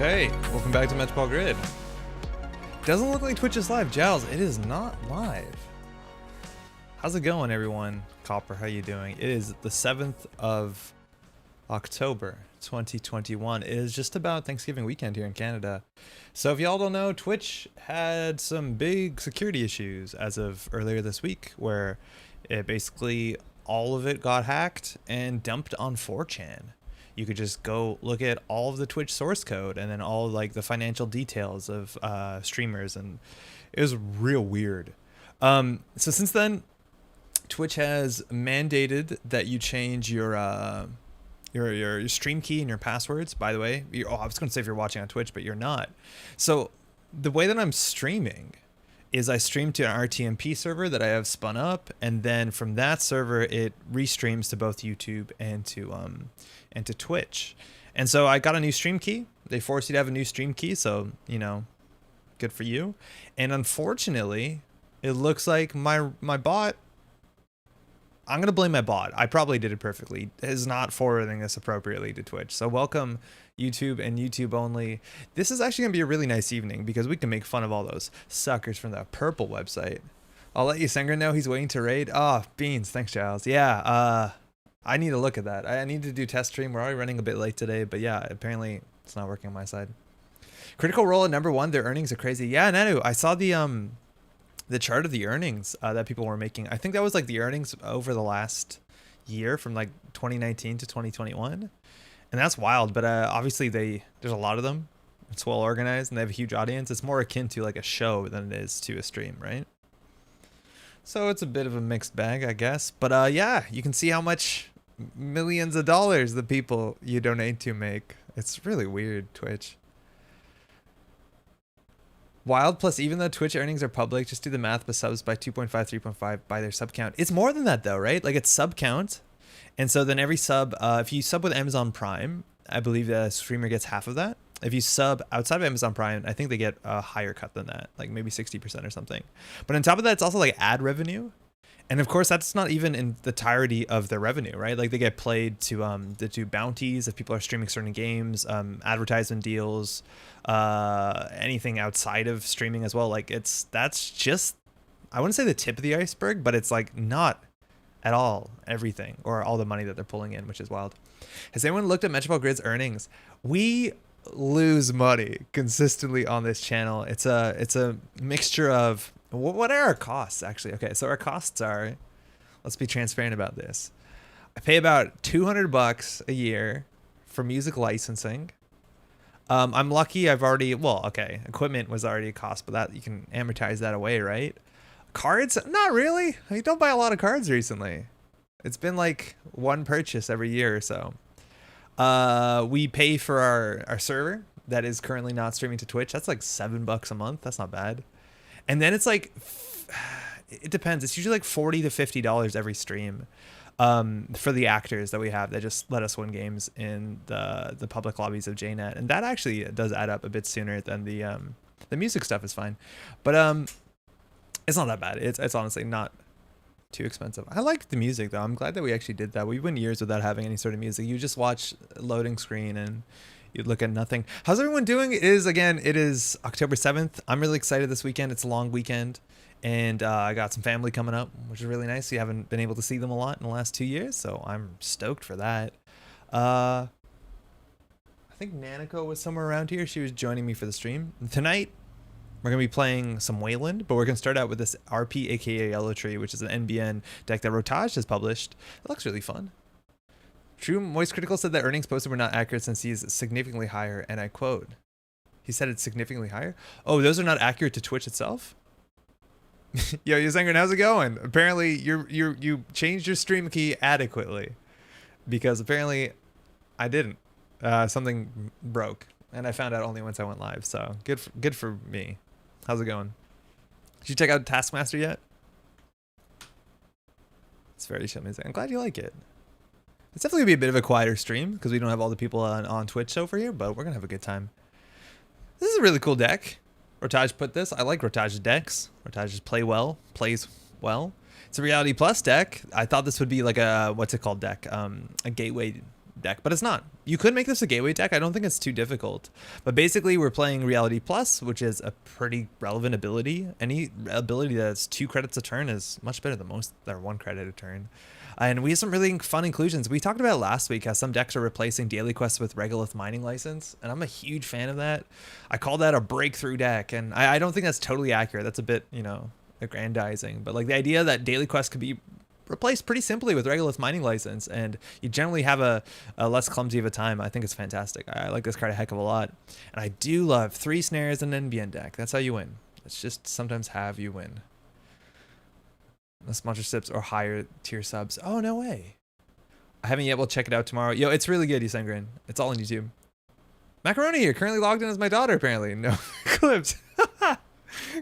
Okay, welcome back to Metropolitan Grid. Doesn't look like Twitch is live. Giles, it is not live. How's it going, everyone? Copper, how you doing? It is the 7th of October, 2021. It is just about Thanksgiving weekend here in Canada. So if y'all don't know, Twitch had some big security issues as of earlier this week, where it basically all of it got hacked and dumped on 4chan. You could just go look at all of the Twitch source code and then all like the financial details of streamers, and it was real weird. So since then, Twitch has mandated that you change your stream key and your passwords. By the way, I was going to say if you're watching on Twitch, but you're not. So the way that I'm streaming is I stream to an RTMP server that I have spun up, and then from that server it restreams to both YouTube and to Twitch. And so I got a new stream key. They force you to have a new stream key, so you know, good for you. And unfortunately, it looks like my bot, I'm gonna blame my bot, I probably did it perfectly, is not forwarding this appropriately to Twitch. So welcome YouTube and YouTube only. This is actually gonna be a really nice evening because we can make fun of all those suckers from that purple website. I'll let you Senger know he's waiting to raid. Oh, beans, thanks Giles. Yeah, I need to look at that. I need to do test stream. We're already running a bit late today, but yeah, apparently it's not working on my side. Critical Role at #1, their earnings are crazy. Yeah, Nanu, I saw the chart of the earnings that people were making. I think that was like the earnings over the last year from like 2019 to 2021. And that's wild, but obviously there's a lot of them. It's well organized and they have a huge audience. It's more akin to like a show than it is to a stream, right? So it's a bit of a mixed bag, I guess. But yeah, you can see how much millions of dollars the people you donate to make. It's really weird, Twitch. Wild. Plus, even though Twitch earnings are public, just do the math, but subs by 2.5, 3.5 by their sub count. It's more than that though, right? Like it's sub count. And so then every sub, if you sub with Amazon Prime, I believe the streamer gets half of that. If you sub outside of Amazon Prime, I think they get a higher cut than that, like maybe 60% or something. But on top of that, it's also like ad revenue. And of course, that's not even in the entirety of their revenue, right? Like they get played to do bounties if people are streaming certain games, advertisement deals, anything outside of streaming as well. Like that's just, I wouldn't say the tip of the iceberg, but it's like not at all everything or all the money that they're pulling in, which is wild. Has anyone looked at Metropolitan Grid's earnings? We lose money consistently on this channel. It's a mixture of, what are our costs actually? Okay, so our costs are, let's be transparent about this. I pay about $200 a year for music licensing. I'm lucky I've already, well, okay, equipment was already a cost, but that you can amortize that away, right? Cards? Not really. I don't buy a lot of cards recently. It's been like one purchase every year or so. We pay for our server that is currently not streaming to Twitch. That's like $7 a month. That's not bad. And then it's like, it depends. It's usually like $40 to $50 every stream for the actors that we have that just let us win games in the public lobbies of JNet. And that actually does add up a bit sooner than the music stuff is fine. But it's not that bad. It's honestly not too expensive. I like the music though. I'm glad that we actually did that. We went years without having any sort of music. You just watch loading screen and you look at nothing. How's everyone doing? It is October 7th. I'm really excited this weekend. It's a long weekend and I got some family coming up, which is really nice. You haven't been able to see them a lot in the last 2 years, so I'm stoked for that. I think Nanako was somewhere around here. She was joining me for the stream. Tonight we're going to be playing some Wayland, but we're going to start out with this RP aka Yellow Tree, which is an NBN deck that Rotage has published. It looks really fun. True Moist Critical said that earnings posted were not accurate since he is significantly higher, and I quote, he said it's significantly higher? Oh, those are not accurate to Twitch itself? Yo, Yuzengren, how's it going? Apparently you changed your stream key adequately, because apparently I didn't. Something broke, and I found out only once I went live, so good for me. How's it going? Did you check out Taskmaster yet? It's very amazing. I'm glad you like it. It's definitely gonna be a bit of a quieter stream because we don't have all the people on Twitch over here, but we're gonna have a good time. This is a really cool deck. Rotage put this. I like Rotage's decks. Rotage's plays well. It's a Reality Plus deck. I thought this would be like a, what's it called deck? A gateway deck, but it's not. You could make this a gateway deck. I don't think it's too difficult. But basically, we're playing Reality Plus, which is a pretty relevant ability. Any ability that's 2 credits a turn is much better than most that are 1 credit a turn. And we have some really fun inclusions. We talked about last week how some decks are replacing daily quests with Regolith mining license, and I'm a huge fan of that. I call that a breakthrough deck, and I don't think that's totally accurate. That's a bit, you know, aggrandizing. But like the idea that daily quests could be replaced pretty simply with Regolith mining license, and you generally have a less clumsy of a time. I think it's fantastic. I like this card a heck of a lot, and I do love 3 snares in an NBN deck. That's how you win. Let's just sometimes have you win. The sponsorships or higher tier subs. Oh, no way. I haven't yet. We'll check it out tomorrow. Yo, it's really good, Yusengrin. It's all on YouTube. Macaroni here, currently logged in as my daughter, apparently. No clips.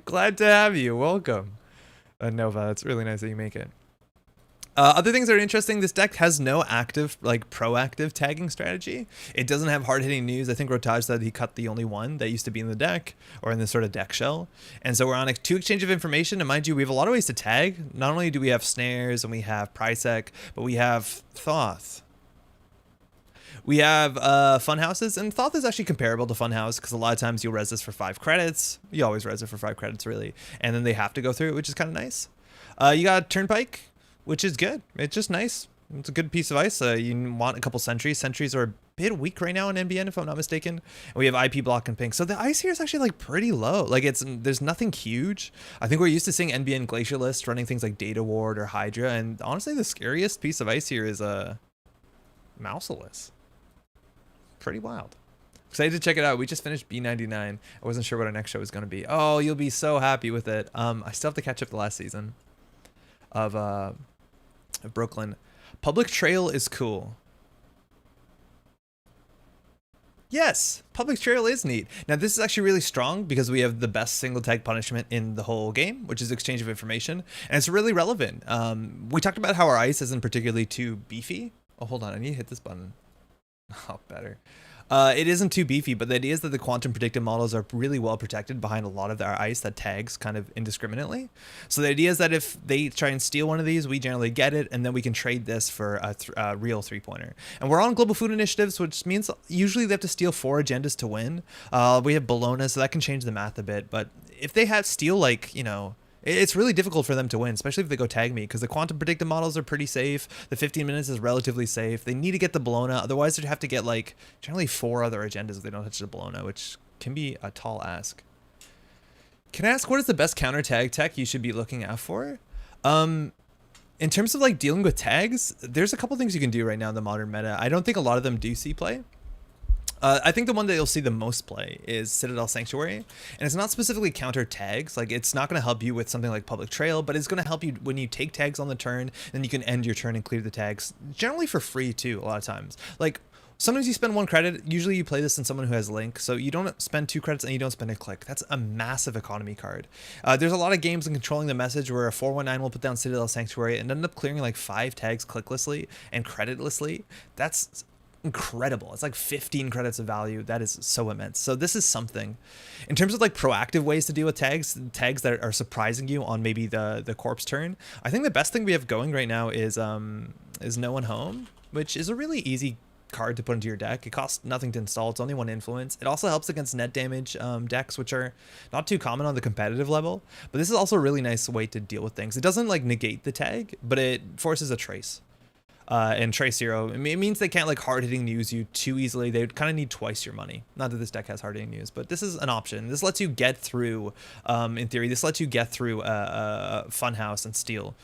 Glad to have you. Welcome. Nova, it's really nice that you make it. Other things that are interesting, this deck has no active, like proactive tagging strategy. It doesn't have hard-hitting news. I think Rotage said he cut the only one that used to be in the deck or in this sort of deck shell. And so we're on a 2 exchange of information. And mind you, we have a lot of ways to tag. Not only do we have snares and we have Prisec, but we have Thoth. We have fun houses, and Thoth is actually comparable to fun house because a lot of times you'll res this for 5 credits. You always res it for 5 credits, really. And then they have to go through it, which is kind of nice. You got Turnpike, which is good. It's just nice. It's a good piece of ice. You want a couple sentries. Sentries are a bit weak right now in NBN, if I'm not mistaken. And we have IP block and pink. So the ice here is actually like pretty low. Like there's nothing huge. I think we're used to seeing NBN Glacialist running things like Data Ward or Hydra. And honestly, the scariest piece of ice here is Mouseless. Pretty wild. Excited to check it out. We just finished B99. I wasn't sure what our next show was going to be. Oh, you'll be so happy with it. I still have to catch up the last season of Brooklyn. Public Trail is cool. Yes, Public Trail is neat. Now this is actually really strong because we have the best single tag punishment in the whole game, which is exchange of information, and it's really relevant. We talked about how our ice isn't particularly too beefy. Oh, hold on, I need to hit this button. Oh, better. It isn't too beefy, but the idea is that the quantum predictive models are really well protected behind a lot of our ice that tags kind of indiscriminately. So the idea is that if they try and steal one of these, we generally get it, and then we can trade this for a real 3-pointer. And we're on global food initiatives, which means usually they have to steal 4 agendas to win. We have Bologna, so that can change the math a bit. But if they have steal, like, you know, it's really difficult for them to win, especially if they go tag me, because the quantum predictive models are pretty safe. The 15 minutes is relatively safe. They need to get the Bologna, otherwise they'd have to get like generally 4 other agendas if they don't touch the Bologna, which can be a tall ask. Can I ask what is the best counter tag tech you should be looking out for? In terms of like dealing with tags, there's a couple things you can do right now in the modern meta. I don't think a lot of them do see play. I think the one that you'll see the most play is Citadel Sanctuary, and it's not specifically counter tags. Like, it's not going to help you with something like Public Trail, but it's going to help you when you take tags on the turn, then you can end your turn and clear the tags, generally for free too, a lot of times. Like, sometimes you spend 1 credit, usually you play this in someone who has Link, so you don't spend 2 credits and you don't spend a click. That's a massive economy card. There's a lot of games in Controlling the Message where a 419 will put down Citadel Sanctuary and end up clearing like 5 tags clicklessly and creditlessly. That's incredible. It's like 15 credits of value. That is so immense. So this is something. In terms of like proactive ways to deal with tags that are surprising you on maybe the Corp's turn, I think the best thing we have going right now is No One Home, which is a really easy card to put into your deck. It costs nothing to install. It's only 1 influence. It also helps against net damage decks, which are not too common on the competitive level, but this is also a really nice way to deal with things. It doesn't like negate the tag, but it forces a trace. And Trace Zero, it means they can't like hard-hitting news you too easily. They would kind of need twice your money. Not that this deck has hard-hitting news, but this is an option. This lets you get through, in theory, this lets you get through Funhouse and steal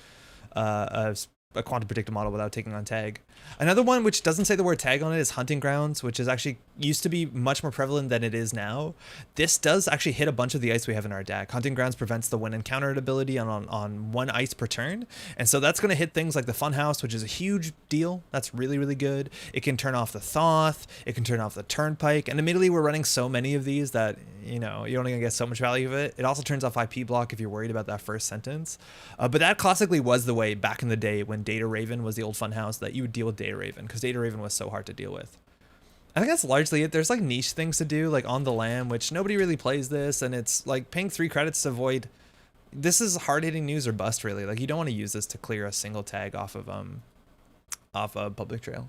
a quantum predictive model without taking on tag. Another one which doesn't say the word tag on it is Hunting Grounds, which is actually used to be much more prevalent than it is now. This does actually hit a bunch of the ice we have in our deck. Hunting Grounds prevents the win and counter ability on 1 ice per turn, and so that's going to hit things like the Funhouse, which is a huge deal. That's really, really good. It can turn off the Thoth, it can turn off the Turnpike, and admittedly we're running so many of these that, you know, you're only going to get so much value of it. It also turns off IP block if you're worried about that first sentence. But that classically was the way back in the day when Data Raven was the old Funhouse, that you would deal with Data Raven, because Data Raven was so hard to deal with. I think that's largely it. There's like niche things to do, like On the Lam, which nobody really plays this, and it's like paying 3 credits to avoid. This is hard-hitting news or bust, really. Like, you don't want to use this to clear a single tag off of Public Trail.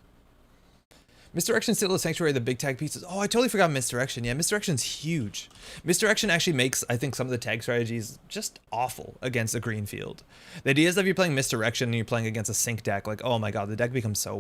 Misdirection, Citadel Sanctuary, the big tag pieces. Oh, I totally forgot Misdirection. Yeah, Misdirection's huge. Misdirection actually makes, I think, some of the tag strategies just awful against a green field. The idea is that if you're playing Misdirection and you're playing against a sync deck, like, oh my god, the deck becomes so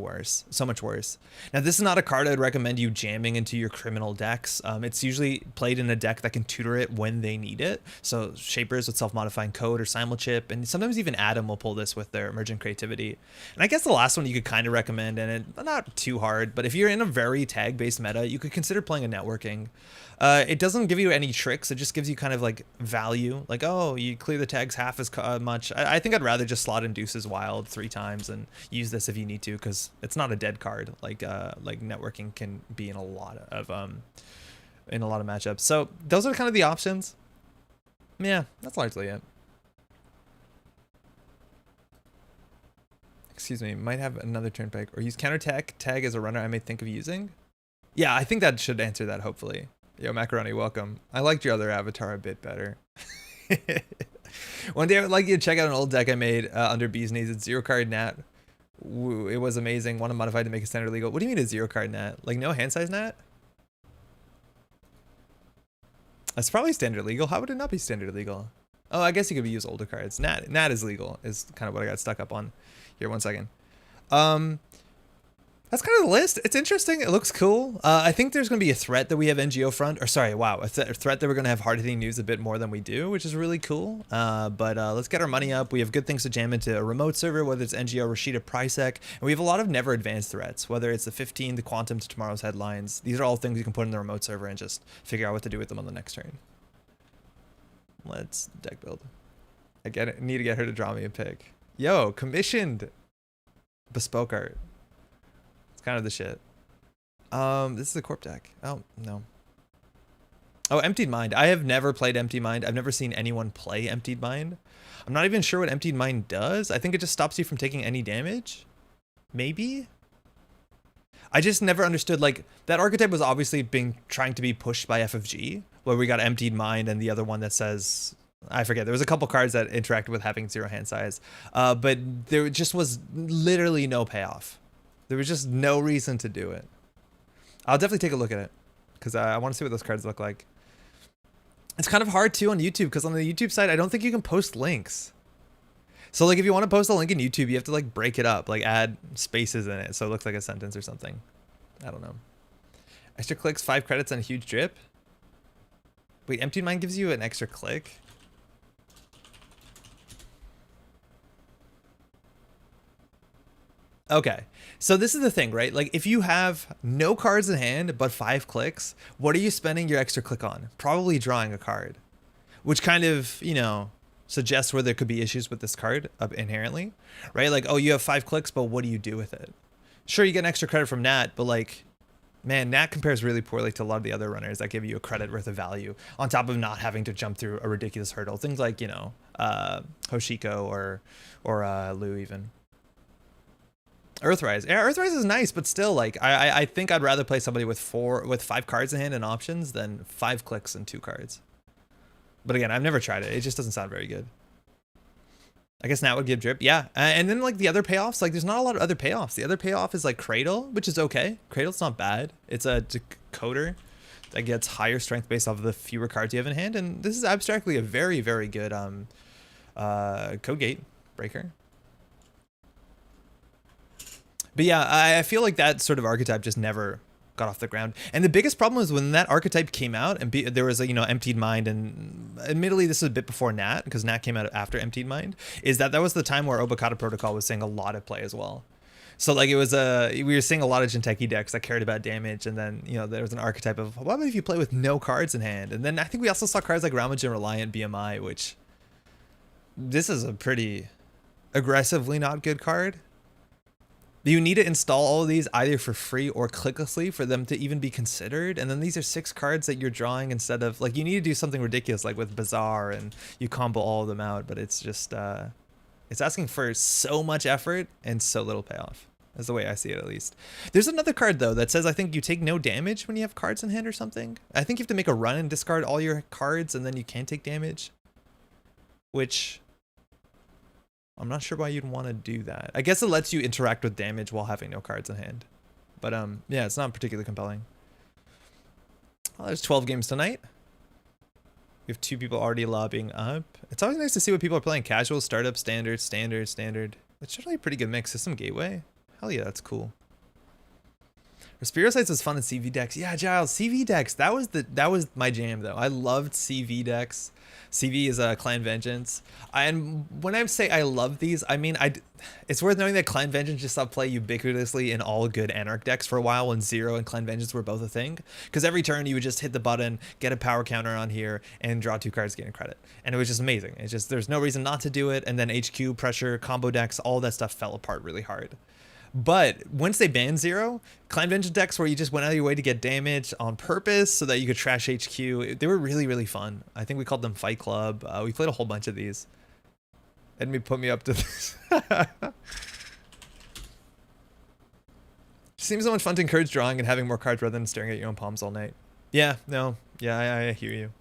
much worse. Now, this is not a card I'd recommend you jamming into your criminal decks. It's usually played in a deck that can tutor it when they need it. So Shapers with self-modifying code or Simulchip, and sometimes even Adam will pull this with their Emergent Creativity. And I guess the last one you could kind of recommend, and not too hard, but if you're in a very tag-based meta, you could consider playing a networking. It doesn't give you any tricks. It just gives you kind of like value. Like, oh, you clear the tags half as much. I think I'd rather just slot in Deuces Wild 3 times and use this if you need to, because it's not a dead card. Like networking can be in a lot of matchups. So those are kind of the options. Yeah, that's largely it. Excuse me, might have another turnpike or use counter tag as a runner I may think of using. Yeah, I think that should answer that, hopefully. Yo, Macaroni, welcome. I liked your other avatar a bit better. One day I would like you to check out an old deck I made under Bee's Knees. It's 0-card Nat. Woo, it was amazing. Want to modify to make it standard legal. What do you mean a 0-card Nat? Like no hand size Nat? That's probably standard legal. How would it not be standard legal? Oh, I guess you could use older cards. Nat is legal, is kind of what I got stuck up on. Here, 1 second. That's kind of the list. It's interesting. It looks cool. I think there's going to be a threat that we have NGO front, or sorry, wow, a threat that we're going to have hard-hitting news a bit more than we do, which is really cool. But let's get our money up. We have good things to jam into a remote server, whether it's NGO, Rashida, Prisec, and we have a lot of never advanced threats, whether it's the 15, the Quantum to tomorrow's headlines. These are all things you can put in the remote server and just figure out what to do with them on the next turn. Let's deck build. I need to get her to draw me a pick. Yo, commissioned bespoke art. It's kind of the shit. This is a Corp deck. Oh, no. Oh, Emptied Mind. I have never played Emptied Mind. I've never seen anyone play Emptied Mind. I'm not even sure what Emptied Mind does. I think it just stops you from taking any damage. Maybe? I just never understood, like, that archetype was obviously trying to be pushed by FFG, where we got Emptied Mind and the other one that says, I forget, there was a couple cards that interacted with having 0 hand size, but there just was literally no payoff. There was just no reason to do it. I'll definitely take a look at it, because I want to see what those cards look like. It's kind of hard too on YouTube, because on the YouTube side, I don't think you can post links. So like if you want to post a link in YouTube, you have to like break it up, like add spaces in it so it looks like a sentence or something. I don't know. Extra clicks, 5 credits, and a huge drip. Wait, Emptied Mind gives you an extra click? Okay, so this is the thing, right? Like if you have no cards in hand but 5 clicks, what are you spending your extra click on? Probably drawing a card, which kind of, you know, suggests where there could be issues with this card inherently, right? Like, oh, you have 5 clicks, but what do you do with it? Sure, you get an extra credit from Nat, but like, man, Nat compares really poorly to a lot of the other runners that give you a credit worth of value on top of not having to jump through a ridiculous hurdle. Things like, you know, Hoshiko or Lu even. Earthrise. Yeah, Earthrise is nice, but still, like, I think I'd rather play somebody with 5 cards in hand and options than 5 clicks and 2 cards. But again, I've never tried it. It just doesn't sound very good. I guess Nat would give drip. Yeah. And then like the other payoffs, like there's not a lot of other payoffs. The other payoff is like Cradle, which is okay. Cradle's not bad. It's a decoder that gets higher strength based off of the fewer cards you have in hand. And this is abstractly a very, very good code gate breaker. But yeah, I feel like that sort of archetype just never got off the ground. And the biggest problem was when that archetype came out and there was a, you know, Emptied Mind, and admittedly this is a bit before Nat, because Nat came out after Emptied Mind, is that was the time where Obokata Protocol was seeing a lot of play as well. So like it was we were seeing a lot of Jinteki decks that cared about damage, and then, you know, there was an archetype of what if you play with no cards in hand? And then I think we also saw cards like Ramajin Reliant BMI, which this is a pretty aggressively not good card. You need to install all of these either for free or clicklessly for them to even be considered. And then these are 6 cards that you're drawing instead of, like, you need to do something ridiculous like with Bazaar and you combo all of them out. But it's just, it's asking for so much effort and so little payoff. That's the way I see it, at least. There's another card, though, that says I think you take no damage when you have cards in hand or something. I think you have to make a run and discard all your cards and then you can take damage. Which I'm not sure why you'd want to do that. I guess it lets you interact with damage while having no cards in hand. But yeah, it's not particularly compelling. Oh, there's 12 games tonight. We have 2 people already lobbying up. It's always nice to see what people are playing. Casual, startup, standard, standard, standard. It's usually a pretty good mix. System gateway. Hell yeah, that's cool. Spirocytes was fun in CV decks. Yeah, Giles, CV decks. That was my jam though. I loved CV decks. CV is Clan Vengeance. And when I say I love these, I mean it's worth knowing that Clan Vengeance just saw play ubiquitously in all good Anarch decks for a while when Zero and Clan Vengeance were both a thing. Because every turn you would just hit the button, get a power counter on here, and draw 2 cards, gain a credit. And it was just amazing. It's just there's no reason not to do it. And then HQ, pressure, combo decks, all that stuff fell apart really hard. But once they banned Zero, Clan Vengeance decks where you just went out of your way to get damage on purpose so that you could trash HQ, they were really, really fun. I think we called them Fight Club. We played a whole bunch of these. Enemy put me up to this. Seems so much fun to encourage drawing and having more cards rather than staring at your own palms all night. Yeah, no. Yeah, I hear you.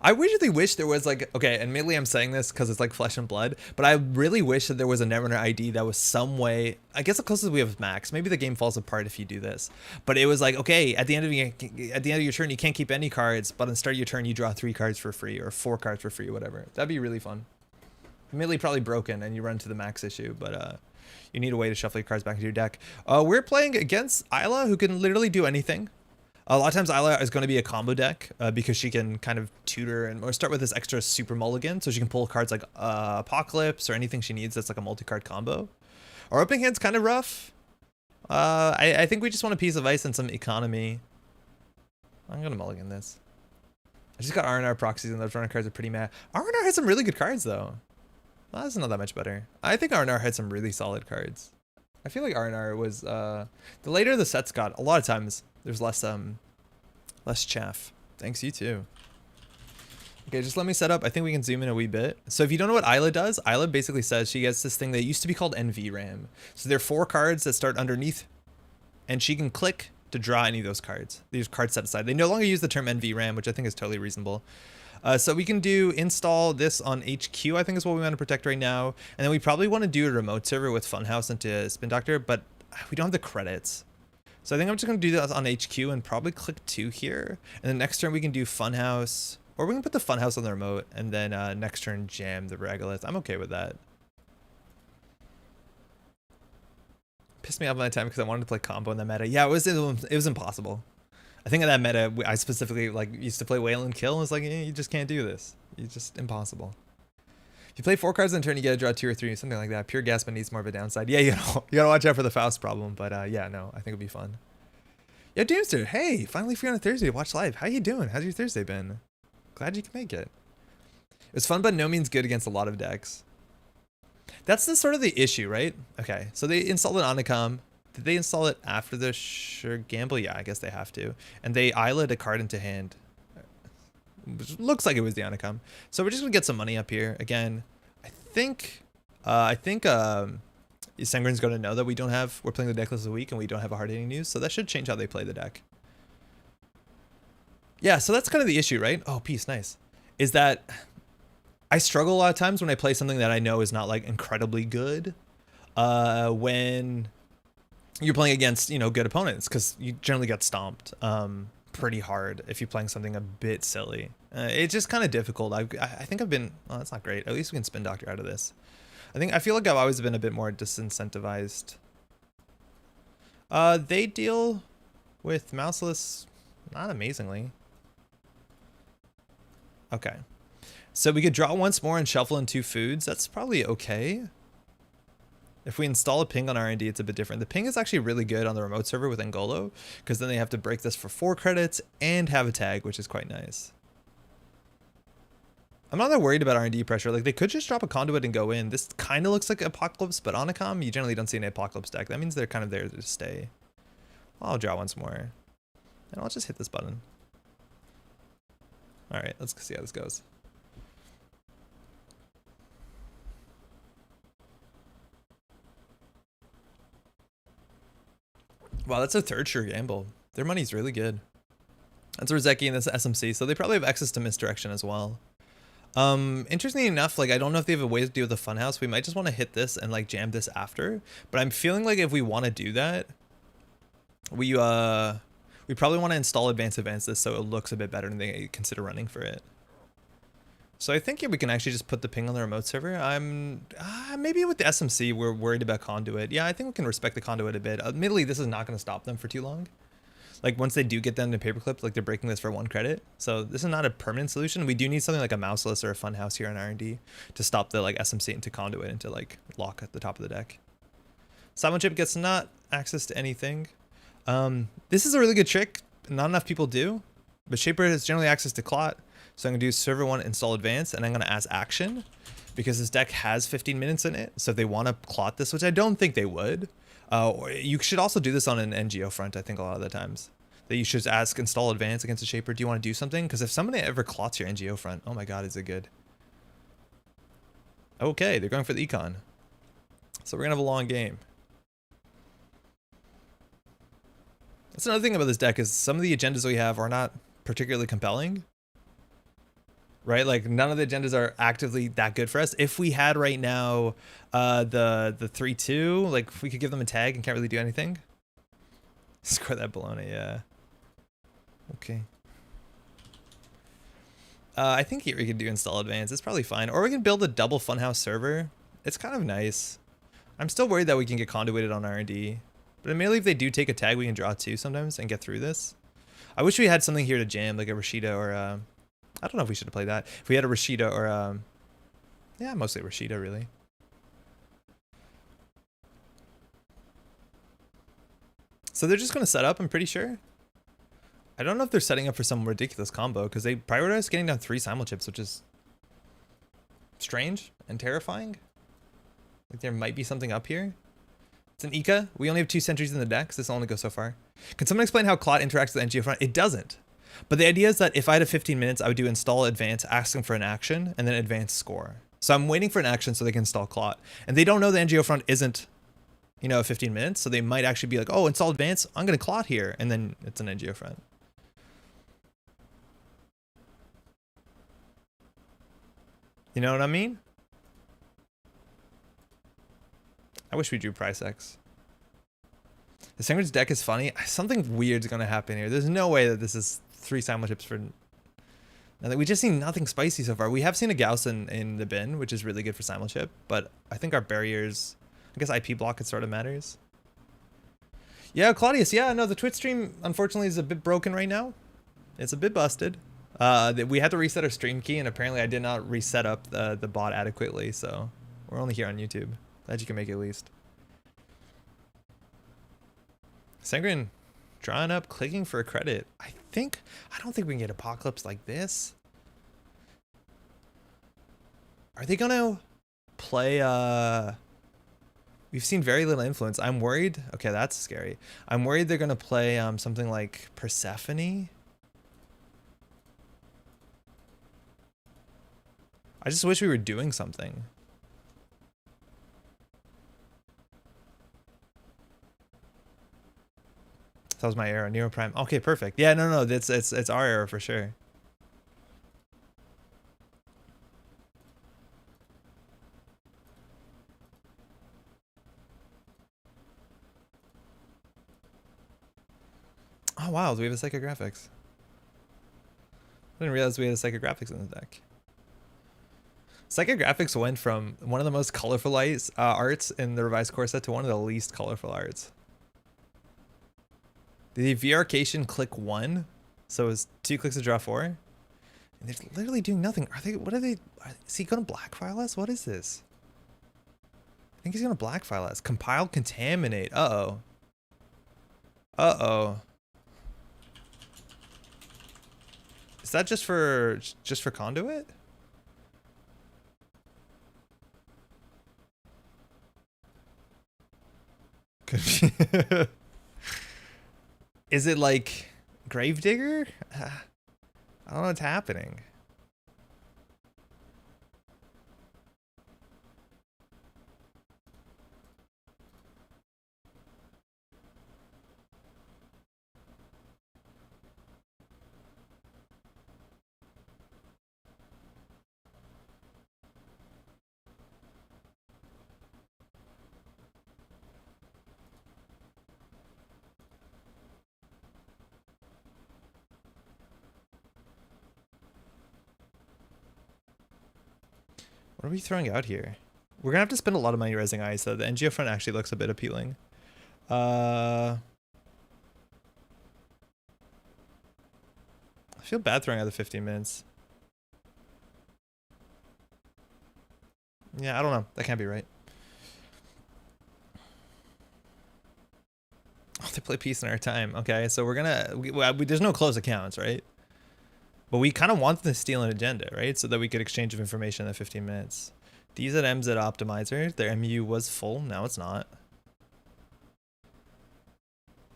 I really wish there was like, okay, admittedly I'm saying this because it's like flesh and blood, but I really wish that there was a Netrunner ID that was some way, I guess the closest we have is Max. Maybe the game falls apart if you do this, but it was like, okay, at the end of your turn, you can't keep any cards, but at the start of your turn, you draw 3 cards for free or 4 cards for free, whatever. That'd be really fun. Admittedly probably broken and you run into the Max issue, but you need a way to shuffle your cards back into your deck. We're playing against Isla, who can literally do anything. A lot of times Isla is going to be a combo deck because she can kind of tutor and or start with this extra super mulligan, so she can pull cards like Apocalypse or anything she needs that's like a multi-card combo. Our opening hand's kind of rough. I think we just want a piece of ice and some economy. I'm going to mulligan this. I just got R&R proxies and those runner cards are pretty mad. R&R had some really good cards though. Well, that's not that much better. I think R&R had some really solid cards. I feel like R&R was the later the sets got, a lot of times there's less chaff. Thanks, you too. Okay, just let me set up. I think we can zoom in a wee bit. So if you don't know what Isla does, Isla basically says she gets this thing that used to be called NV RAM. So there are 4 cards that start underneath, and she can click to draw any of those cards. These cards set aside. They no longer use the term NV RAM, which I think is totally reasonable. So we can do install this on HQ, I think is what we want to protect right now. And then we probably want to do a remote server with Funhouse into Spin Doctor, but we don't have the credits. So I think I'm just going to do that on HQ and probably click 2 here. And then next turn we can do Funhouse, or we can put the Funhouse on the remote and then next turn jam the Regolith. I'm okay with that. Pissed me off my time because I wanted to play combo in that meta. Yeah, it was impossible. I think in that meta, I specifically like used to play Whale and Kill and was like, you just can't do this. It's just impossible. If you play 4 cards in a turn, you gotta draw 2 or 3, something like that. Pure Gaspin needs more of a downside. Yeah, you gotta watch out for the Faust problem, but yeah, no, I think it'll be fun. Yo, Doomster, hey, finally free on a Thursday to watch live. How you doing? How's your Thursday been? Glad you can make it. It was fun, but no means good against a lot of decks. That's the sort of the issue, right? Okay, so they installed an Onicom. Did they install it after the Sure Gamble? Yeah, I guess they have to. And they Isla'd a card into hand. Which looks like it was the Onicom. So we're just gonna get some money up here again. I think Sengrin's gonna know that we're playing the deck list of the week and we don't have a hard hitting news, so that should change how they play the deck. Yeah, so that's kind of the issue, right? Oh, peace, nice. Is that I struggle a lot of times when I play something that I know is not like incredibly good. When you're playing against, good opponents, because you generally get stomped pretty hard if you're playing something a bit silly. It's just kind of difficult. I think I've been, well, that's not great. At least we can Spin Doctor out of this. I feel like I've always been a bit more disincentivized. They deal with Mouseless not amazingly. Okay. So we could draw once more and shuffle in 2 foods. That's probably okay. If we install a ping on R&D, it's a bit different. The ping is actually really good on the remote server with Angolo, because then they have to break this for 4 credits and have a tag, which is quite nice. I'm not that worried about R&D pressure. Like, they could just drop a conduit and go in. This kind of looks like Apocalypse, but Onicom, you generally don't see an Apocalypse deck. That means they're kind of there to stay. I'll draw once more. And I'll just hit this button. All right, let's see how this goes. Wow, that's a 3rd Sure Gamble. Their money's really good. That's Rizeki and this SMC, so they probably have access to Misdirection as well. Interestingly enough, like, I don't know if they have a way to deal with the Funhouse. We might just want to hit this and like jam this after, but I'm feeling like if we want to do that, We probably want to install advanced events this so it looks a bit better and they consider running for it. So I think we can actually just put the ping on the remote server. I'm maybe with the SMC we're worried about conduit. Yeah, I think we can respect the conduit a bit. Admittedly, this is not going to stop them for too long. Like once they do get them to paperclip, like they're breaking this for 1 credit. So this is not a permanent solution. We do need something like a mouseless or a funhouse here in R&D to stop the like SMC into conduit into like lock at the top of the deck. Simon chip gets not access to anything. This is a really good trick. Not enough people do, but Shaper has generally access to clot. So I'm gonna do server 1 install advanced, and I'm gonna ask action because this deck has 15 minutes in it. So if they want to clot this, which I don't think they would, you should also do this on an NGO front. I think a lot of the times that you should ask install advanced against a Shaper. Do you want to do something? Because if somebody ever clots your NGO front, oh my god, is it good? Okay, they're going for the econ. So we're gonna have a long game. That's another thing about this deck is some of the agendas we have are not particularly compelling. Right, like none of the agendas are actively that good for us. If we had right now the 3-2, like if we could give them a tag and can't really do anything. Score that baloney, yeah. Okay. I think here we could do install advanced. It's probably fine. Or we can build a double funhouse server. It's kind of nice. I'm still worried that we can get conduited on R&D. But admittedly, if they do take a tag, we can draw 2 sometimes and get through this. I wish we had something here to jam, like a Rashida or I don't know if we should have played that. If we had a Rashida or yeah, mostly Rashida really. So they're just going to set up, I'm pretty sure. I don't know if they're setting up for some ridiculous combo because they prioritize getting down 3 simul chips, which is strange and terrifying. Like there might be something up here. It's an Ika. We only have 2 sentries in the deck, so this will only go so far. Can someone explain how Clot interacts with NGO front? It doesn't. But the idea is that if I had a 15 minutes, I would do install advance, asking for an action, and then advance score. So I'm waiting for an action so they can install Clot. And they don't know the NGO front isn't, you know, 15 minutes. So they might actually be like, oh, install advance, I'm going to Clot here. And then it's an NGO front. You know what I mean? I wish we drew Prisecs. The Sangren's deck is funny. Something weird's going to happen here. There's no way that this is 3 simul chips for... Now, we just seen nothing spicy so far. We have seen a Gauss in the bin, which is really good for simul chip, but I think our barriers... I guess IP block, it sort of matters. Yeah, Claudius, yeah, no, the Twitch stream, unfortunately, is a bit broken right now. It's a bit busted. We had to reset our stream key, and apparently I did not reset up the bot adequately, so we're only here on YouTube. Glad you can make it at least. Sangren, drawing up, clicking for a credit. I don't think we can get Apocalypse like this. Are they gonna play, we've seen very little influence. I'm worried. Okay, that's scary. I'm worried they're gonna play something like Persephone. I just wish we were doing something. That was my arrow, Nero Prime. Okay, perfect. Yeah, no, it's our arrow for sure. Oh wow, do we have a psychographics? I didn't realize we had a psychographics in the deck. Psychographics went from one of the most colorful arts in the revised core set to one of the least colorful arts. The VRcation click 1, so it's 2 clicks to draw 4. And they're literally doing nothing. What are they? Is he gonna black file us? What is this? I think he's gonna black file us. Compile, contaminate. Uh-oh. Uh-oh. Is that just for conduit? Is it like Gravedigger? I don't know what's happening. What are we throwing out here? We're gonna have to spend a lot of money resing ice, though. The NGO front actually looks a bit appealing. I feel bad throwing out the 15 minutes. Yeah, I don't know. That can't be right. Oh, they play peace in our time. Okay, so we're gonna... there's no closed accounts, right? But we kind of want them to steal an agenda, right? So that we could exchange of information in the 15 minutes. D's at M's at optimizer. Their MU was full. Now it's not.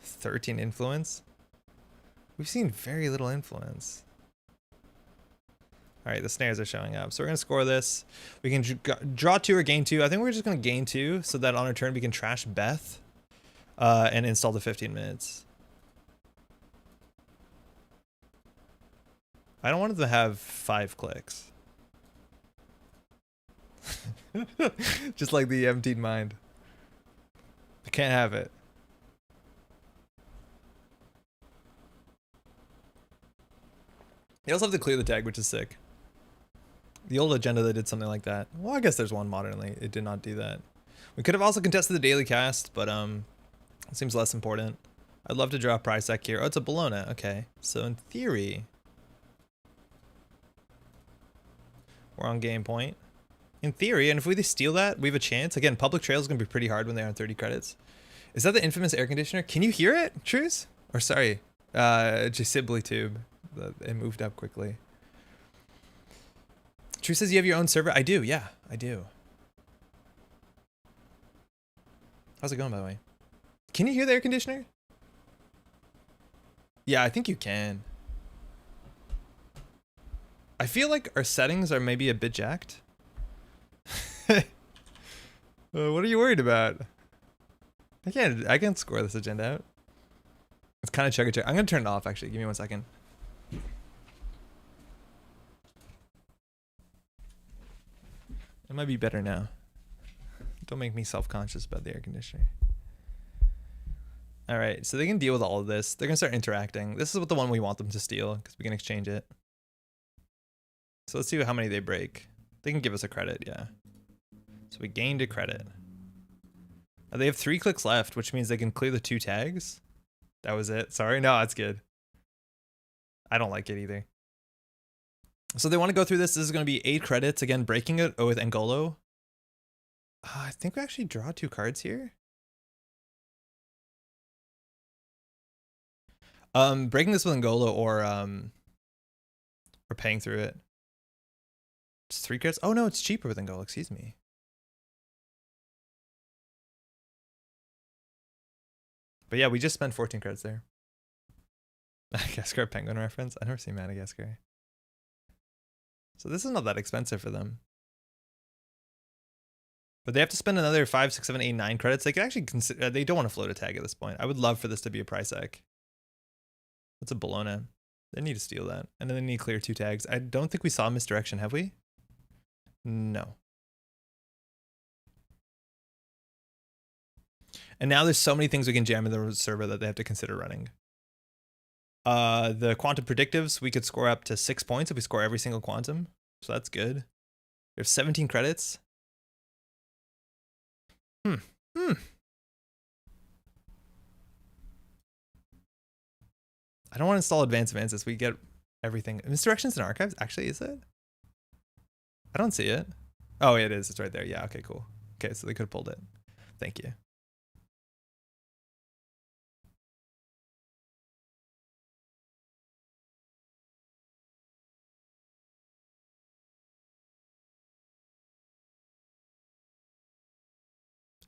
13 influence. We've seen very little influence. All right, the snares are showing up. So we're going to score this. We can draw 2 or gain 2. I think we're just going to gain 2 so that on our turn we can trash Beth and install the 15 minutes. I don't want it to have 5 clicks. Just like the emptied mind. I can't have it. They also have to clear the tag, which is sick. The old agenda, they did something like that. Well, I guess there's one modernly. It did not do that. We could have also contested the daily cast, but it seems less important. I'd love to draw a Prisec here. Oh, it's a Bologna. Okay. So in theory, we're on game point. In theory, and if we steal that, we have a chance. Again, public trail is going to be pretty hard when they're on 30 credits. Is that the infamous air conditioner? Can you hear it, Truce? Or sorry, Gisibli tube. It moved up quickly. True says you have your own server. I do. Yeah, I do. How's it going, by the way? Can you hear the air conditioner? Yeah, I think you can. I feel like our settings are maybe a bit jacked. What are you worried about? I can't score this agenda out. It's kind of chugga chugga. I'm gonna turn it off actually. Give me 1 second. It might be better now. Don't make me self-conscious about the air conditioner. All right, so they can deal with all of this. They're gonna start interacting. This is what the one we want them to steal because we can exchange it. So let's see how many they break. They can give us a credit, yeah. So we gained a credit. Now they have 3 clicks left, which means they can clear the 2 tags. That was it. Sorry, no, that's good. I don't like it either. So they want to go through this. This is going to be 8 credits. Again, breaking it with Angolo. I think we actually draw 2 cards here. Breaking this with Angolo or paying through it. It's 3 cards. Oh no, it's cheaper with Angolo. Excuse me. But yeah, we just spent 14 credits there. Madagascar penguin reference. I never seen Madagascar. So this is not that expensive for them. But they have to spend another 5, 6, 7, 8, 9 credits. They could actually consider, they don't want to float a tag at this point. I would love for this to be a Prisec. That's a Bologna. They need to steal that. And then they need to clear 2 tags. I don't think we saw misdirection, have we? No. And now there's so many things we can jam in the server that they have to consider running. The quantum predictives, we could score up to 6 points if we score every single quantum. So that's good. We have 17 credits. I don't want to install advances. We get everything. Misdirections and archives? Actually, is it? I don't see it. Oh, it is. It's right there. Yeah, okay, cool. Okay, so they could have pulled it. Thank you.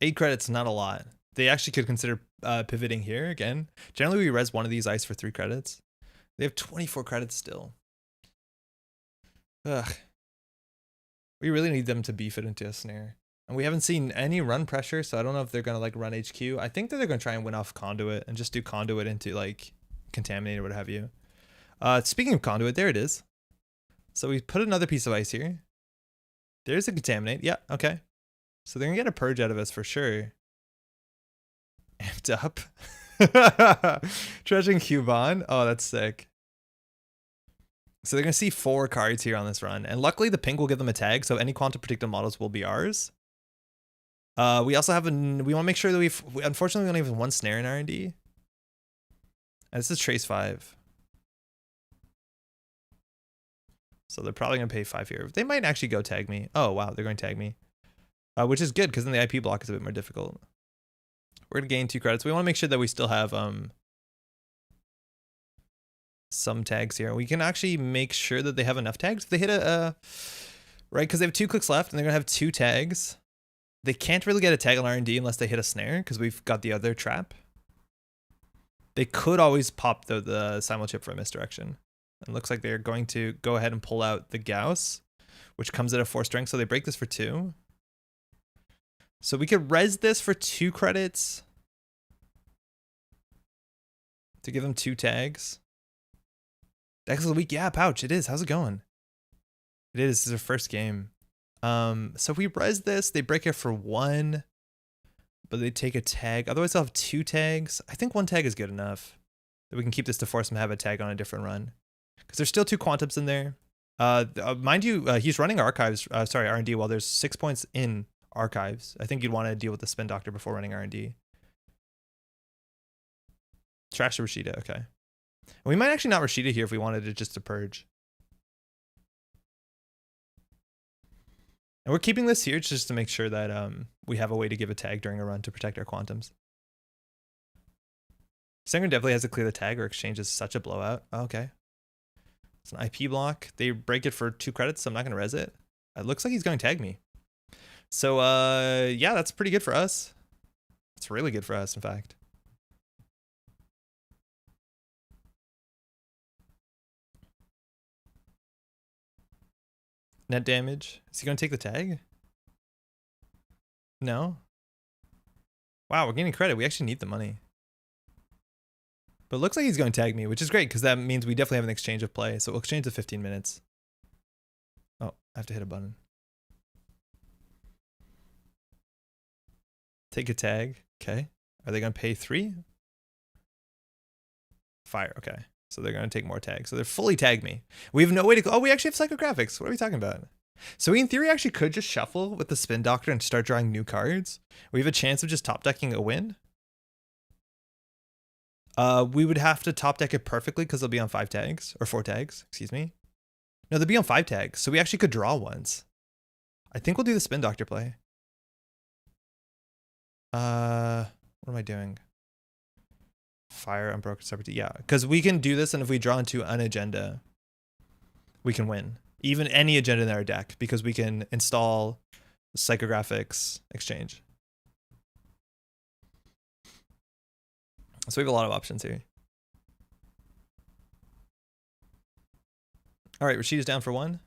Eight credits, not a lot. They actually could consider pivoting here again. Generally, we res one of these ice for 3 credits. They have 24 credits still. Ugh. We really need them to beef it into a snare. And we haven't seen any run pressure, so I don't know if they're going to like run HQ. I think that they're going to try and win off conduit and just do conduit into like contaminate or what have you. Speaking of conduit, there it is. So we put another piece of ice here. There's a contaminate. Yeah, okay. So they're going to get a purge out of us for sure. Amped up. Trudging Cuban. Oh, that's sick. So they're going to see 4 cards here on this run. And luckily the pink will give them a tag. So any quantum predictive models will be ours. We also have we want to make sure that unfortunately we only have 1 snare in R&D. And this is trace 5. So they're probably going to pay 5 here. They might actually go tag me. Oh, wow. They're going to tag me. Which is good because then the IP block is a bit more difficult. We're going to gain 2 credits. We want to make sure that we still have some tags here. We can actually make sure that they have enough tags. If they hit right, because they have 2 clicks left and they're going to have 2 tags. They can't really get a tag on R&D unless they hit a snare because we've got the other trap. They could always pop the simul chip for a misdirection. It looks like they're going to go ahead and pull out the Gauss, which comes at a 4 strength. So they break this for 2. So we could res this for 2 credits to give them 2 tags. Decks of the week, yeah, Pouch, it is. How's it going? It is. This is our first game. So if we res this, they break it for 1, but they take a tag. Otherwise, they'll have 2 tags. I think 1 tag is good enough that we can keep this to force them to have a tag on a different run. Because there's still 2 quantums in there. Mind you, he's running archives, R&D, while there's 6 points in archives. I think you'd want to deal with the spin doctor before running R&D. Trash the Rashida, okay. And we might actually not Rashida here if we wanted it just to purge. And we're keeping this here just to make sure that we have a way to give a tag during a run to protect our quantums. Sanguine definitely has to clear the tag or exchange is such a blowout. Oh, okay. It's an IP block. They break it for 2 credits, so I'm not going to res it. It looks like he's going to tag me. So, yeah, that's pretty good for us. It's really good for us, in fact. Net damage. Is he going to take the tag? No. Wow, we're getting credit. We actually need the money. But it looks like he's going to tag me, which is great because that means we definitely have an exchange of play. So we'll exchange to 15 minutes. Oh, I have to hit a button. Take a tag. Okay. Are they going to pay 3? Fire. Okay. So they're going to take more tags. So they're fully tagged me. We have no way to go. Oh, we actually have psychographics. What are we talking about? So we, in theory, actually could just shuffle with the spin doctor and start drawing new cards. We have a chance of just top decking a win. We would have to top deck it perfectly because they'll be on 5 tags or 4 tags. Excuse me. No, they'll be on 5 tags. So we actually could draw once. I think we'll do the spin doctor play. What am I doing? Fire, unbroken, separate. Yeah, because we can do this, and if we draw into an agenda, we can win. Even any agenda in our deck, because we can install psychographics exchange. So we have a lot of options here. All right, Rashida's down for 1.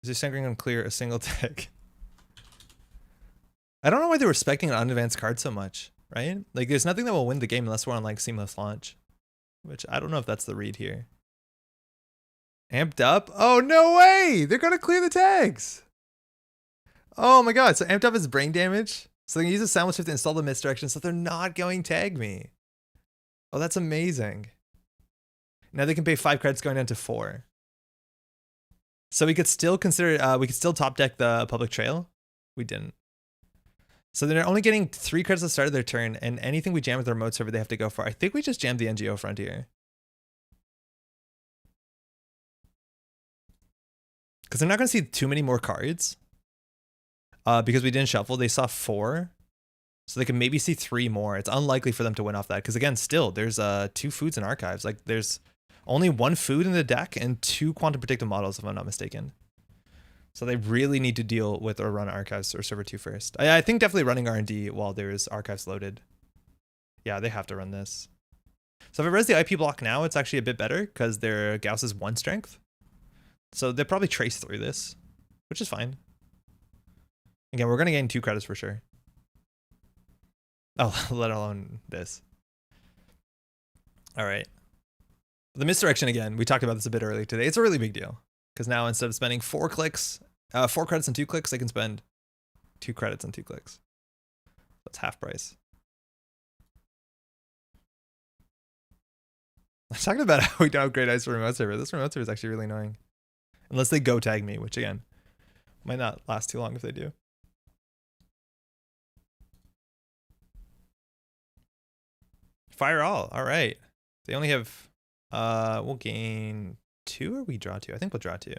Is he centering on clear a single tag? I don't know why they're respecting an unadvanced card so much, right? Like, there's nothing that will win the game unless we're on, like, seamless launch. Which, I don't know if that's the read here. Amped up? Oh, no way! They're gonna clear the tags! Oh my god, so amped up is brain damage? So they can use a sound shift to install the misdirection so they're not going to tag me. Oh, that's amazing. Now they can pay 5 credits going down to 4. So we could still consider, we could still top deck the public trail. We didn't. So they're only getting 3 credits at the start of their turn, and anything we jam with the remote server, they have to go for. I think we just jammed the NGO Frontier. Because they're not going to see too many more cards. Because we didn't shuffle, they saw 4. So they can maybe see 3 more. It's unlikely for them to win off that. Because again, still, there's 2 foods in archives. Like, there's only 1 food in the deck and 2 quantum predictive models, if I'm not mistaken. So they really need to deal with or run archives or server 2 first. I think definitely running R&D while there's archives loaded. Yeah, they have to run this. So if I res the IP block now, it's actually a bit better because their Gauss is 1 strength. So they'll probably trace through this, which is fine. Again, we're going to gain 2 credits for sure. Oh, let alone this. All right. The misdirection again, we talked about this a bit earlier today. It's a really big deal. Because now instead of spending 4 clicks, 4 credits and 2 clicks, they can spend 2 credits and 2 clicks. That's half price. I'm talking about how we don't upgrade ice for remote server. This remote server is actually really annoying. Unless they go tag me, which again, might not last too long if they do. Fire all. All right. They only have, we'll gain 2 or we draw 2? I think we'll draw 2.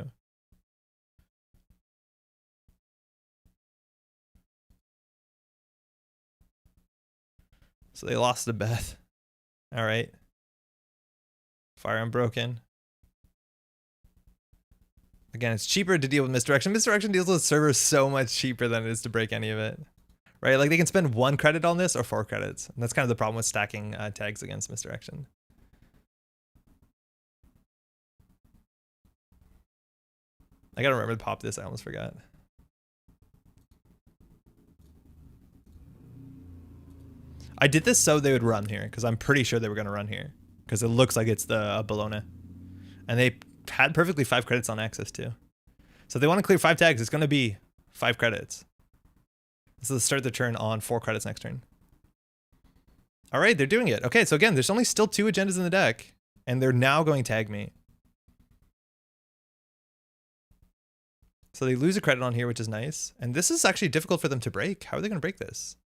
So they lost to Beth. All right. Fire unbroken. Again, it's cheaper to deal with misdirection. Misdirection deals with servers so much cheaper than it is to break any of it. Right? Like they can spend 1 credit on this or 4 credits. And that's kind of the problem with stacking tags against misdirection. I gotta remember to pop this. I almost forgot. I did this so they would run here because I'm pretty sure they were gonna run here because it looks like it's the Bologna, and they had perfectly 5 credits on access too. So if they want to clear 5 tags, it's gonna be 5 credits. So let's start the turn on 4 credits next turn. All right, they're doing it. Okay, so again, there's only still 2 agendas in the deck, and they're now going tag me. So they lose a credit on here, which is nice. And this is actually difficult for them to break. How are they going to break this?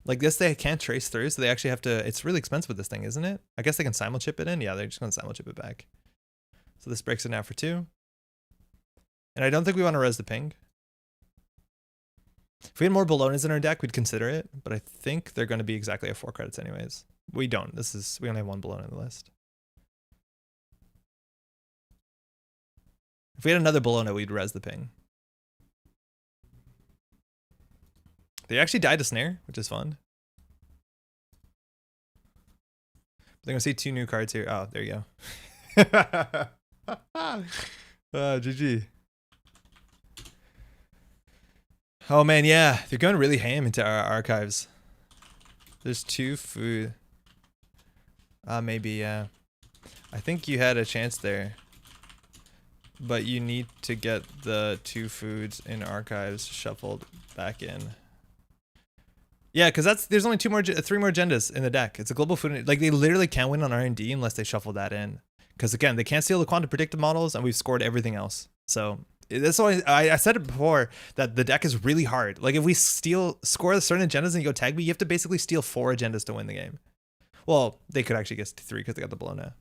Like this, they can't trace through, so they actually have to... It's really expensive with this thing, isn't it? I guess they can simul-chip it in. Yeah, they're just going to simul-chip it back. So this breaks it now for 2. And I don't think we want to res the ping. If we had more Bolognas in our deck, we'd consider it. But I think they're going to be exactly at 4 credits anyways. We don't. We only have 1 Bologna in the list. If we had another Bologna, we'd res the ping. They actually died to Snare, which is fun. They're gonna see 2 new cards here. Oh, there you go. GG. Oh man, yeah, they're going really ham into our archives. There's 2 food. Maybe, yeah. I think you had a chance there. But you need to get the 2 foods in archives shuffled back in. Yeah, because there's only 3 more agendas in the deck. It's a global food. Like they literally can't win on R&D unless they shuffle that in. Because again, they can't steal the quantum predictive models, and we've scored everything else. So that's why I said it before that the deck is really hard. Like if we score certain agendas and you go tag me, you have to basically steal 4 agendas to win the game. Well, they could actually get 3 because they got the Bologna.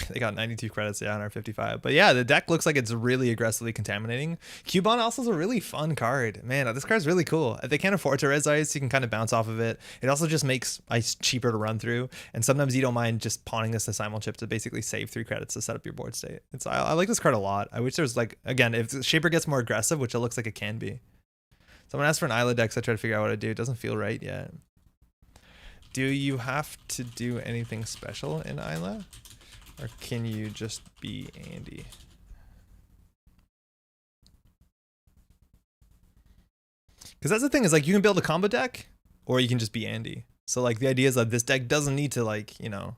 They got 92 credits, yeah, on our 55. But yeah, the deck looks like it's really aggressively contaminating. Cubon also is a really fun card. Man, this card's really cool. If they can't afford to res ice, you can kind of bounce off of it. It also just makes ice cheaper to run through. And sometimes you don't mind just pawning this to simul-chip to basically save 3 credits to set up your board state. I like this card a lot. I wish there was like, again, if Shaper gets more aggressive, which it looks like it can be. Someone asked for an Isla deck, so I try to figure out what to do. It doesn't feel right yet. Do you have to do anything special in Isla? Or can you just be Andy? Because that's the thing, is like you can build a combo deck or you can just be Andy. So like the idea is that this deck doesn't need to, like, you know,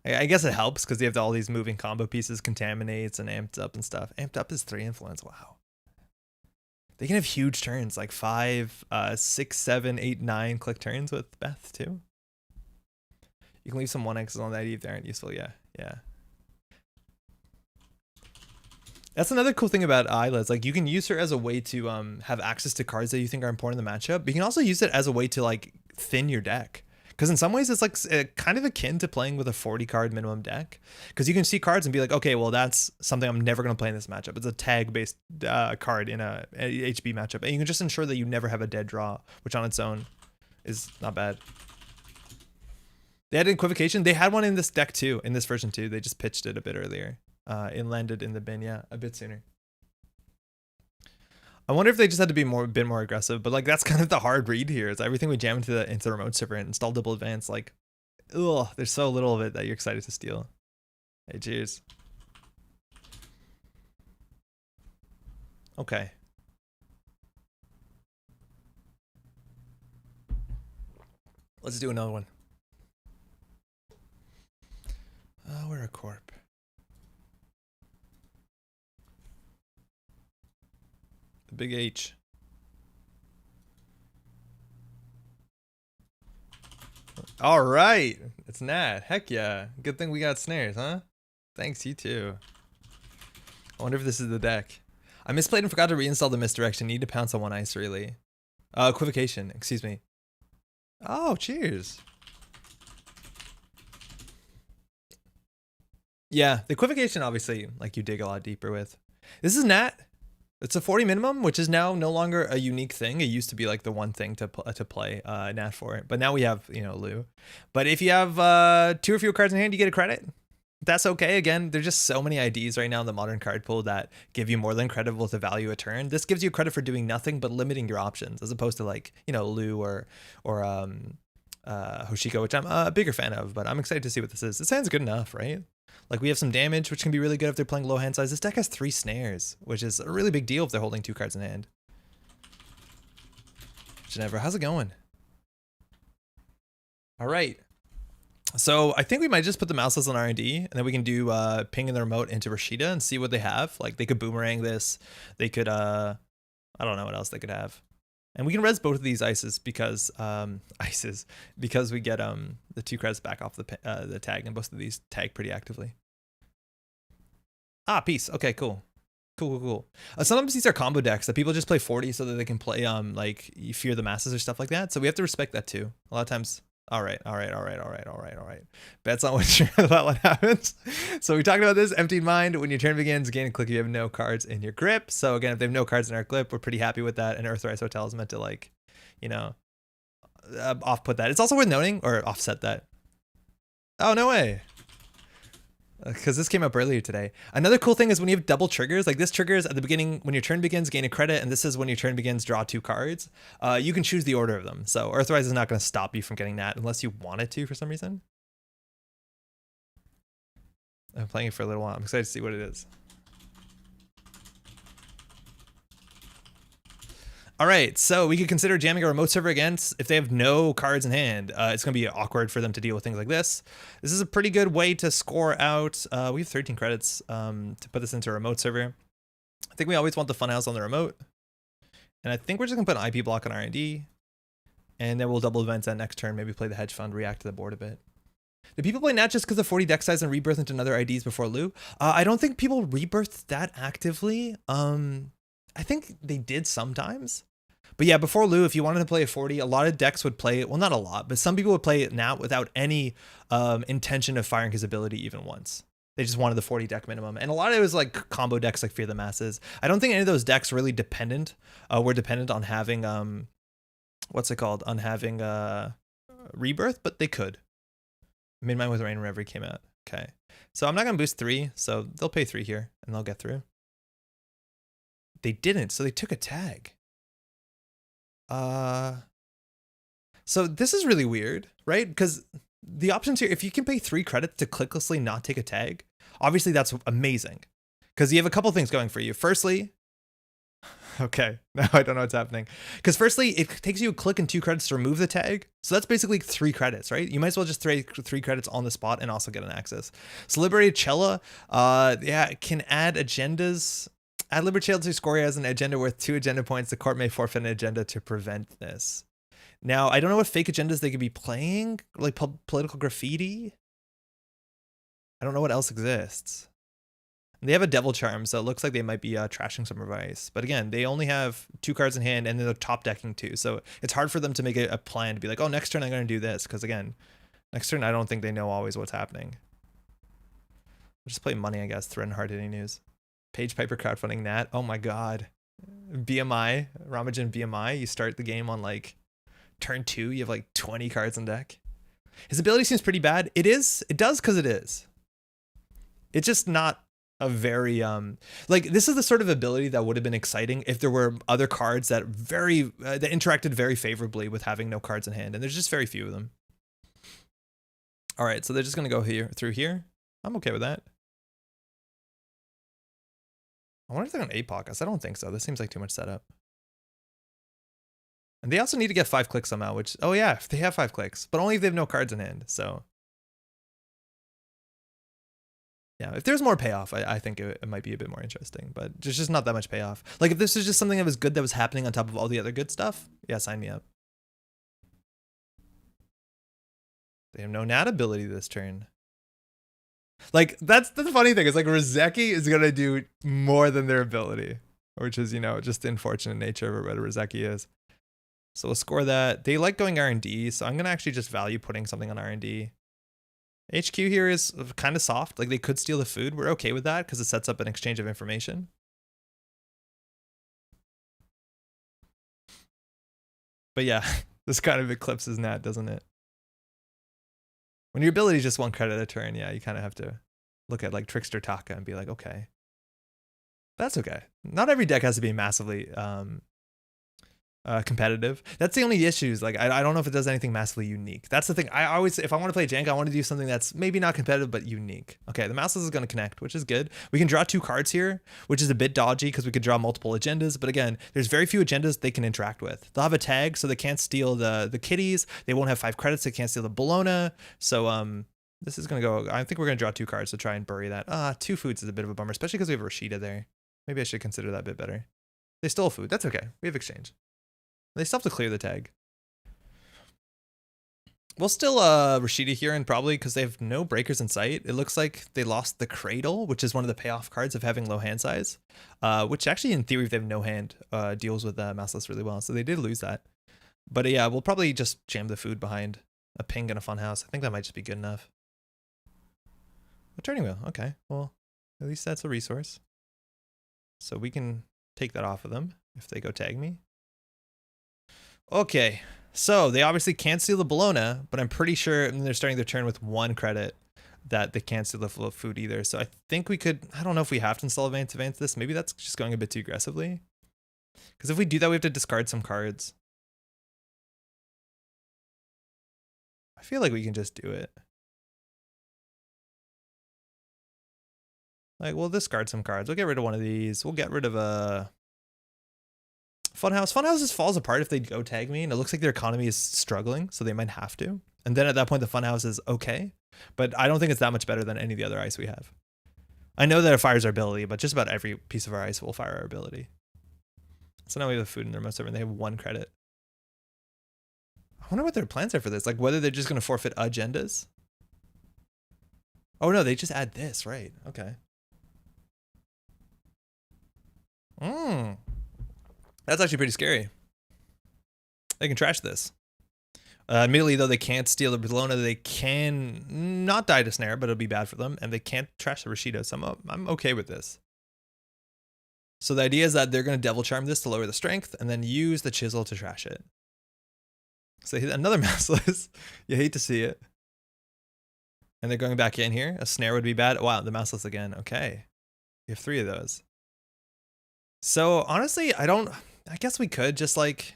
I guess it helps because you have all these moving combo pieces, contaminates and amped up and stuff. Amped up is 3 influence. Wow. They can have huge turns, like 5, 6, 7, 8, 9 click turns with Beth too. You can leave some 1x's on that if they aren't useful. Yeah, yeah. That's another cool thing about Isla. It's like you can use her as a way to have access to cards that you think are important in the matchup. But you can also use it as a way to like thin your deck. Because in some ways it's like kind of akin to playing with a 40 card minimum deck. Because you can see cards and be like, okay, well that's something I'm never going to play in this matchup. It's a tag based card in a HB matchup. And you can just ensure that you never have a dead draw, which on its own is not bad. They had equivocation. They had one in this deck too, in this version too. They just pitched it a bit earlier. It landed in the bin, yeah, a bit sooner. I wonder if they just had to be a bit more aggressive, but like that's kind of the hard read here. Is everything we jam into the remote server and install double advance, like, ugh, there's so little of it that you're excited to steal. Hey, cheers. Okay. Let's do another one. We're a Corp. big H. All right, it's Nat. Heck yeah. Good thing we got snares, huh? Thanks, you too. I wonder if this is the deck. I misplayed and forgot to reinstall the misdirection. Need to pounce on one ice, really. Equivocation, excuse me. Oh, cheers. Yeah, the equivocation, obviously, like you dig a lot deeper with. This is Nat. It's a 40 minimum, which is now no longer a unique thing. It used to be like the one thing to play Nat for it. But now we have, you know, Lou. But if you have 2 or fewer cards in hand, you get a credit. That's okay. Again, there's just so many IDs right now in the modern card pool that give you more than credible to value a turn. This gives you credit for doing nothing but limiting your options, as opposed to like, you know, Lou or Hoshiko, which I'm a bigger fan of, but I'm excited to see what this is. This hand's good enough, right? Like we have some damage, which can be really good if they're playing low hand size. This deck has 3 snares, which is a really big deal if they're holding 2 cards in hand. Ginevra, how's it going? All right. So I think we might just put the mouseless on R&D, and then we can do ping in the remote into Rashida and see what they have. Like they could boomerang this. They could, I don't know what else they could have. And we can res both of these ices because we get the 2 credits back off the tag, and both of these tag pretty actively. Ah, peace. Okay, cool. Cool. Sometimes these are combo decks that people just play 40 so that they can play like you Fear the Masses or stuff like that. So we have to respect that too. A lot of times. All right. Bets on what about what happens. So we talked about this. Emptied mind. When your turn begins, gain a click. You have no cards in your grip. So again, if they have no cards in our grip, we're pretty happy with that. And Earthrise Hotel is meant to like, you know, off put that. It's also worth noting or offset that. Oh no way. Because this came up earlier today. Another cool thing is when you have double triggers, like this triggers at the beginning, when your turn begins, gain a credit, and this is when your turn begins, draw 2 cards. You can choose the order of them. So Earthrise is not going to stop you from getting that unless you want it to for some reason. I'm playing it for a little while. I'm excited to see what it is. All right, so we could consider jamming a remote server against if they have no cards in hand. It's going to be awkward for them to deal with things like this. This is a pretty good way to score out. We have 13 credits to put this into a remote server. I think we always want the funhouse on the remote. And I think we're just going to put an IP block on R&D. And then we'll double events that next turn, maybe play the hedge fund, react to the board a bit. Do people play Nat just because of 40 deck size and rebirth into another IDs before Lou? I don't think people rebirth that actively. I think they did sometimes. But yeah, before Lou, if you wanted to play a 40, a lot of decks would play it. Well, not a lot, but some people would play it now without any intention of firing his ability even once. They just wanted the 40 deck minimum. And a lot of it was like combo decks like Fear the Masses. I don't think any of those decks really were dependent on having, what's it called? On having rebirth, but they could. Made mine with Rain whenever he came out. Okay. So I'm not going to boost 3, so they'll pay 3 here and they'll get through. They didn't, so they took a tag. So this is really weird, right? Because the options here, if you can pay 3 credits to clicklessly not take a tag, obviously that's amazing. Because you have a couple things going for you. Firstly, okay, now I don't know what's happening. Because firstly, it takes you a click and 2 credits to remove the tag. So that's basically 3 credits, right? You might as well just throw 3 credits on the spot and also get an access. So Liberated Cella, yeah, it can add agendas. Add Liberated to Scoria as an agenda worth 2 agenda points. The Corp may forfeit an agenda to prevent this. Now, I don't know what fake agendas they could be playing, like political graffiti. I don't know what else exists. And they have a Devil Charm, so it looks like they might be trashing some advice. But again, they only have 2 cards in hand, and they're top decking 2. So it's hard for them to make a plan to be like, oh, next turn I'm going to do this. Because again, next turn I don't think they know always what's happening. We'll just play money, I guess. Threaten hard hitting news. Page Piper crowdfunding Nat. Oh my god. BMI, Ramajan BMI. You start the game on like turn 2. You have like 20 cards on deck. His ability seems pretty bad. It is. It does because it is. It's just not a very like this is the sort of ability that would have been exciting if there were other cards that that interacted very favorably with having no cards in hand, and there's just very few of them. All right, so they're just gonna go through here. I'm okay with that. I wonder if they're going to APOC us. I don't think so. This seems like too much setup. And they also need to get 5 clicks somehow, which, oh yeah, if they have 5 clicks, but only if they have no cards in hand. So Yeah, if there's more payoff, I think it might be a bit more interesting, but there's just not that much payoff. Like if this was just something that was good that was happening on top of all the other good stuff, yeah, sign me up. They have no nat ability this turn. Like that's the funny thing is like Rozeki is gonna do more than their ability, which is, you know, just the unfortunate nature of what Rozeki is. So we'll score that. They like going R&D, so I'm gonna actually just value putting something on R&D. HQ here is kind of soft. Like they could steal the food. We're okay with that because it sets up an exchange of information. But yeah, this kind of eclipses Nat, doesn't it? When your ability is just 1 credit a turn, yeah, you kind of have to look at like Trickster Taka and be like, okay, that's okay. Not every deck has to be massively competitive. That's the only issues. Like I don't know if it does anything massively unique. That's the thing. I always, if I want to play jank, I want to do something that's maybe not competitive but unique. Okay, the mouseless is going to connect, which is good. We can draw 2 cards here, which is a bit dodgy because we could draw multiple agendas. But again, there's very few agendas they can interact with. They'll have a tag, so they can't steal the kitties. They won't have 5 credits. They can't steal the Bologna. So this is going to go. I think we're going to draw 2 cards to try and bury that. 2 foods is a bit of a bummer, especially because we have Rashida there. Maybe I should consider that a bit better. They stole food. That's okay. We have exchange. They still have to clear the tag. We'll still Rashida here, and probably because they have no breakers in sight. It looks like they lost the Cradle, which is one of the payoff cards of having low hand size, which actually in theory if they have no hand deals with mouseless really well. So they did lose that. But yeah, we'll probably just jam the food behind a ping and a funhouse. I think that might just be good enough. A turning wheel. Okay, well, at least that's a resource. So we can take that off of them if they go tag me. Okay, so they obviously can't steal the Bologna, but I'm pretty sure they're starting their turn with 1 credit that they can't steal the food either. So I think we could, I don't know if we have to install advance this. Maybe that's just going a bit too aggressively. Because if we do that, we have to discard some cards. I feel like we can just do it. Like, we'll discard some cards. We'll get rid of one of these. We'll get rid of a Funhouse. Funhouse just falls apart if they go tag me, and it looks like their economy is struggling, so they might have to. And then at that point, the Funhouse is okay, but I don't think it's that much better than any of the other ice we have. I know that it fires our ability, but just about every piece of our ice will fire our ability. So now we have food in their most server, and they have 1 credit. I wonder what their plans are for this. Like whether they're just going to forfeit agendas. Oh no, they just add this, right? Okay. That's actually pretty scary. They can trash this. Immediately, though, they can't steal the Bologna. They can not die to Snare, but it'll be bad for them. And they can't trash the Rashida, so I'm okay with this. So the idea is that they're going to Devil Charm this to lower the strength, and then use the Chisel to trash it. So another mouseless. You hate to see it. And they're going back in here. A Snare would be bad. Wow, the mouseless again. Okay. You have 3 of those. So honestly, I guess we could just like,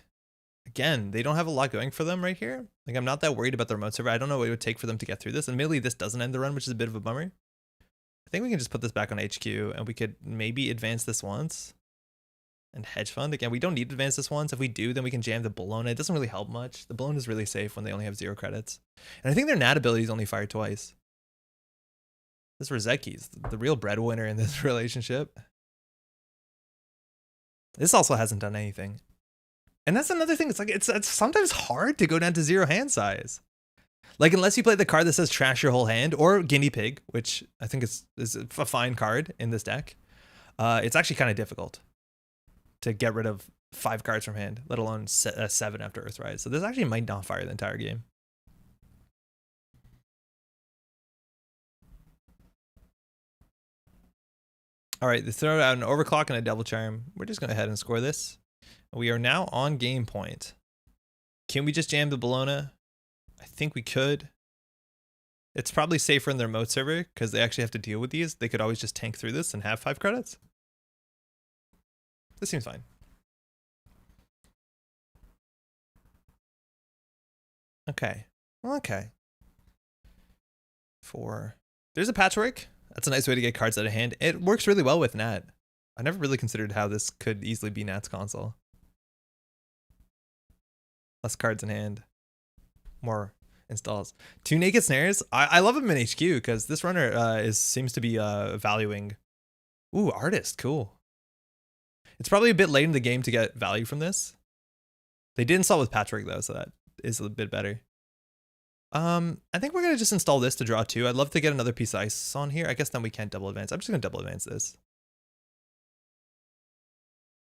again, they don't have a lot going for them right here. Like I'm not that worried about the remote server. I don't know what it would take for them to get through this. And admittedly, this doesn't end the run, which is a bit of a bummer. I think we can just put this back on HQ and we could maybe advance this once. And hedge fund. Again, we don't need to advance this once. If we do, then we can jam the Bologna. It doesn't really help much. The Bologna is really safe when they only have 0 credits. And I think their nat abilities only fire twice. This Rozeki's the real breadwinner in this relationship. This also hasn't done anything. And that's another thing. It's like, it's sometimes hard to go down to 0 hand size. Like, unless you play the card that says trash your whole hand, or Guinea Pig, which I think is a fine card in this deck. It's actually kind of difficult to get rid of 5 cards from hand, let alone 7 after Earthrise. So this actually might not fire the entire game. All right, they throw out an Overclock and a Devil Charm. We're just going to head and score this. We are now on game point. Can we just jam the Bologna? I think we could. It's probably safer in their remote server because they actually have to deal with these. They could always just tank through this and have 5 credits. This seems fine. Okay. Okay. 4. There's a Patchwork. That's a nice way to get cards out of hand. It works really well with Nat. I never really considered how this could easily be Nat's console. Less cards in hand. More installs. 2 naked snares. I love him in HQ because this runner seems to be valuing. Ooh, artist, cool. It's probably a bit late in the game to get value from this. They did install with patchwork though, so that is a bit better. I think we're gonna just install this to draw 2. I'd love to get another piece of ice on here. I guess then we can't double advance. I'm just gonna double advance this.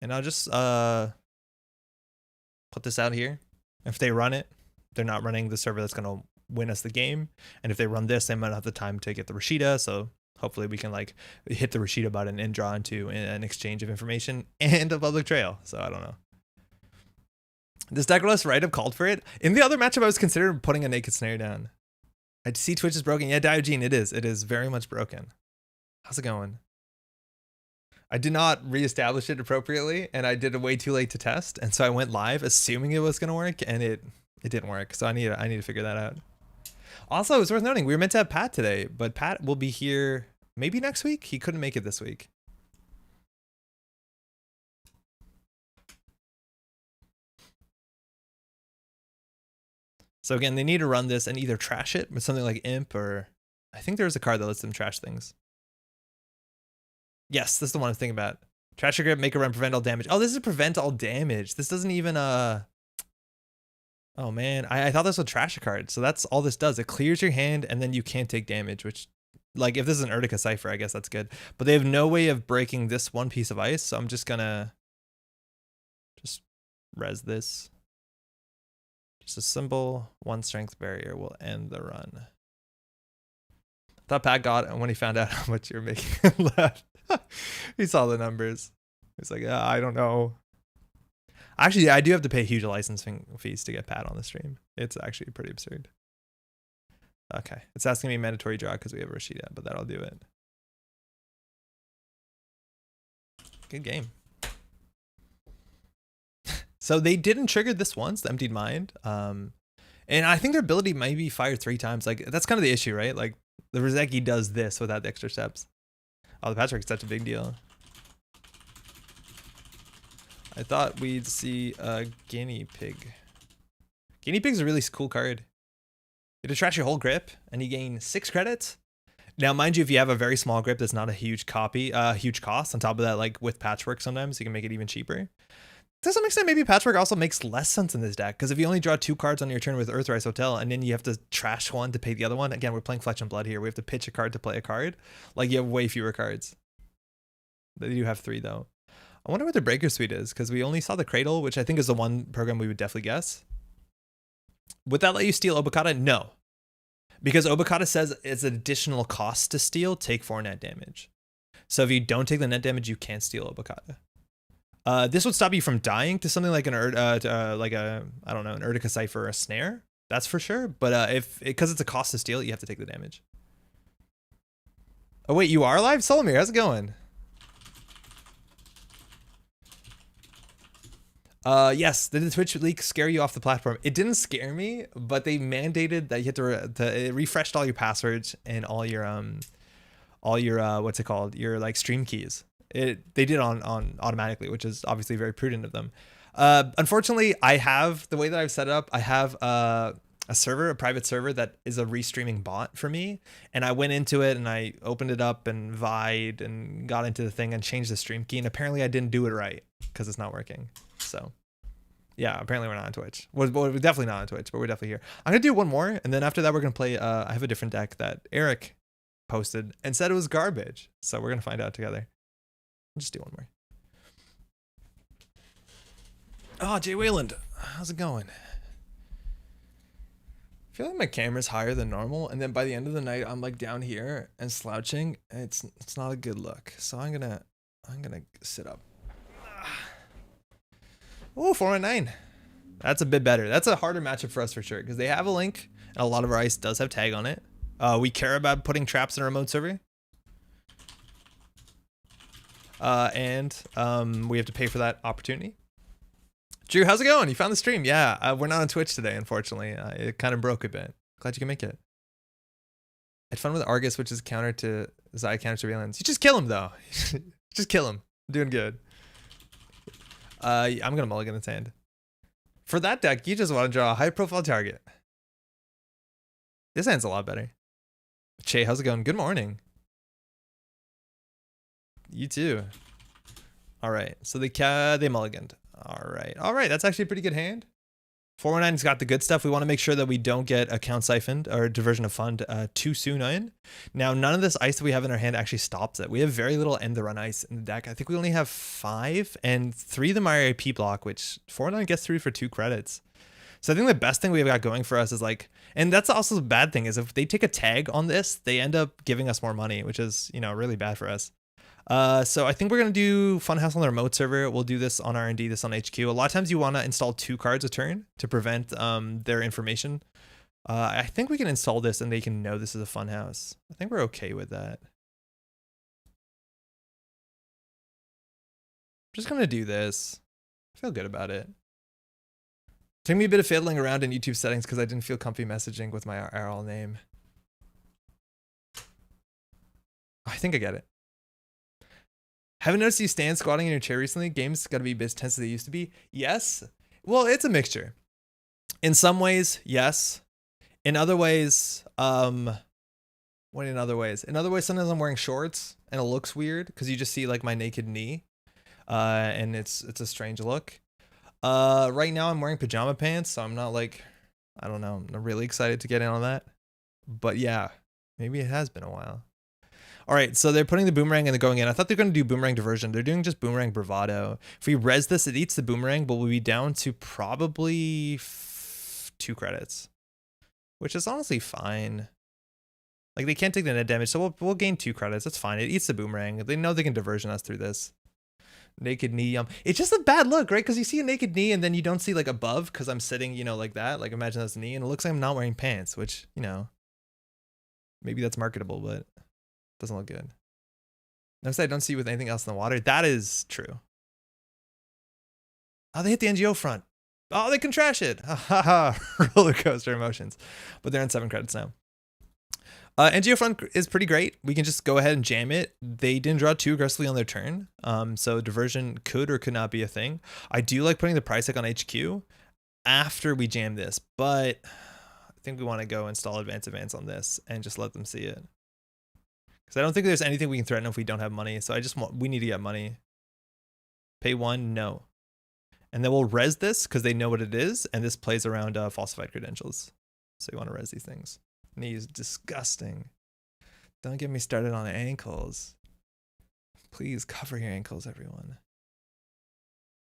And I'll just put this out here. If they run it, they're not running the server that's gonna win us the game. And if they run this, they might not have the time to get the Rashida. So hopefully we can like hit the Rashida button and draw into an exchange of information and a public trail. So I don't know. This DECKLISTS write-up called for it. In the other matchup, I was considering putting a naked snare down. I see Twitch is broken. Yeah, Diogen, it is. It is very much broken. How's it going? I did not reestablish it appropriately, and I did it way too late to test. And so I went live assuming it was going to work, and it didn't work. So I need to figure that out. Also, it's worth noting, we were meant to have Pat today, but Pat will be here maybe next week. He couldn't make it this week. So again, they need to run this and either trash it with something like Imp, or I think there's a card that lets them trash things. Yes, this is the one I'm thinking about. Trash your grip, make a run, prevent all damage. Oh, this is prevent all damage. This doesn't even oh man, I thought this would trash a card. So that's all this does. It clears your hand and then you can't take damage, which, like, if this is an Urtica Cypher, I guess that's good. But they have no way of breaking this one piece of ice, so I'm just gonna res this. Just a simple 1 strength barrier will end the run. I thought Pat got it when he found out how much you're making left. He saw the numbers. He's like, I don't know. Actually, I do have to pay huge licensing fees to get Pat on the stream. It's actually pretty absurd. Okay, it's asking me mandatory draw because we have Rashida, but that'll do it. Good game. So they didn't trigger this once, the Emptied Mind. And I think their ability might be fired 3 times. Like, that's kind of the issue, right? Like, the Prisecs does this without the extra steps. Oh, the patchwork's such a big deal. I thought we'd see a guinea pig. Guinea pig's a really cool card. You have to trash your whole grip, and you gain 6 credits. Now, mind you, if you have a very small grip, that's not a huge huge cost. On top of that, like with patchwork, sometimes you can make it even cheaper. To some extent, maybe patchwork also makes less sense in this deck, because if you only draw 2 cards on your turn with Earthrise Hotel, and then you have to trash one to pay the other one. Again, we're playing Flesh and Blood here. We have to pitch a card to play a card. Like, you have way fewer cards. They do have 3 though. I wonder what the Breaker Suite is, because we only saw the Cradle, which I think is the one program we would definitely guess. Would that let you steal Obokata? No. Because Obokata says it's an additional cost to steal, take 4 net damage. So if you don't take the net damage, you can't steal Obokata. This would stop you from dying to something like an I don't know, an Urtica Cypher or a Snare. That's for sure. But because it's a cost to steal, you have to take the damage. Oh wait, you are alive? Solomir, how's it going? Yes, did the Twitch leak scare you off the platform? It didn't scare me, but they mandated that you had to refresh all your passwords and all your what's it called? Your like stream keys. They did on automatically, which is obviously very prudent of them. Unfortunately, I have the way that I've set it up. I have a private server that is a restreaming bot for me, and I went into it and I opened it up and vied and got into the thing and changed the stream key, and apparently I didn't do it right because it's not working. So yeah, apparently we're not on Twitch. We're definitely not on Twitch, but we're definitely here. I'm gonna do one more, and then after that we're gonna play. I have a different deck that Eric posted and said it was garbage, so we're gonna find out together. I'll just do one more. Oh, Jay Wayland, how's it going? I feel like my camera's higher than normal, and then by the end of the night, I'm like down here and slouching. It's not a good look, so I'm gonna sit up. Oh, 4-9. That's a bit better. That's a harder matchup for us for sure, because they have a link, and a lot of our ice does have tag on it. We care about putting traps in a remote server. And we have to pay for that opportunity. Drew, how's it going? You found the stream? Yeah, we're not on Twitch today, unfortunately. It kind of broke a bit. Glad you can make it. I had fun with Argus, which is counter to Zai counter surveillance. You just kill him, though. Just kill him. I'm doing good. I'm going to mulligan its hand. For that deck, you just want to draw a high-profile target. This hand's a lot better. Che, how's it going? Good morning. You too. All right, so they mulliganed. All right, that's actually a pretty good hand. 419's got the good stuff. We want to make sure that we don't get account siphoned or diversion of fund too soon in. Now, none of this ice that we have in our hand actually stops it. We have very little end the run ice in the deck. I think we only have 5, and 3 of them are IP block, which 419 gets through for 2 credits. So I think the best thing we've got going for us is like, and that's also the bad thing, is if they take a tag on this, they end up giving us more money, which is, you know, really bad for us. So I think we're going to do Funhouse on the remote server. We'll do this on R&D, this on HQ. A lot of times you want to install 2 cards a turn to prevent their information. I think we can install this and they can know this is a Funhouse. I think we're okay with that. I'm just going to do this. I feel good about it. Took me a bit of fiddling around in YouTube settings because I didn't feel comfy messaging with my RL name. I think I get it. Haven't noticed you stand squatting in your chair recently? Games got to be as tense as they used to be. Yes. Well, it's a mixture. In some ways, yes. In other ways, what in other ways? In other ways, sometimes I'm wearing shorts and it looks weird because you just see like my naked knee, and it's a strange look. Right now I'm wearing pajama pants, so I'm not like, I don't know, I'm really excited to get in on that. But yeah, maybe it has been a while. All right, so they're putting the boomerang and they're going in. I thought they're going to do boomerang diversion. They're doing just boomerang bravado. If we res this, it eats the boomerang, but we'll be down to probably 2 credits, which is honestly fine. Like, they can't take the net damage, so we'll gain 2 credits. That's fine. It eats the boomerang. They know they can diversion us through this. Naked knee. It's just a bad look, right? Because you see a naked knee and then you don't see like above because I'm sitting, you know, like that. Like, imagine that's a knee and it looks like I'm not wearing pants, which, you know, maybe that's marketable, but doesn't look good. Notice I don't see you with anything else in the water. That is true. Oh, they hit the NGO front. Oh, they can trash it. Ha ha ha. Roller coaster emotions. But they're on 7 credits now. NGO front is pretty great. We can just go ahead and jam it. They didn't draw too aggressively on their turn. So diversion could or could not be a thing. I do like putting the Prisecs on HQ after we jam this, but I think we want to go install advance on this and just let them see it. Because I don't think there's anything we can threaten if we don't have money. So we need to get money. Pay 1, no. And then we'll res this because they know what it is. And this plays around falsified credentials. So you want to res these things. Knees, disgusting. Don't get me started on ankles. Please cover your ankles, everyone.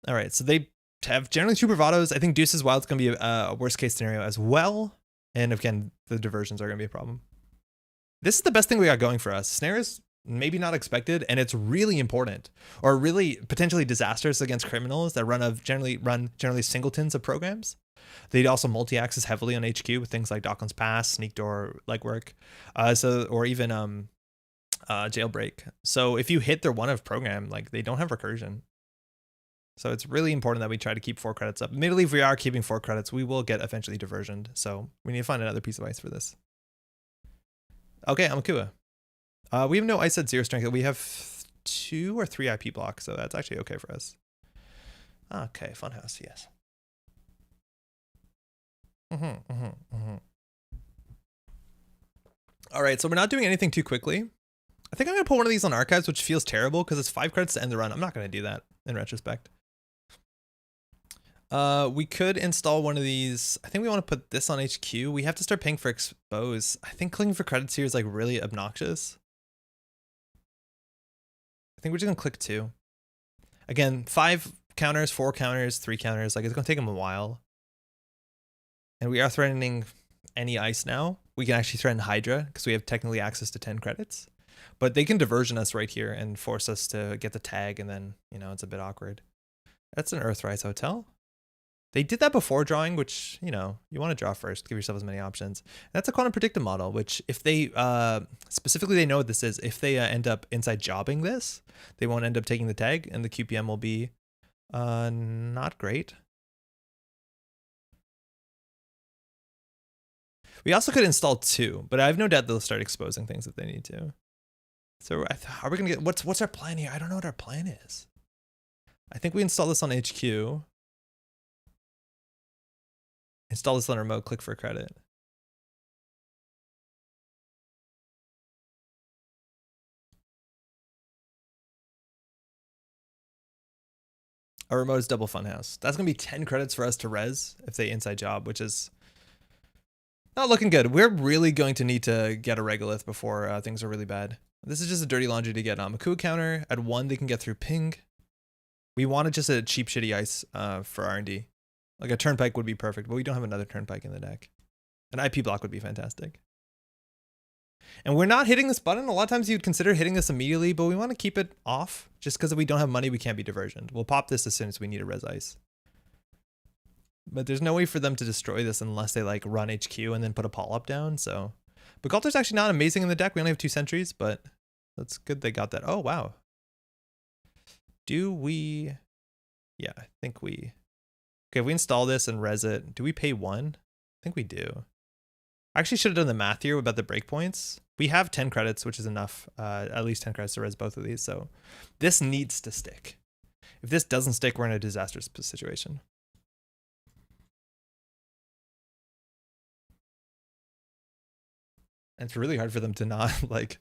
All right, so they have generally 2 bravados. I think Deuce's Wild's going to be a worst case scenario as well. And again, the diversions are going to be a problem. This is the best thing we got going for us. Snare is maybe not expected, and it's really important, or really potentially disastrous against criminals that generally singletons of programs. They'd also multi-access heavily on HQ with things like Docklands Pass, Sneak Door, Legwork, or even Jailbreak. So if you hit their one of program, like, they don't have recursion. So it's really important that we try to keep 4 credits up. Admittedly, if we are keeping 4 credits, we will get eventually diversioned. So we need to find another piece of ice for this. Okay, Amakua. We have no ice at 0 strength. We have 2 or 3 IP blocks, so that's actually okay for us. Okay, Funhouse, yes. All right, so we're not doing anything too quickly. I think I'm going to put one of these on archives, which feels terrible because it's 5 credits to end the run. I'm not going to do that in retrospect. We could install one of these. I think we want to put this on HQ. We have to start paying for expose. I think clicking for credits here is like really obnoxious. I think we're just gonna click 2. Again, 5 counters, 4 counters, 3 counters. Like, it's gonna take them a while. And we are threatening any ice now. We can actually threaten Hydra because we have technically access to 10 credits. But they can diversion us right here and force us to get the tag, and then, you know, it's a bit awkward. That's an Earthrise Hotel. They did that before drawing, which, you know, you want to draw first, give yourself as many options. And that's a quantum predictive model, which if they, specifically they know what this is, if they end up inside jobbing this, they won't end up taking the tag, and the QPM will be not great. We also could install 2, but I have no doubt they'll start exposing things if they need to. So are we going to get, what's our plan here? I don't know what our plan is. I think we install this on HQ. Install this on remote, click for credit. A remote is double funhouse. That's going to be 10 credits for us to res if they inside job, which is not looking good. We're really going to need to get a regolith before things are really bad. This is just a dirty laundry to get on. Makua counter at 1, they can get through ping. We wanted just a cheap, shitty ice for R&D. Like a turnpike would be perfect, but we don't have another turnpike in the deck. An IP block would be fantastic. And we're not hitting this button. A lot of times you'd consider hitting this immediately, but we want to keep it off. Just because if we don't have money, we can't be diversioned. We'll pop this as soon as we need a res ice. But there's no way for them to destroy this unless they like run HQ and then put a Polyp down. So, but Galter's actually not amazing in the deck. We only have 2 sentries, but that's good they got that. Oh, wow. Do we? Yeah, I think we. Okay, if we install this and res it, do we pay 1? I think we do. I actually should have done the math here about the breakpoints. We have 10 credits, which is enough. At least 10 credits to res both of these. So this needs to stick. If this doesn't stick, we're in a disastrous situation. And it's really hard for them to not like,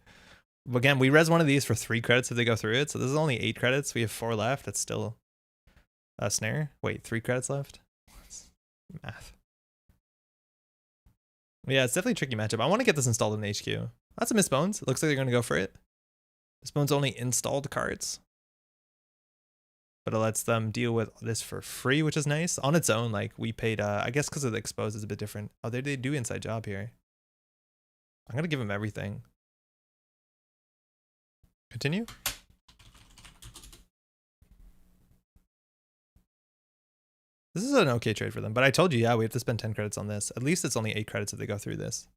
again, we res one of these for 3 credits if they go through it. So this is only 8 credits. We have 4 left. That's still a snare. Wait, 3 credits left? Math. Yeah, it's definitely a tricky matchup. I want to get this installed in HQ. That's a Miss Bones. It looks like they're going to go for it. Miss Bones only installed cards. But it lets them deal with this for free, which is nice. On its own, like we paid, I guess because of the exposed, it's a bit different. Oh, they do inside job here. I'm going to give them everything. Continue. This is an okay trade for them, but I told you, yeah, we have to spend 10 credits on this. At least it's only 8 credits if they go through this.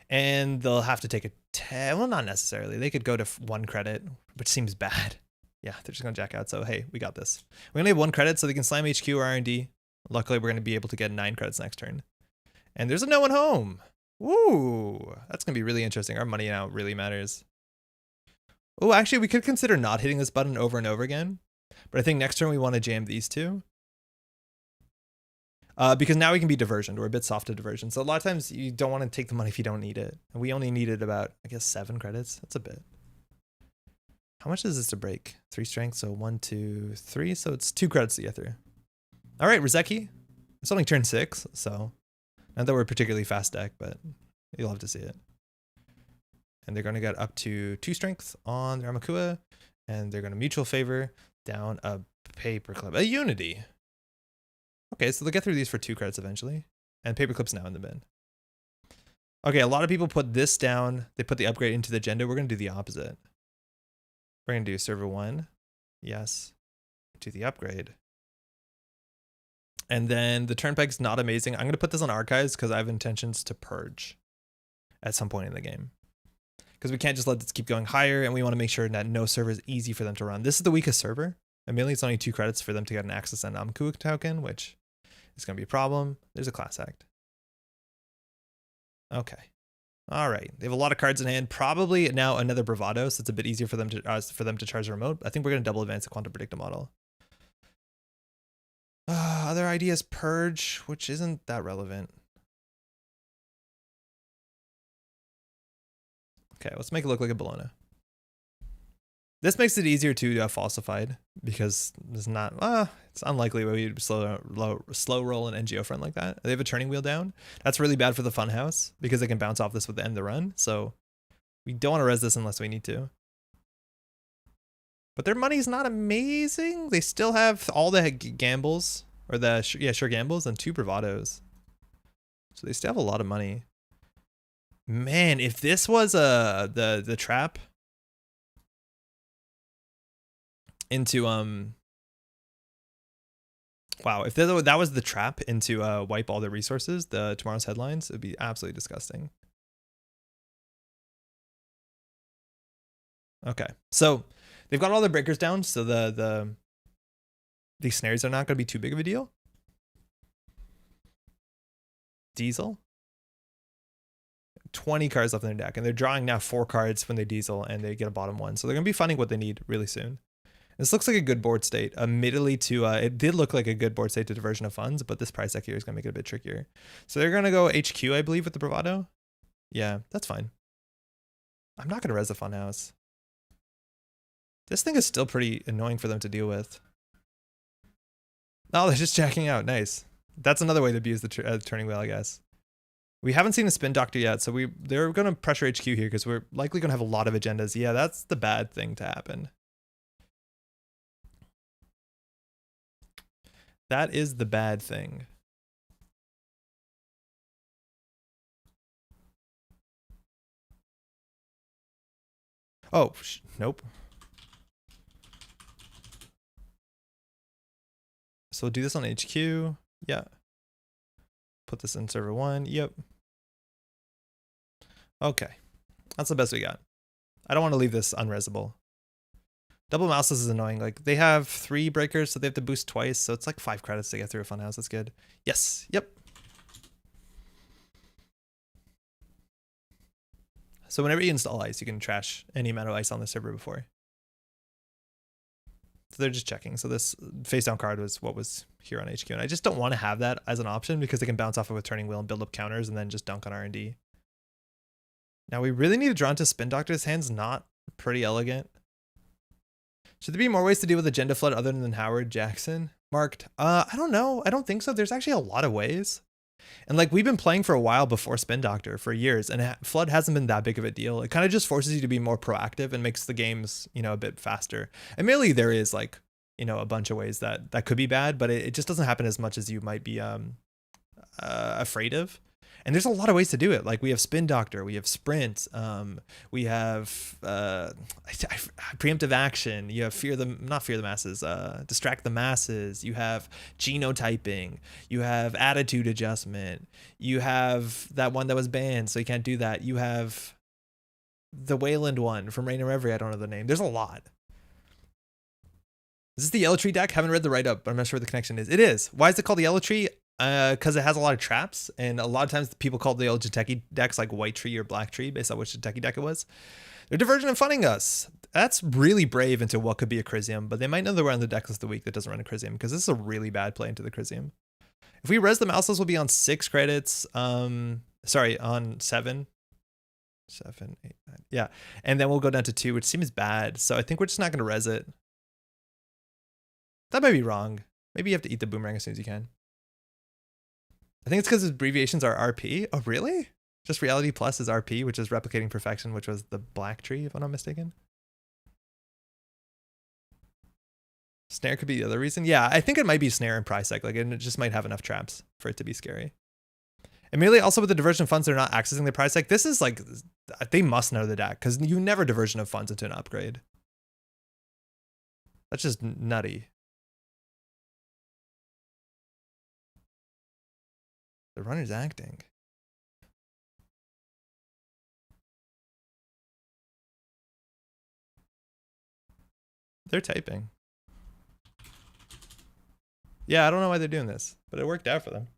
And they'll have to take a 10, well, not necessarily. They could go to 1 credit, which seems bad. Yeah, they're just gonna jack out, so hey, we got this. We only have 1 credit, so they can slam HQ or R&D. Luckily, we're gonna be able to get 9 credits next turn. And there's a no one home. Woo, that's gonna be really interesting. Our money now really matters. Oh, actually, we could consider not hitting this button over and over again. But I think next turn we wanna jam these 2. Because now we can be diversioned. We're a bit soft to diversion. So a lot of times you don't want to take the money if you don't need it. And we only needed about, I guess, 7 credits. That's a bit. How much is this to break? 3 strength, so 1, 2, 3. So it's 2 credits to get through. All right, Rizeki. It's only turn 6, so not that we're a particularly fast deck, but you'll love to see it. And they're going to get up to 2 strength on their Amakua, and they're going to mutual favor down a paperclip, a unity. Okay, so they'll get through these for 2 credits eventually. And paperclip's now in the bin. Okay, a lot of people put this down. They put the upgrade into the agenda. We're going to do the opposite. We're going to do server 1. Yes. Do the upgrade. And then the turnpike's not amazing. I'm going to put this on archives because I have intentions to purge at some point in the game. Because we can't just let this keep going higher, and we want to make sure that no server is easy for them to run. This is the weakest server. Admittedly, it's only 2 credits for them to get an access and Amakua token, which is going to be a problem. There's a class act. Okay. All right. They have a lot of cards in hand. Probably now another bravado, so it's a bit easier for them to charge the remote. I think we're going to double advance the quantum predictor model. Other ideas, purge, which isn't that relevant. Okay, let's make it look like a Bologna. This makes it easier to falsified because it's not, it's unlikely we'd slow roll an NGO front like that. They have a turning wheel down. That's really bad for the funhouse because they can bounce off this with the end the run. So we don't want to res this unless we need to. But their money's not amazing. They still have all the gambles or the, sure gambles and 2 bravados. So they still have a lot of money. Man, if this was the trap into wow, if that was the trap into wipe all the resources, the tomorrow's headlines, it'd be absolutely disgusting. Okay, so they've got all their breakers down, so these snares are not going to be too big of a deal. Diesel, 20 cards left in their deck, and they're drawing now 4 cards when they diesel and they get a bottom 1, so they're going to be finding what they need really soon. This looks like a good board state. Admittedly, it did look like a good board state to diversion of funds, but this price deck here is going to make it a bit trickier. So they're going to go HQ, I believe, with the bravado. Yeah, that's fine. I'm not going to res the funhouse. This thing is still pretty annoying for them to deal with. Oh, they're just jacking out. Nice. That's another way to abuse the turning wheel, I guess. We haven't seen a spin doctor yet, so they're going to pressure HQ here because we're likely going to have a lot of agendas. Yeah, that's the bad thing to happen. That is the bad thing. Oh, nope. So we'll do this on HQ. Yeah. Put this in server 1. Yep. Okay. That's the best we got. I don't want to leave this unresable. Double mouses is annoying. Like, they have 3 breakers, so they have to boost twice. So it's like 5 credits to get through a funhouse. That's good. Yes. Yep. So whenever you install ice, you can trash any amount of ice on the server before. So they're just checking. So this face down card was what was here on HQ. And I just don't want to have that as an option because they can bounce off of a turning wheel and build up counters and then just dunk on R&D. Now we really need to draw into Spin Doctor's hands. Not pretty elegant. Should there be more ways to deal with agenda flood other than Howard Jackson? Marked. I don't know. I don't think so. There's actually a lot of ways. And like we've been playing for a while before Spin Doctor for years, and Flood hasn't been that big of a deal. It kind of just forces you to be more proactive and makes the games, you know, a bit faster. And merely there is like, you know, a bunch of ways that could be bad, but it just doesn't happen as much as you might be afraid of. And there's a lot of ways to do it. Like we have Spin Doctor, we have Sprint, we have preemptive action. You have not fear the masses, distract the masses. You have genotyping. You have attitude adjustment. You have that one that was banned, so you can't do that. You have the Wayland one from Reign of Reverie. I don't know the name. There's a lot. Is this the Yellow Tree deck? Haven't read the write-up, but I'm not sure what the connection is. It is. Why is it called the Yellow Tree? Because it has a lot of traps, and a lot of times people call the old Jateki decks like White Tree or Black Tree based on which Jateki deck it was. They're divergent and funding us. That's really brave into what could be a Crisium, but they might know they're on the deck list of the week that doesn't run a Crisium, because this is a really bad play into the Crisium. If we res the mouseless, we'll be on 6 credits. Sorry, on 7. 7, 8, 9. Yeah, and then we'll go down to 2, which seems bad. So I think we're just not going to res it. That might be wrong. Maybe you have to eat the boomerang as soon as you can. I think it's because abbreviations are RP. Oh, really? Just Reality Plus is RP, which is Replicating Perfection, which was the Black Tree, if I'm not mistaken. Snare could be the other reason. Yeah, I think it might be Snare and Prisecs. Like, and it just might have enough traps for it to be scary. And merely also with the diversion funds, they're not accessing the Prisecs. This is like, they must know the deck, because you never diversion of funds into an upgrade. That's just nutty. The runner's acting. They're typing. Yeah, I don't know why they're doing this, but it worked out for them.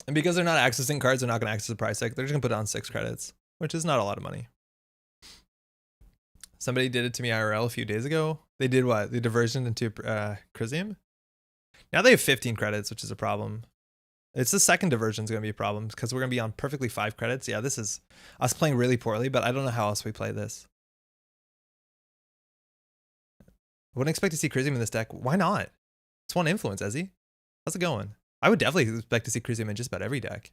And because they're not accessing cards, they're not going to access the price tag. They're just going to put it on 6 credits, which is not a lot of money. Somebody did it to me IRL a few days ago. They did what? They diversioned into Crisium. Now they have 15 credits, which is a problem. It's the second diversion is going to be a problem because we're going to be on perfectly 5 credits. Yeah, this is us playing really poorly, but I don't know how else we play this. I wouldn't expect to see Crisium in this deck. Why not? It's 1 influence, Ezzy. How's it going? I would definitely expect to see Crisium in just about every deck.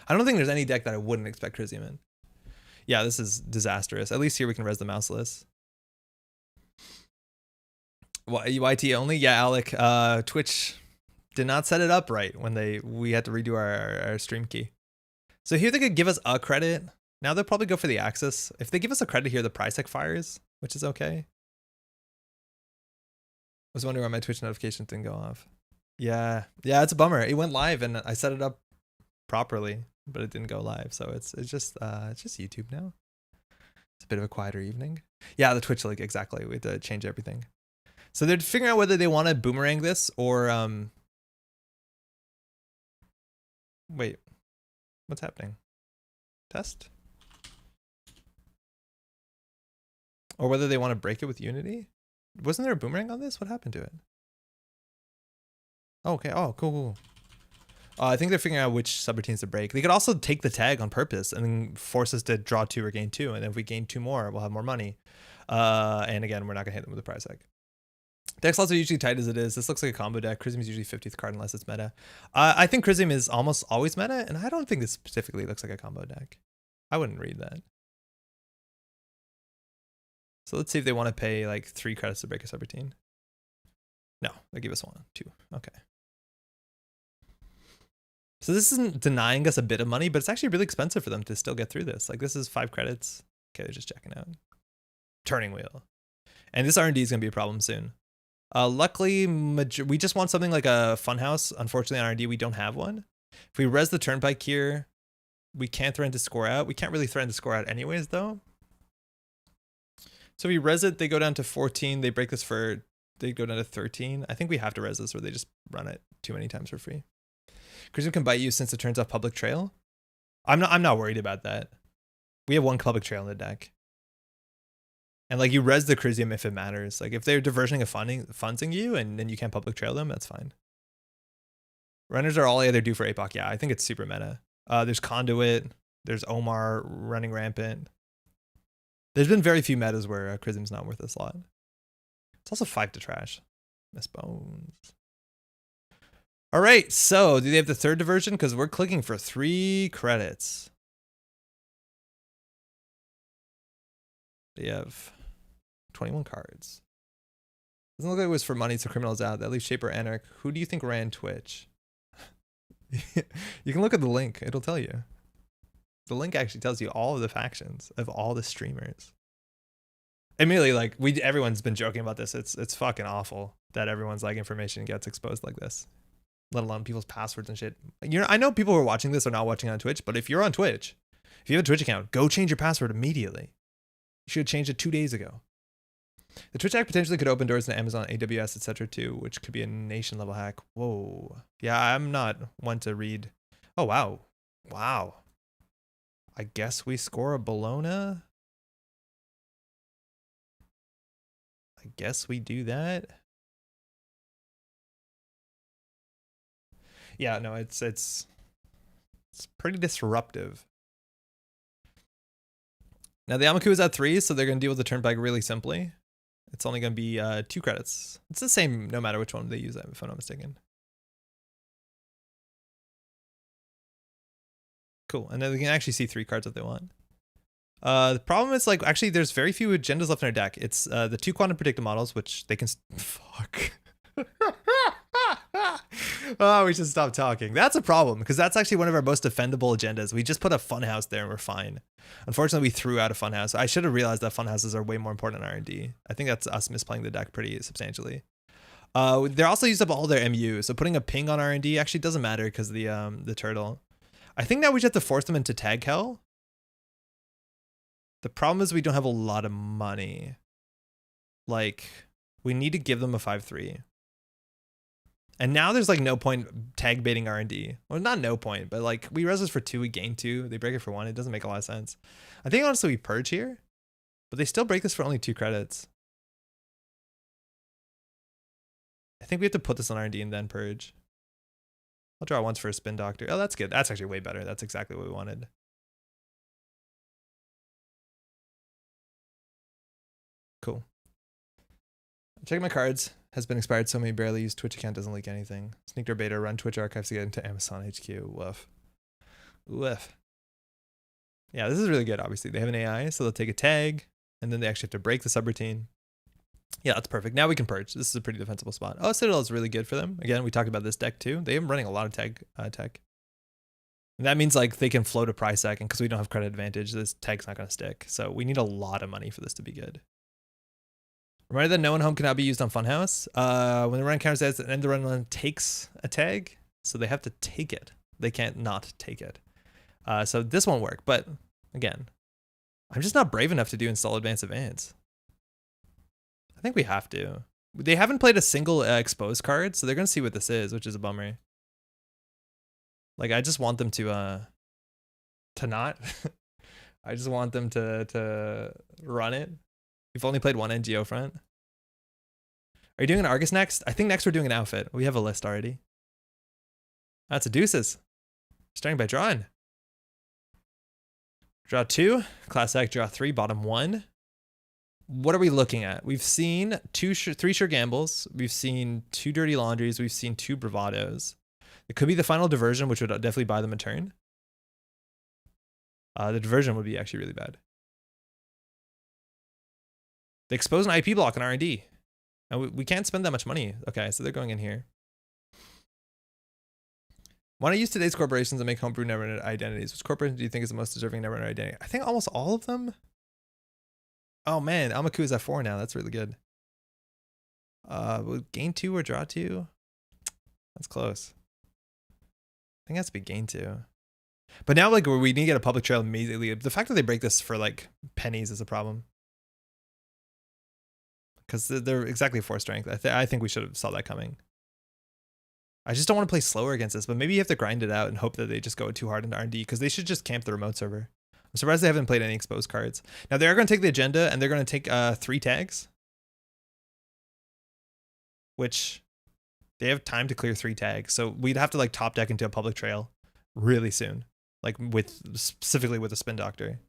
I don't think there's any deck that I wouldn't expect Crisium in. Yeah, this is disastrous. At least here we can res the mouseless. YT only? Yeah, Alec. Twitch did not set it up right when we had to redo our stream key. So here they could give us a credit. Now they'll probably go for the Axis. If they give us a credit here, the Prisecs fires, which is okay. I was wondering why my Twitch notification didn't go off. Yeah, it's a bummer. It went live and I set it up properly, but it didn't go live. So it's just YouTube now. It's a bit of a quieter evening. Yeah, the Twitch link, exactly. We had to change everything. So they're figuring out whether they want to boomerang this or wait, what's happening? Test? Or whether they want to break it with Unity? Wasn't there a boomerang on this? What happened to it? Oh, okay. Oh, cool. I think they're figuring out which subroutines to break. They could also take the tag on purpose and then force us to draw 2 or gain 2. And if we gain 2 more, we'll have more money. And again, we're not gonna hit them with a Prisec. Deck slots are usually tight as it is. This looks like a combo deck. Chrism is usually 50th card unless it's meta. I think Chrism is almost always meta, and I don't think this specifically looks like a combo deck. I wouldn't read that. So let's see if they want to pay like 3 credits to break a subroutine. No, they give us 1, 2. Okay. So this isn't denying us a bit of money, but it's actually really expensive for them to still get through this. Like this is 5 credits. Okay, they're just checking out. Turning wheel. And this R&D is going to be a problem soon. Luckily, we just want something like a funhouse. Unfortunately, on R&D, we don't have one. If we res the turnpike here, we can't threaten to score out. We can't really threaten to score out anyways, though. So we res it, they go down to 14. They break this for, they go down to 13. I think we have to res this or they just run it too many times for free. Chrism can bite you since it turns off public trail. I'm not worried about that. We have 1 public trail in the deck. And like you res the Crisium if it matters. Like if they're diversioning of funding you and then you can't public trail them, that's fine. Runners are all either due for APOC. Yeah, I think it's super meta. There's Conduit. There's Omar running rampant. There's been very few metas where Crisium's not worth a slot. It's also 5 to trash. Miss bones. All right, so do they have the 3rd diversion? Because we're clicking for 3 credits. They have 21 cards. Doesn't look like it was for money, so criminals out. That leaves Shaper Anarch. Who do you think ran Twitch? You can look at the link. It'll tell you. The link actually tells you all of the factions of all the streamers. Immediately, like everyone's been joking about this. It's fucking awful that everyone's like information gets exposed like this. Let alone people's passwords and shit. I know people who are watching this are not watching on Twitch, but if you're on Twitch, if you have a Twitch account, go change your password immediately. You should have changed it 2 days ago. The Twitch hack potentially could open doors to Amazon, AWS, etc. too, which could be a nation level hack. Whoa. Yeah, I'm not one to read. Oh, wow. Wow. I guess we score a Bologna. I guess we do that. Yeah, no, it's pretty disruptive. Now the Amaku is at 3, so they're going to deal with the turnpike really simply. It's only going to be 2 credits. It's the same no matter which one they use, if I'm not mistaken. Cool, and then they can actually see 3 cards if they want. The problem is, like, actually there's very few agendas left in our deck. It's the 2 quantum predictive models, which they can... Fuck. Oh, we should stop talking. That's a problem, because that's actually one of our most defendable agendas. We just put a funhouse there and we're fine. Unfortunately, we threw out a funhouse. I should have realized that funhouses are way more important in R&D. I think that's us misplaying the deck pretty substantially. They're also used up all their MU, so putting a ping on R&D actually doesn't matter because of the turtle. I think now we just have to force them into tag hell. The problem is we don't have a lot of money. Like, we need to give them a 5/3. And now there's like no point tag baiting R&D. Well, not no point, but like we res this for 2, we gain 2. They break it for 1. It doesn't make a lot of sense. I think honestly we purge here, but they still break this for only 2 credits. I think we have to put this on R&D and then purge. I'll draw once for a spin doctor. Oh, that's good. That's actually way better. That's exactly what we wanted. Cool. I'm checking my cards. Has been expired, so many barely used. Twitch account doesn't leak anything. Sneak their beta, run Twitch archives to get into Amazon HQ. Woof. Woof. Yeah, this is really good, obviously. They have an AI, so they'll take a tag, and then they actually have to break the subroutine. Yeah, that's perfect. Now we can purge. This is a pretty defensible spot. Oh, Citadel is really good for them. Again, we talked about this deck too. They are running a lot of tag tech. And that means like they can float a Prisecs, and because we don't have credit advantage, this tag's not going to stick. So we need a lot of money for this to be good. Reminder that no one home cannot be used on Funhouse. When the run counters at the end of the run takes a tag, so they have to take it. They can't not take it. So this won't work, but again, I'm just not brave enough to do install advanced advance. I think we have to. They haven't played a single exposed card, so they're going to see what this is, which is a bummer. Like, I just want them to not. I just want them to run it. We've only played 1 NGO front. Are you doing an Argus next? I think next we're doing an outfit. We have a list already. That's a deuces. Starting by drawing. Draw 2. Class act, draw 3, bottom 1. what are we looking at? We've seen three sure gambles. We've seen 2 dirty laundries. We've seen 2 bravados. It could be the final diversion, which would definitely buy them a turn. The diversion would be actually really bad. They expose an IP block in R&D. And we can't spend that much money. Okay, so they're going in here. Want to use today's corporations and make homebrew Netrunner identities? Which corporation do you think is the most deserving Netrunner identity? I think almost all of them. Oh man, Amaku is at 4 now. That's really good. Gain 2 or draw 2? That's close. I think it has to be gain 2. But now, like, we need to get a public trail immediately. The fact that they break this for like pennies is a problem. Because they're exactly 4 strength. I think we should have saw that coming. I just don't want to play slower against this, but maybe you have to grind it out and hope that they just go too hard into R&D, because they should just camp the remote server. I'm surprised they haven't played any exposed cards. Now they are going to take the agenda, and they're going to take 3 tags. Which, they have time to clear 3 tags. So we'd have to like top deck into a public trail really soon. Like specifically with a spin doctor.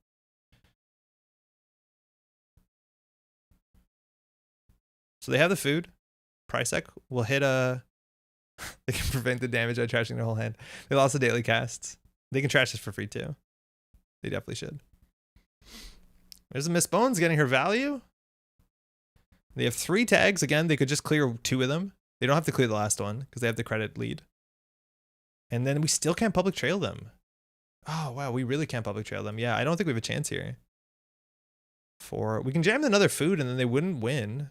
So they have the food. Prisecs will hit a... They can prevent the damage by trashing their whole hand. They lost the daily casts. They can trash this for free too. They definitely should. There's a Miss Bones getting her value. They have 3 tags. Again, they could just clear 2 of them. They don't have to clear the last one because they have the credit lead. And then we still can't public trail them. Oh, wow. We really can't public trail them. Yeah, I don't think we have a chance here. We can jam another food and then they wouldn't win.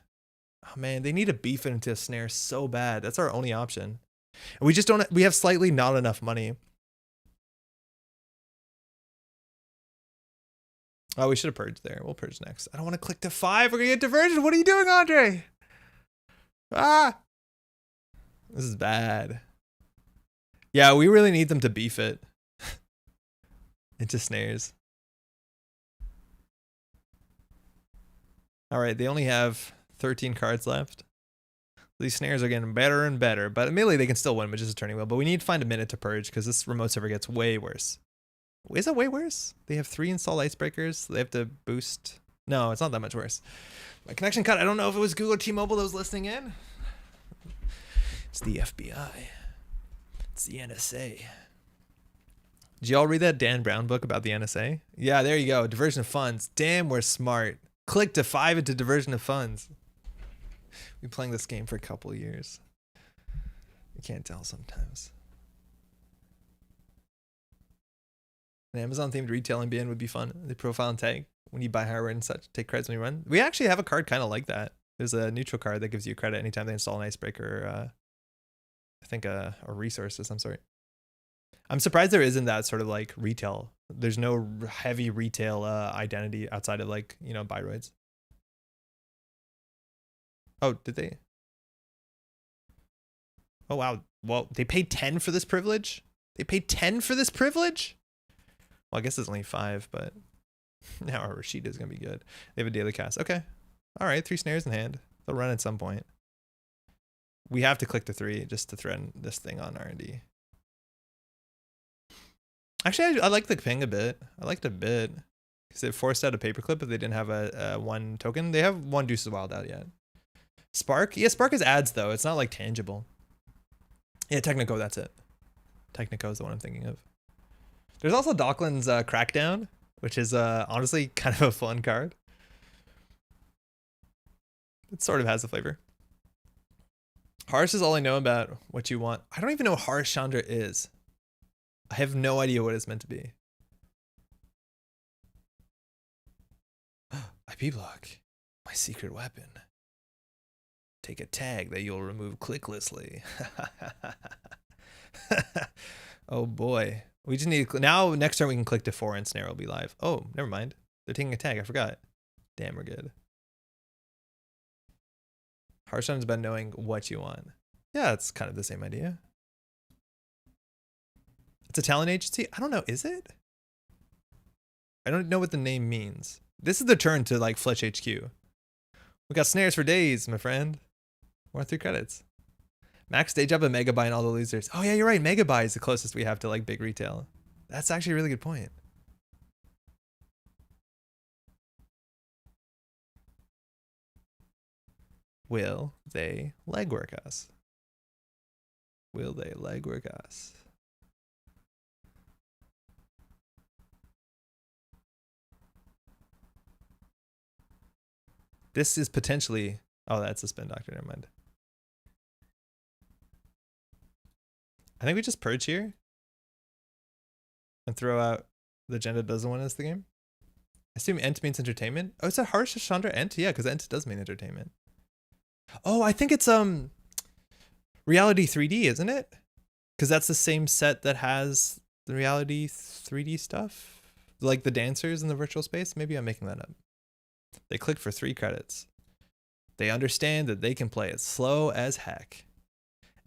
Oh man, they need to beef it into a snare so bad. That's our only option. And we just don't, we have slightly not enough money. Oh, we should have purged there. We'll purge next. I don't want to click to 5. We're going to get diversion. What are you doing, Andre? Ah! This is bad. Yeah, we really need them to beef it into snares. All right, they only have 13 cards left. These snares are getting better and better, but immediately they can still win, which is a turning wheel. But we need to find a minute to purge because this remote server gets way worse. Is it way worse? They have 3 installed icebreakers. They have to boost. No, it's not that much worse. My connection cut. I don't know if it was Google or T-Mobile that was listening in. It's the FBI. It's the NSA. Did y'all read that Dan Brown book about the NSA? Yeah, there you go. Diversion of funds. Damn, we're smart. Click to 5 into diversion of funds. We've been playing this game for a couple of years. You can't tell sometimes. An Amazon themed retail NBN would be fun. The profile and tag when you buy hardware and such. Take credits when you run. We actually have a card kind of like that. There's a neutral card that gives you credit anytime they install an icebreaker. I think a resource of some sort. I'm surprised there isn't that sort of like retail. There's no heavy retail identity outside of like, you know, Byroids. Oh, did they? Oh, wow. Well, they paid 10 for this privilege? They paid 10 for this privilege? Well, I guess it's only 5, but now our Rashida is going to be good. They have a daily cast. Okay. All right. 3 snares in hand. They'll run at some point. We have to click the 3 just to threaten this thing on R&D. Actually, I like the ping a bit. I liked it a bit. Because it forced out a paperclip if they didn't have a 1 token. They have 1 Deuces Wild out yet. Spark? Yeah, Spark is ads, though. It's not, like, tangible. Yeah, Technico, that's it. Technico is the one I'm thinking of. There's also Dockland's Crackdown, which is honestly kind of a fun card. It sort of has a flavor. Harsh is all I know about what you want. I don't even know what Harsh Chandra is. I have no idea what it's meant to be. IP block. My secret weapon. Take a tag that you'll remove clicklessly. Oh boy. We just need to, now next turn we can click to 4 and Snare will be live. Oh, never mind. They're taking a tag. I forgot. Damn, we're good. Harsh is about knowing what you want. Yeah, it's kind of the same idea. It's a talent agency? I don't know. Is it? I don't know what the name means. This is the turn to like Fletch HQ. We got snares for days, my friend. 1 or 3 credits. Max stage up and mega buy and all the losers. Oh yeah, you're right. Mega buy is the closest we have to like big retail. That's actually a really good point. Will they legwork us? Will they legwork us? This is potentially... Oh, that's a spin doctor. Never mind. I think we just purge here and throw out the agenda doesn't want us the game. I assume ent means entertainment. Oh, is that harsh Chandra ent? Yeah, because ent does mean entertainment. Oh, I think it's Reality 3D, isn't it? Because that's the same set that has the Reality 3D stuff, like the dancers in the virtual space. Maybe I'm making that up. They click for 3 credits. They understand that they can play it slow as heck.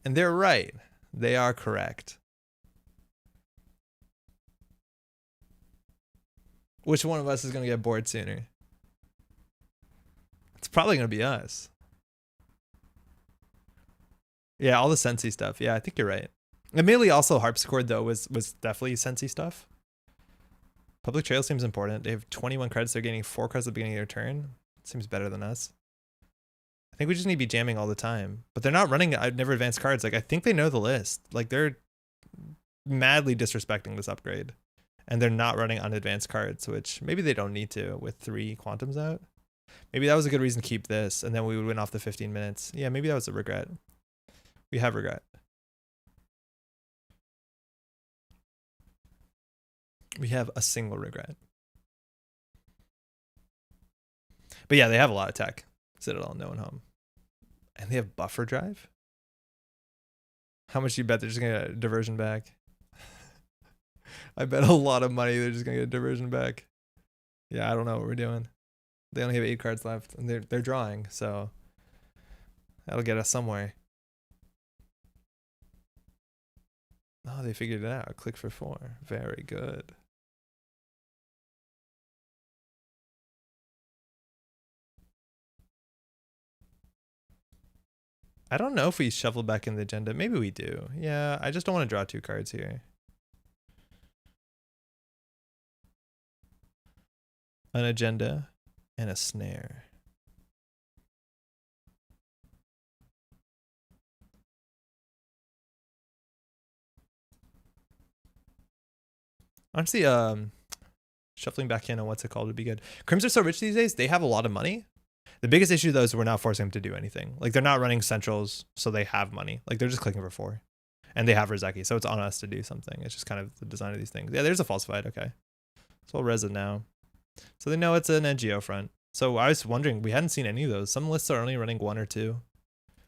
And they're right. They are correct. Which one of us is going to get bored sooner? It's probably going to be us. Yeah, all the Sensei stuff. Yeah, I think you're right. Admittedly, also Harpsichord, though, was definitely Sensei stuff. Public Trail seems important. They have 21 credits. They're getting 4 credits at the beginning of their turn. Seems better than us. I think we just need to be jamming all the time. But they're not running never advanced cards. Like, I think they know the list. Like, they're madly disrespecting this upgrade. And they're not running unadvanced cards, which maybe they don't need to with 3 Quantums out. Maybe that was a good reason to keep this, and then we would win off the 15 minutes. Yeah, maybe that was a regret. We have regret. We have a single regret. But yeah, they have a lot of tech. Citadel, no one home. And they have buffer drive? How much do you bet they're just going to get a diversion back? I bet a lot of money they're just going to get a diversion back. Yeah, I don't know what we're doing. They only have 8 cards left, and they're drawing, so that'll get us somewhere. Oh, they figured it out. Click for 4. Very good. I don't know if we shuffle back in the agenda. Maybe we do. Yeah, I just don't want to draw 2 cards here. An agenda and a snare. Honestly, shuffling back in on what's it called would be good. Crims are so rich these days, they have a lot of money. The biggest issue, though, is we're not forcing them to do anything. Like, they're not running centrals, so they have money. Like, they're just clicking for 4. And they have Rizeki, so it's on us to do something. It's just kind of the design of these things. Yeah, there's a falsified. Okay. So we'll res it now. So they know it's an NGO front. So I was wondering, we hadn't seen any of those. Some lists are only running 1 or 2.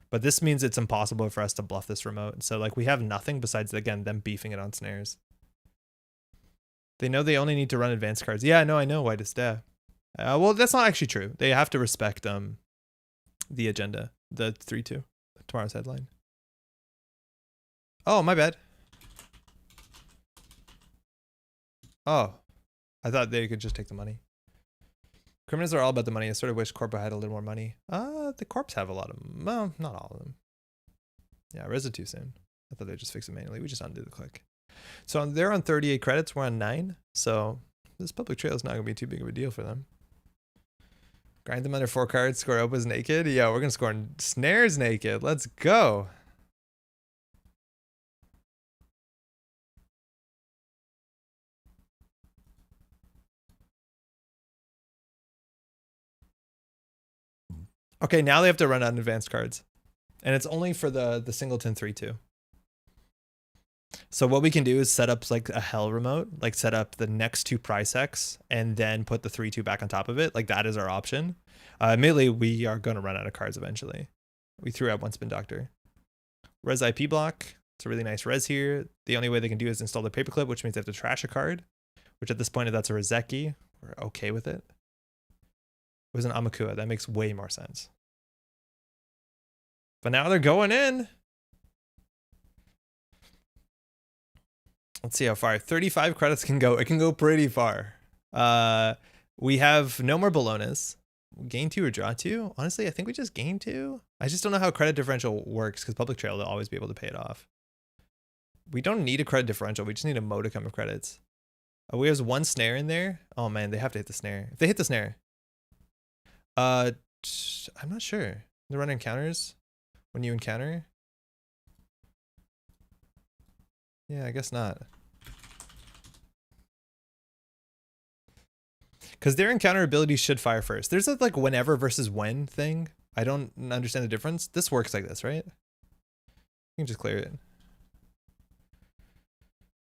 But this means it's impossible for us to bluff this remote. So, like, we have nothing besides, again, them beefing it on snares. They know they only need to run advanced cards. Yeah, no, I know. Why to stay? Well, that's not actually true. They have to respect the agenda, the 3-2, tomorrow's headline. Oh, my bad. Oh, I thought they could just take the money. Criminals are all about the money. I sort of wish Corp had a little more money. The Corps have a lot of them. Well, not all of them. Yeah, res it too soon. I thought they'd just fix it manually. We just undo the click. So they're on 38 credits. We're on 9. So this public trail is not going to be too big of a deal for them. Grind them under 4 cards. Score opens naked. Yeah, we're going to score snares naked. Let's go. Okay, now they have to run out advanced cards. And it's only for the singleton 3-2. So what we can do is set up like a hell remote, like set up the next 2 Prisecs and then put the 3-2 back on top of it. Like that is our option. Admittedly, we are going to run out of cards eventually. We threw out 1 spin doctor. Res IP block. It's a really nice res here. The only way they can do is install the paperclip, which means they have to trash a card, which at this point, if that's a Rizeki, we're okay with it. It was an Amakua. That makes way more sense. But now they're going in. Let's see how far. 35 credits can go. It can go pretty far. We have no more Bolognas. Gain 2 or draw 2? Honestly, I think we just gain 2. I just don't know how credit differential works because public trail, they'll always be able to pay it off. We don't need a credit differential. We just need a modicum of credits. We have 1 snare in there. Oh man, they have to hit the snare. If they hit the snare. I'm not sure. They run encounters when you encounter? Yeah, I guess not. Because their encounter ability should fire first. There's a like whenever versus when thing. I don't understand the difference. This works like this, right? You can just clear it.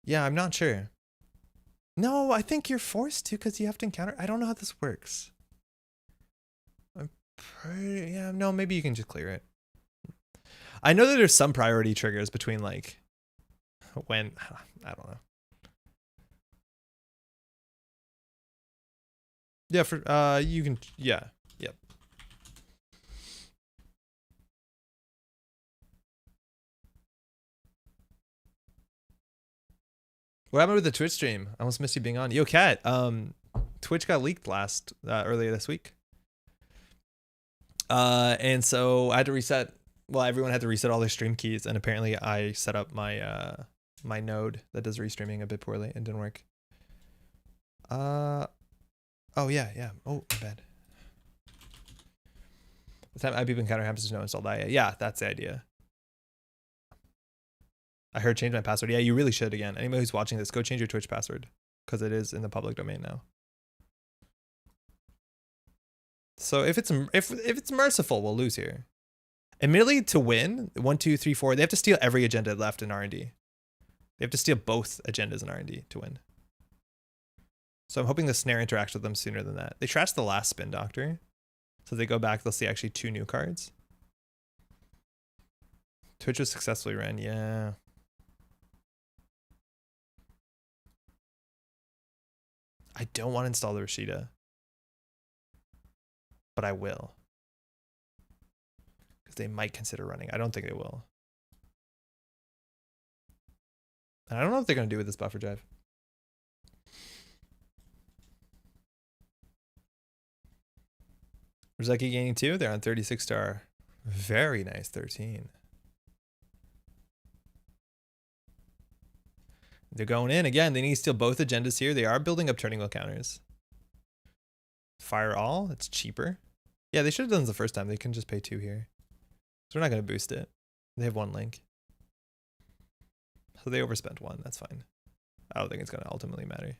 Yeah, I'm not sure. No, I think you're forced to because you have to encounter. I don't know how this works. Yeah, no, maybe you can just clear it. I know that there's some priority triggers between like when, I don't know. Yeah, for you can, yeah, yep. What happened with the Twitch stream? I almost missed you being on. Yo, Cat, Twitch got leaked earlier this week. And so I had to reset. Well, everyone had to reset all their stream keys, and apparently I set up my my node that does restreaming a bit poorly and didn't work. Oh yeah. Oh, my bad. The time IB encounter happens, there's no installed IA. Yeah, that's the idea. I heard change my password. Yeah, you really should again. Anybody who's watching this, go change your Twitch password because it is in the public domain now. So if it's merciful, we'll lose here. Admittedly, to win 1, 2, 3, 4, they have to steal every agenda left in R&D. They have to steal both agendas in R&D to win. So I'm hoping the Snare interacts with them sooner than that. They trashed the last Spin Doctor. So if they go back, they'll see actually 2 new cards. Twitch was successfully ran, yeah. I don't want to install the Rashida. But I will. Because they might consider running. I don't think they will. And I don't know what they're going to do with this buffer drive. Rizeki gaining 2. They're on 36 star. Very nice 13. They're going in again. They need to steal both agendas here. They are building up turning wheel counters. Fire all. It's cheaper. Yeah, they should have done this the first time. They can just pay 2 here. So we're not going to boost it. They have 1 link. So they overspent 1. That's fine. I don't think it's going to ultimately matter.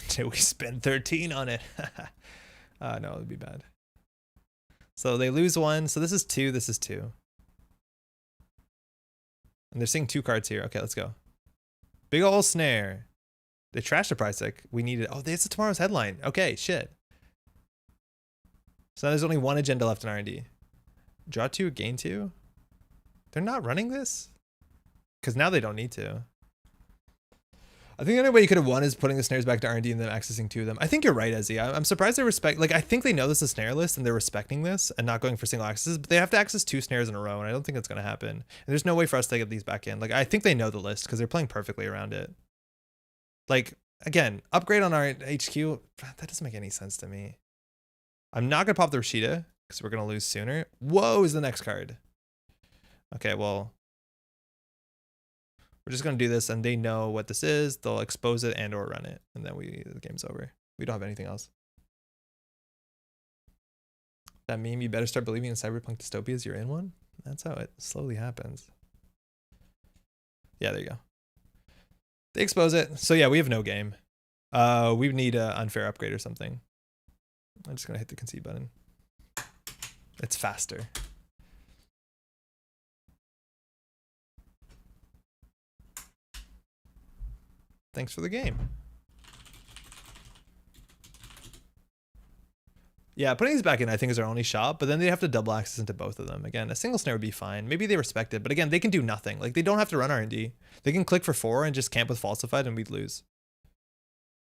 Did we spend 13 on it? No, it would be bad. So they lose 1. So this is 2. This is 2. And they're seeing 2 cards here. Okay, let's go. Big ol' Snare. They trashed the Prisec. We need it. Oh, this is tomorrow's headline. Okay, shit. So now there's only 1 agenda left in R&D. Draw 2, gain 2. They're not running this? Because now they don't need to. I think the only way you could have won is putting the Snares back to R&D and then accessing 2 of them. I think you're right, Ezzy. I'm surprised they respect... Like, I think they know this is a Snare list and they're respecting this and not going for single accesses, but they have to access 2 Snares in a row, and I don't think that's going to happen. And there's no way for us to get these back in. Like, I think they know the list because they're playing perfectly around it. Like, again, upgrade on our HQ, that doesn't make any sense to me. I'm not going to pop the Rashida because we're going to lose sooner. Whoa is the next card. Okay, well... We're just going to do this, and they know what this is. They'll expose it and or run it, and then the game's over. We don't have anything else. That meme, you better start believing in cyberpunk dystopias. You're in one? That's how it slowly happens. Yeah, there you go. They expose it. So yeah, we have no game. We need an unfair upgrade or something. I'm just going to hit the concede button. It's faster. Thanks for the game. Yeah, putting these back in I think is our only shot, but then they have to double access into both of them. Again, a single Snare would be fine. Maybe they respect it, but again, they can do nothing. Like, they don't have to run R&D. They can click for 4 and just camp with Falsified and we'd lose.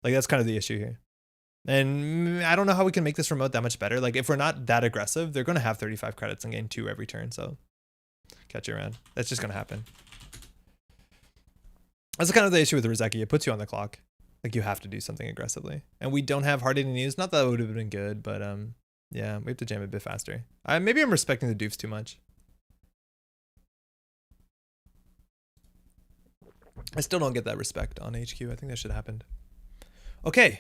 Like, that's kind of the issue here. And I don't know how we can make this remote that much better. Like, if we're not that aggressive, they're going to have 35 credits and gain 2 every turn, so catch you around. That's just going to happen. That's kind of the issue with the Rizeki. It puts you on the clock. Like, you have to do something aggressively. And we don't have hard-hitting news. Not that it would have been good, but yeah, we have to jam a bit faster. Maybe I'm respecting the doofs too much. I still don't get that respect on HQ. I think that should have happened. Okay.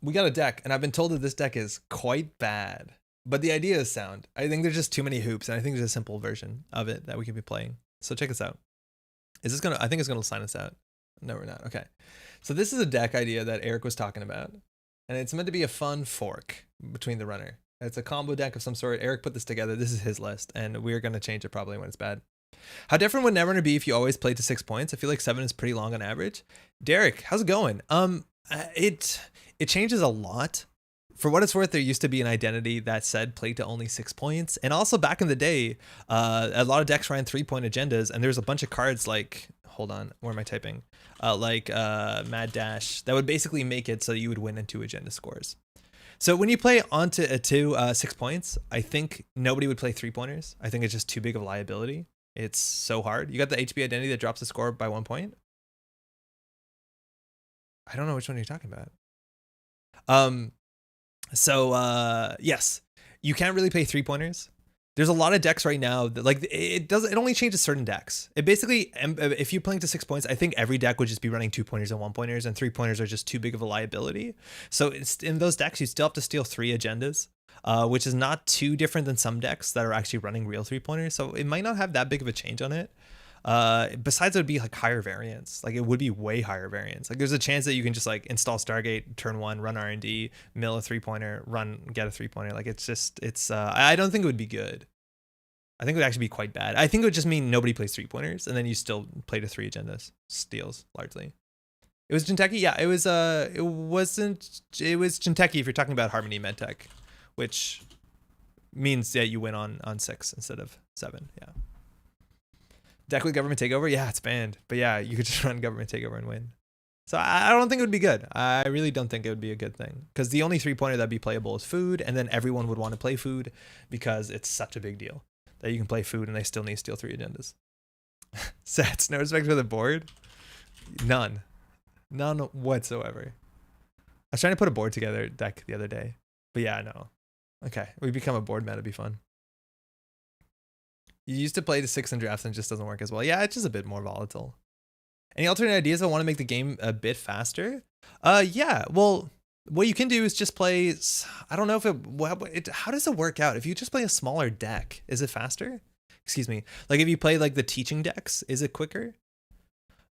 we got a deck, and I've been told that this deck is quite bad. But the idea is sound. I think there's just too many hoops, and I think there's a simple version of it that we can be playing. So check this out. Is this gonna? I think it's gonna sign us out. No, we're not. Okay. So this is a deck idea that Eric was talking about, and it's meant to be a fun fork between the runner. It's a combo deck of some sort. Eric put this together. This is his list, and we're gonna change it probably when it's bad. How different would Netrunner be if you always played to 6 points? I feel like 7 is pretty long on average. Derek, how's it going? It changes a lot. For what it's worth, there used to be an identity that said play to only 6 points. And also back in the day, a lot of decks ran 3-point agendas, and there's a bunch of cards like, hold on, where am I typing? Mad Dash that would basically make it so you would win in 2 agenda scores. So when you play onto 6 points, I think nobody would play 3-pointers. I think it's just too big of a liability. It's so hard. You got the HB identity that drops the score by 1 point. I don't know which one you're talking about. Yes, you can't really play 3-pointers. There's a lot of decks right now that like it only changes certain decks. It basically, if you're playing to 6 points, I think every deck would just be running 2-pointers and 1-pointers, and 3-pointers are just too big of a liability. So it's, in those decks, you still have to steal 3 agendas, which is not too different than some decks that are actually running real 3-pointers. So it might not have that big of a change on it. Besides, it would be like higher variance. Like it would be way higher variance. Like there's a chance that you can just like install Stargate, turn 1, run R&D, mill a 3-pointer, get a 3-pointer. Like I don't think it would be good. I think it would actually be quite bad. I think it would just mean nobody plays 3-pointers, and then you still play to 3 agendas, steals largely. It was Jinteki, yeah. It was Jinteki if you're talking about Harmony Medtech, which means you win on 6 instead of 7. Yeah. Deck with government takeover, yeah, it's banned. But yeah, you could just run government takeover and win. So I don't think it would be good. I really don't think it would be a good thing, because the only 3-pointer that'd be playable is food, and then everyone would want to play food because it's such a big deal that you can play food and they still need to steal 3 agendas. Sets, no respect for the board? None whatsoever. I was trying to put a board together deck the other day, but yeah, no. Okay, we become a board meta, it'd be fun. You used to play to 6 in drafts and it just doesn't work as well. Yeah, it's just a bit more volatile. Any alternate ideas? I want to make the game a bit faster. Yeah, well, what you can do is just play, I don't know if how does it work out? If you just play a smaller deck, is it faster? Excuse me. Like if you play like the teaching decks, is it quicker?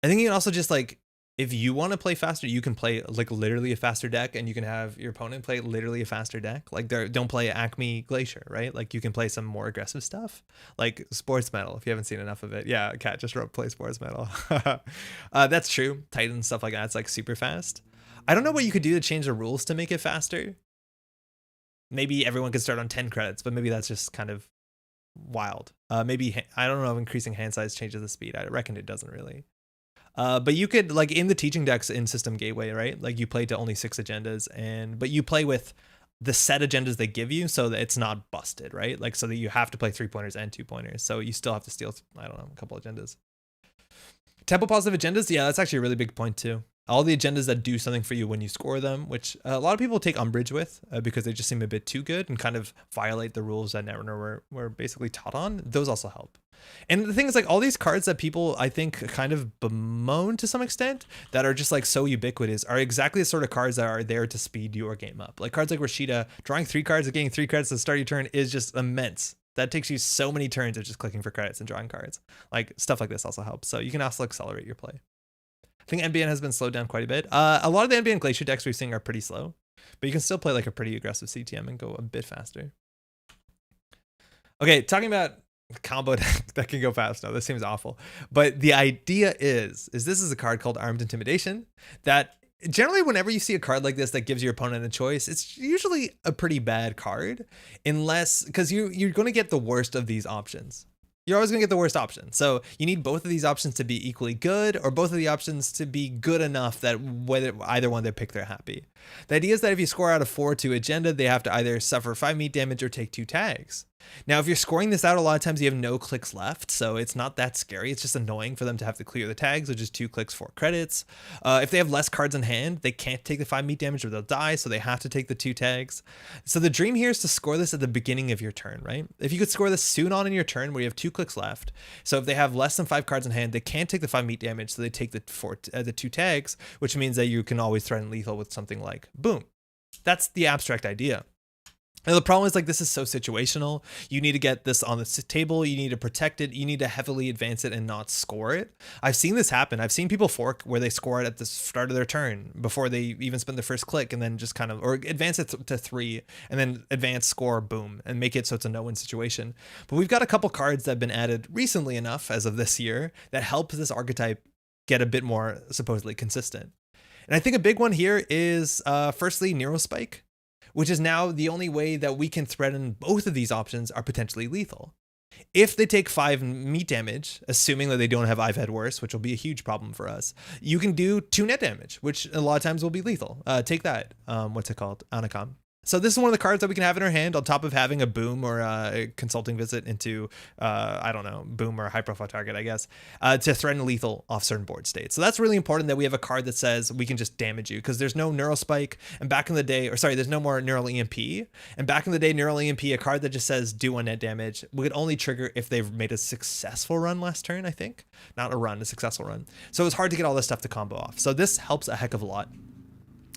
I think you can also just like, if you want to play faster, you can play like literally a faster deck, and you can have your opponent play literally a faster deck. Like don't play Acme Glacier, right? Like you can play some more aggressive stuff, like Sports Metal, if you haven't seen enough of it. Yeah, Cat just wrote play Sports Metal. That's true. Titan, stuff like that, it's like super fast. I don't know what you could do to change the rules to make it faster. Maybe everyone could start on 10 credits, but maybe that's just kind of wild. Maybe, I don't know if increasing hand size changes the speed. I reckon it doesn't really. But you could, like in the teaching decks in System Gateway, right? Like you play to only 6 agendas, but you play with the set agendas they give you so that it's not busted, right? Like so that you have to play 3-pointers and 2-pointers. So you still have to steal, I don't know, a couple agendas. Tempo positive agendas, yeah, that's actually a really big point too. All the agendas that do something for you when you score them, which a lot of people take umbrage with because they just seem a bit too good and kind of violate the rules that Netrunner were basically taught on. Those also help. And the thing is, like, all these cards that people, I think, kind of bemoan to some extent, that are just like so ubiquitous, are exactly the sort of cards that are there to speed your game up. Like cards like Rashida, drawing 3 cards and getting 3 credits to start your turn is just immense. That takes you so many turns of just clicking for credits and drawing cards. Like stuff like this also helps. So you can also accelerate your play. I think NBN has been slowed down quite a bit. A lot of the NBN Glacier decks we've seen are pretty slow, but you can still play like a pretty aggressive CTM and go a bit faster. Okay, talking about combo deck that can go fast. No, this seems awful. But the idea is this is a card called Armed Intimidation that generally whenever you see a card like this that gives your opponent a choice, it's usually a pretty bad card, unless, because you're going to get the worst of these options. You're always going to get the worst option. So you need both of these options to be equally good, or both of the options to be good enough that whether either one they pick, they're happy. The idea is that if you score out of 4 to agenda, they have to either suffer 5 meat damage or take 2 tags. Now, if you're scoring this out, a lot of times you have no clicks left, so it's not that scary. It's just annoying for them to have to clear the tags, which is 2 clicks, 4 credits. If they have less cards in hand, they can't take the 5 meat damage or they'll die, so they have to take the 2 tags. So the dream here is to score this at the beginning of your turn, right? If you could score this soon on in your turn where you have 2 clicks left, so if they have less than 5 cards in hand, they can't take the 5 meat damage, so they take the 2 tags, which means that you can always threaten lethal with something like boom. That's the abstract idea. And the problem is, like, this is so situational. You need to get this on the table. You need to protect it. You need to heavily advance it and not score it. I've seen this happen. I've seen people fork where they score it at the start of their turn before they even spend the first click, and then just kind of, or advance it to 3 and then advance, score, boom, and make it so it's a no-win situation. But we've got a couple cards that have been added recently enough as of this year that help this archetype get a bit more supposedly consistent. And I think a big one here is firstly Neurospike, which is now the only way that we can threaten both of these options are potentially lethal. If they take 5 meat damage, assuming that they don't have I've had worse, which will be a huge problem for us, you can do 2 net damage, which a lot of times will be lethal. Take that. What's it called? Anacom. So this is one of the cards that we can have in our hand on top of having a boom or a consulting visit into, I don't know, boom or a high profile target, I guess, to threaten lethal off certain board states. So that's really important that we have a card that says we can just damage you, because there's no Neural Spike. And back in the day, or sorry, there's no more Neural EMP. And back in the day, Neural EMP, a card that just says do 1 net damage, would only trigger if they've made a successful run last turn, I think. Not a run, a successful run. So it's hard to get all this stuff to combo off. So this helps a heck of a lot.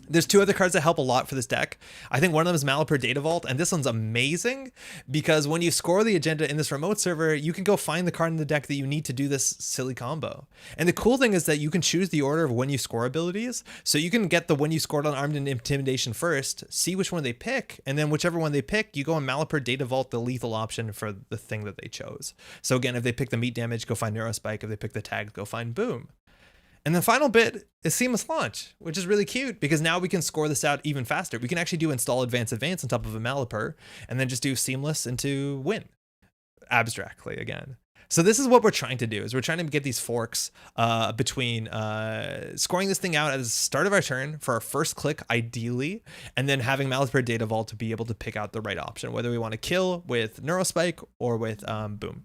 There's 2 other cards that help a lot for this deck. I think one of them is Malapert Data Vault, and this one's amazing because when you score the agenda in this remote server, you can go find the card in the deck that you need to do this silly combo. And the cool thing is that you can choose the order of when you score abilities, so you can get the when you scored on Armed and Intimidation first, see which one they pick, and then whichever one they pick, you go on Malapert Data Vault, the lethal option for the thing that they chose. So again, if they pick the meat damage, go find Neurospike. If they pick the tag, go find boom. And the final bit is Seamless Launch, which is really cute because now we can score this out even faster. We can actually do install advance on top of a Malapert and then just do Seamless into win, abstractly again. So this is what we're trying to do, is we're trying to get these forks between scoring this thing out at the start of our turn for our first click, ideally, and then having Malapert Data Vault to be able to pick out the right option, whether we want to kill with Neurospike or with boom.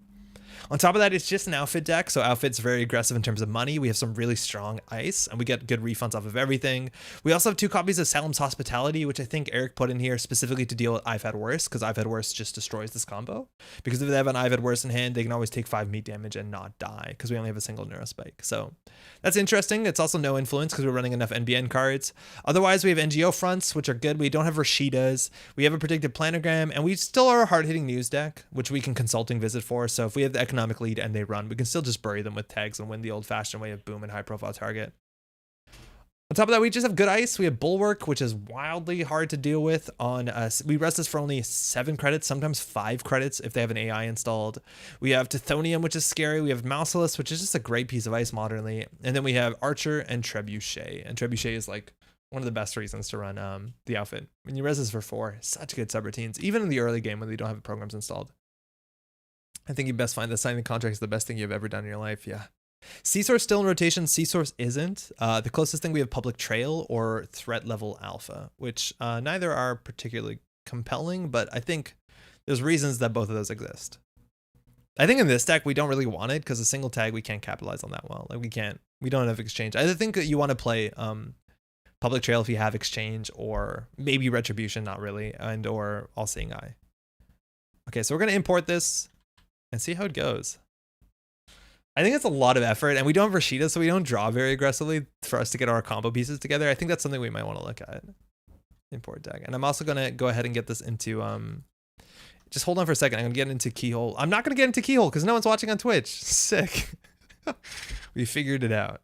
On top of that, it's just an outfit deck, so outfit's very aggressive in terms of money. We have some really strong ice, and we get good refunds off of everything. We also have 2 copies of Salem's Hospitality, which I think Eric put in here specifically to deal with I've Had Worse, because I've Had Worse just destroys this combo. Because if they have an I've Had Worse in hand, they can always take 5 meat damage and not die, because we only have a single Neurospike. So that's interesting. It's also no influence, because we're running enough NBN cards. Otherwise, we have NGO fronts, which are good. We don't have Rashidas. We have a predicted planogram, and we still are a hard-hitting news deck, which we can consulting visit for. So if we have the economic lead and they run, we can still just bury them with tags and win the old-fashioned way of boom and high-profile target. On top of that, we just have good ice. We have Bulwark, which is wildly hard to deal with. On we rest this for only 7 credits, sometimes 5 credits if they have an AI installed. We have Tithonium, which is scary. We have Mouseless, which is just a great piece of ice modernly. And then we have Archer and Trebuchet. And Trebuchet is like one of the best reasons to run the outfit. When you res this for 4, such good subroutines, even in the early game when they don't have programs installed. I think you best find that signing the contract is the best thing you've ever done in your life. Yeah. C-Source still in rotation. C-Source isn't. The closest thing we have Public Trail or Threat Level Alpha, which neither are particularly compelling, but I think there's reasons that both of those exist. I think in this deck, we don't really want it because a single tag, we can't capitalize on that well. Like we don't have exchange. I think that you want to play Public Trail if you have exchange, or maybe Retribution, not really, and or All Seeing Eye. Okay, so we're going to import this and see how it goes. I think it's a lot of effort, and we don't have Rashida, so we don't draw very aggressively for us to get our combo pieces together. I think that's something we might want to look at. Import deck. And I'm also going to go ahead and get this into, just hold on for a second. I'm going to get into Keyhole. I'm not going to get into Keyhole because no one's watching on Twitch. Sick. We figured it out.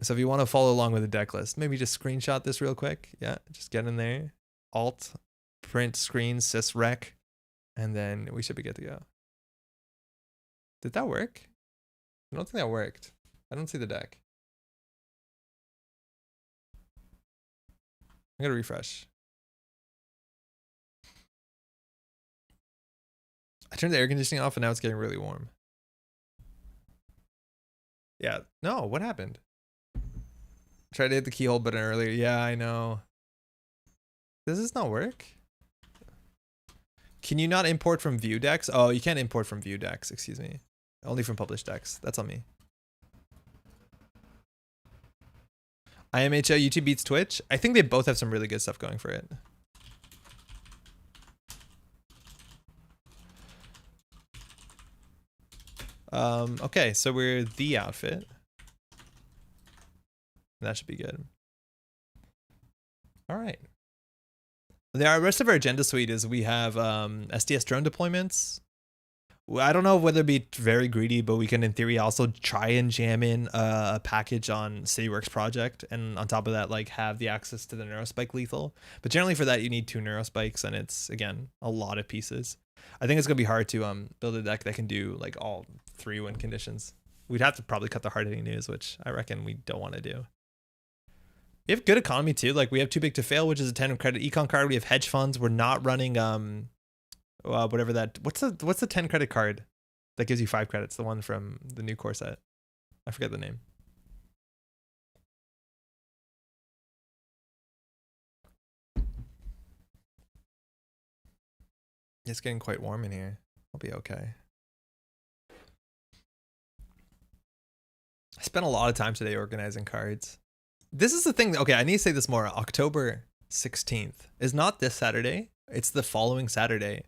So if you want to follow along with the deck list, maybe just screenshot this real quick. Yeah, just get in there. Alt, print screen, sys rec, and then we should be good to go. Did that work? I don't think that worked. I don't see the deck. I'm gonna refresh. I turned the air conditioning off and now it's getting really warm. Yeah, no, what happened? Tried to hit the keyhole button earlier. Yeah, I know. Does this not work? Can you not import from view decks? Oh, you can't import from view decks, excuse me. Only from published decks. That's on me. IMHO, YouTube beats Twitch. I think they both have some really good stuff going for it. Okay, so we're the outfit. That should be good. All right. The rest of our agenda suite is we have SDS drone deployments. I don't know whether to be very greedy, but we can in theory also try and jam in a package on CityWorks project, and on top of that, like have the access to the Neurospike lethal. But generally for that, you need 2 Neurospikes, and it's again a lot of pieces. I think it's gonna be hard to build a deck that can do like all 3 win conditions. We'd have to probably cut the hard hitting news, which I reckon we don't want to do. We have good economy too. Like we have Too Big to Fail, which is a 10 credit econ card. We have hedge funds. We're not running whatever that, what's the 10 credit card that gives you 5 credits, the one from the new core set? I forget the name. It's getting quite warm in here. I'll be okay. I spent a lot of time today organizing cards. This is the thing. Okay, I need to say this more. October 16th is not this Saturday. It's the following Saturday.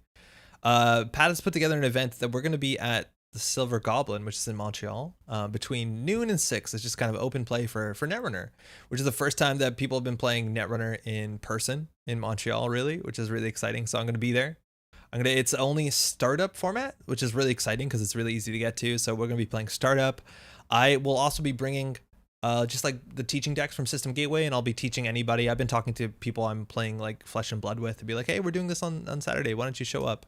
Pat has put together an event that we're going to be at the Silver Goblin, which is in Montreal, between noon and 6. It's just kind of open play for Netrunner, which is the first time that people have been playing Netrunner in person in Montreal, really, which is really exciting. So I'm going to be there. It's only startup format, which is really exciting because it's really easy to get to. So we're going to be playing startup. I will also be bringing just like the teaching decks from System Gateway, and I'll be teaching anybody. I've been talking to people I'm playing like Flesh and Blood with to be like, hey, we're doing this on Saturday. Why don't you show up?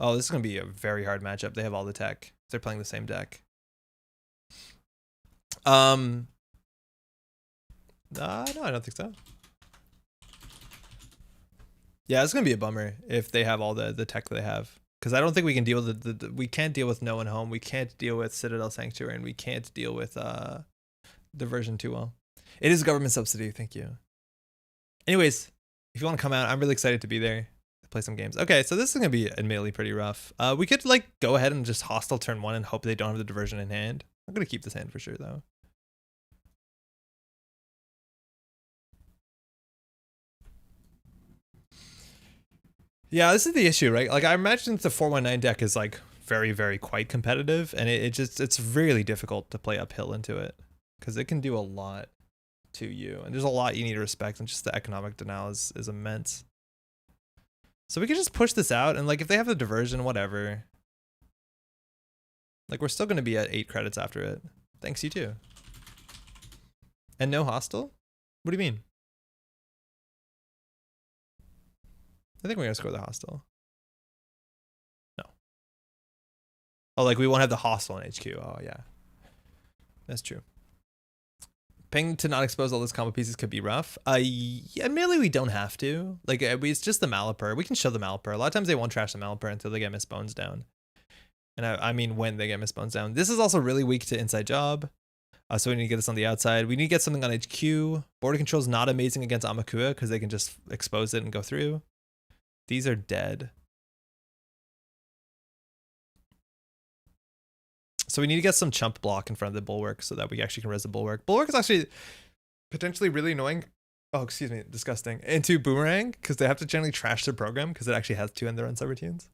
Oh, this is going to be a very hard matchup. They have all the tech. They're playing the same deck. No, I don't think so. Yeah, it's going to be a bummer if they have all the tech they have. Because I don't think we can deal with we can't deal with No One Home. We can't deal with Citadel Sanctuary, and we can't deal with Diversion too well. It is a government subsidy. Thank you. Anyways, if you want to come out, I'm really excited to be there. Play some games. Okay, so this is gonna be admittedly pretty rough. We could like go ahead and just hostile turn 1 and hope they don't have the diversion in hand. I'm gonna keep this hand for sure though. Yeah, this is the issue, right? Like I imagine the 419 deck is like very quite competitive, and it's really difficult to play uphill into it because it can do a lot to you, and there's a lot you need to respect, and just the economic denial is immense. So we could just push this out, and like if they have the diversion, whatever. Like we're still going to be at 8 credits after it. Thanks, you too. And no hostile? What do you mean? I think we're going to score the hostile. No. Oh, like we won't have the hostile in HQ. Oh, yeah. That's true. Ping to not expose all those combo pieces could be rough. Yeah, admittedly, we don't have to. Like, it's just the Malapur. We can show the Malapur. A lot of times they won't trash the Malapur until they get Miss Bones down. And I mean when they get Miss Bones down. This is also really weak to Inside Job. So we need to get this on the outside. We need to get something on HQ. Border control is not amazing against Amakua because they can just expose it and go through. These are dead. So we need to get some chump block in front of the Bulwark so that we actually can res the Bulwark. Bulwark is actually potentially really annoying. Oh, excuse me, disgusting. Into Boomerang, because they have to generally trash their program because it actually has 2 end their run subroutines.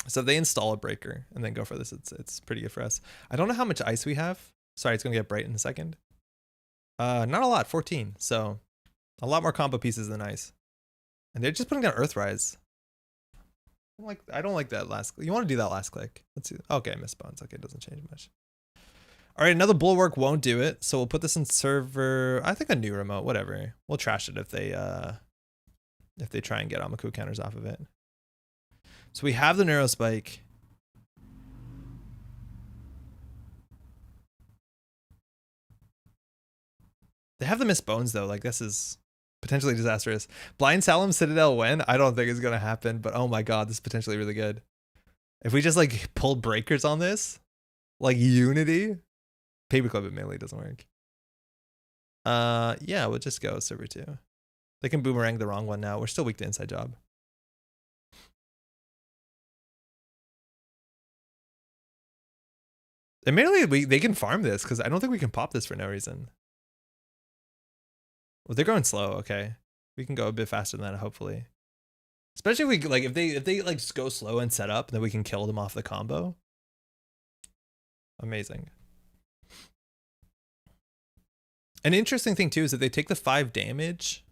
So if they install a breaker and then go for this, it's pretty good for us. I don't know how much ice we have. Sorry, it's gonna get bright in a second. Not a lot, 14. So a lot more combo pieces than ice. And they're just putting down Earthrise. I don't like that last. You want to do that last click? Let's see. Okay, Miss Bones. Okay, it doesn't change much. All right, another Bulwark won't do it, so we'll put this in server. I think a new remote, whatever. We'll trash it if they try and get Amaku counters off of it. So we have the Neurospike. They have the Miss Bones though. Like this is potentially disastrous. Blind Salem Citadel win? I don't think it's gonna happen, but oh my god, this is potentially really good. If we just like pull breakers on this, like Unity, Paperclip admittedly doesn't work. Yeah, we'll just go server 2. They can boomerang the wrong one now. We're still weak to Inside Job. Admittedly, they can farm this because I don't think we can pop this for no reason. Well, they're going slow. Okay, we can go a bit faster than that, hopefully. Especially if we like if they like just go slow and set up, then we can kill them off the combo. Amazing. An interesting thing too is that they take the 5 damage.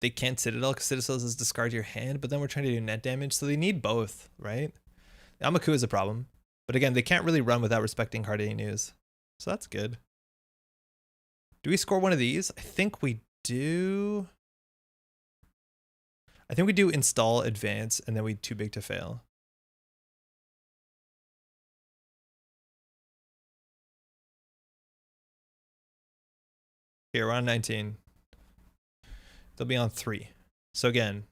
they can't Citadel because Citadel says discard your hand, but then we're trying to do net damage, so they need both, right? Amaku is a problem, but again, they can't really run without respecting hard hitting news, so that's good. Do we score one of these? I think we do. I think we do install advance, and then we too big to fail. Here, we're on 19. They'll be on 3. So again,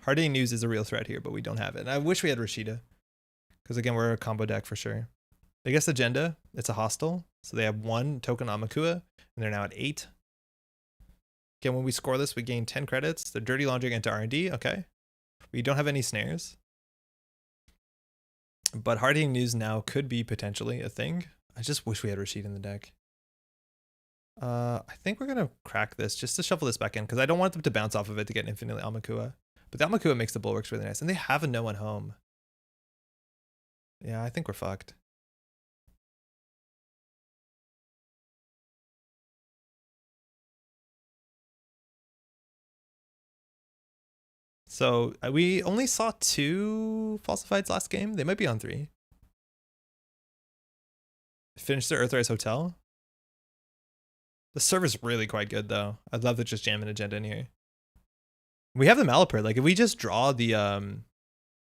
hard hitting news is a real threat here, but we don't have it. And I wish we had Rashida, because again, we're a combo deck for sure. I guess agenda, it's a hostile. So they have 1 token Amakua, and they're now at 8. Again, when we score this, we gain 10 credits. They're dirty laundering into R&D, okay. We don't have any snares. But hard hitting news now could be potentially a thing. I just wish we had Rashid in the deck. I think we're gonna crack this just to shuffle this back in because I don't want them to bounce off of it to get infinitely Amakua. But the Amakua makes the bulwarks really nice, and they have a no one home. Yeah, I think we're fucked. So we only saw 2 falsifieds last game. They might be on 3. Finished their Earthrise Hotel. The server's really quite good though. I'd love to just jam an agenda in here. We have the Malapert. Like if we just draw the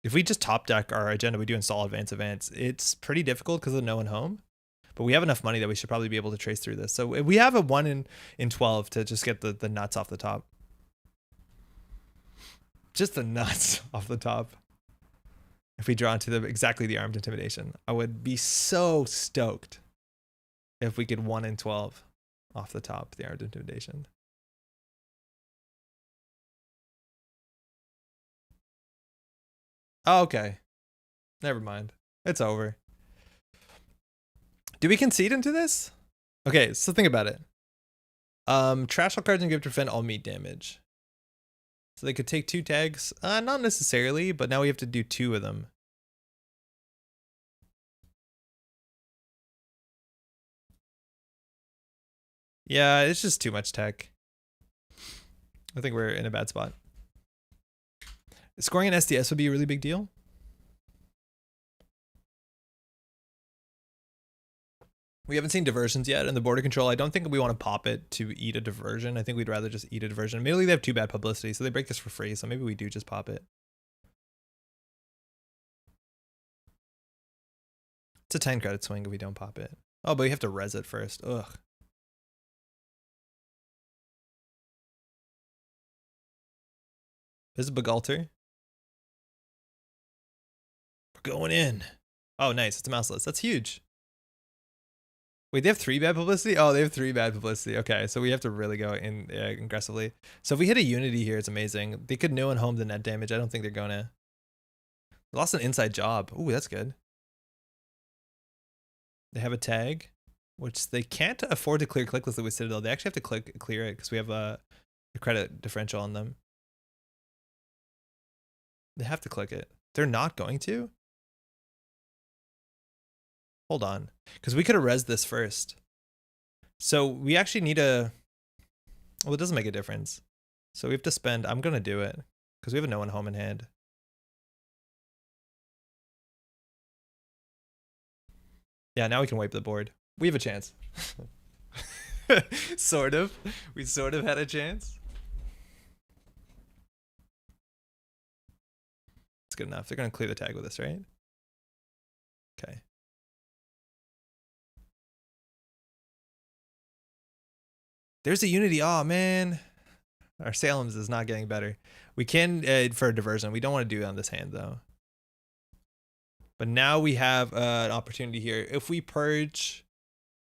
if we just top deck our agenda, we do install advance. It's pretty difficult because of no one home. But we have enough money that we should probably be able to trace through this. So we have a 1 in 12 to just get the nuts off the top. Just the nuts off the top. If we draw into exactly the armed intimidation, I would be so stoked if we could 1 in 12 off the top, the armed intimidation. Oh, okay. Never mind. It's over. Do we concede into this? Okay, so think about it. Trash all cards and give to defend all meat damage. So they could take 2 tags. Not necessarily, but now we have to do 2 of them. Yeah, it's just too much tech. I think we're in a bad spot. Scoring an SDS would be a really big deal. We haven't seen diversions yet in the border control. I don't think we want to pop it to eat a diversion. I think we'd rather just eat a diversion. Maybe they have too bad publicity, so they break this for free. So maybe we do just pop it. It's a 10 credit swing if we don't pop it. Oh, but we have to res it first. Ugh. This is Bagalter. We're going in. Oh, nice. It's a mouseless. That's huge. Wait, they have 3 bad publicity? Oh, they have 3 bad publicity. Okay, so we have to really go in aggressively. So if we hit a unity here, it's amazing. They could no one home the net damage. I don't think they're gonna. They lost an inside job. Ooh, that's good. They have a tag, which they can't afford to clear clickless with Citadel. They actually have to clear it because we have a credit differential on them. They have to click it. They're not going to? Hold on. Because we could have rezzed this first. So we actually need a... Well, it doesn't make a difference. So we have to spend... I'm going to do it. Because we have a no one home in hand. Yeah, now we can wipe the board. We have a chance. Sort of. We sort of had a chance. It's good enough. They're going to clear the tag with us, right? Okay. There's a unity. Oh, man. Our Salem's is not getting better. We can for a diversion. We don't want to do it on this hand, though. But now we have an opportunity here. If we purge,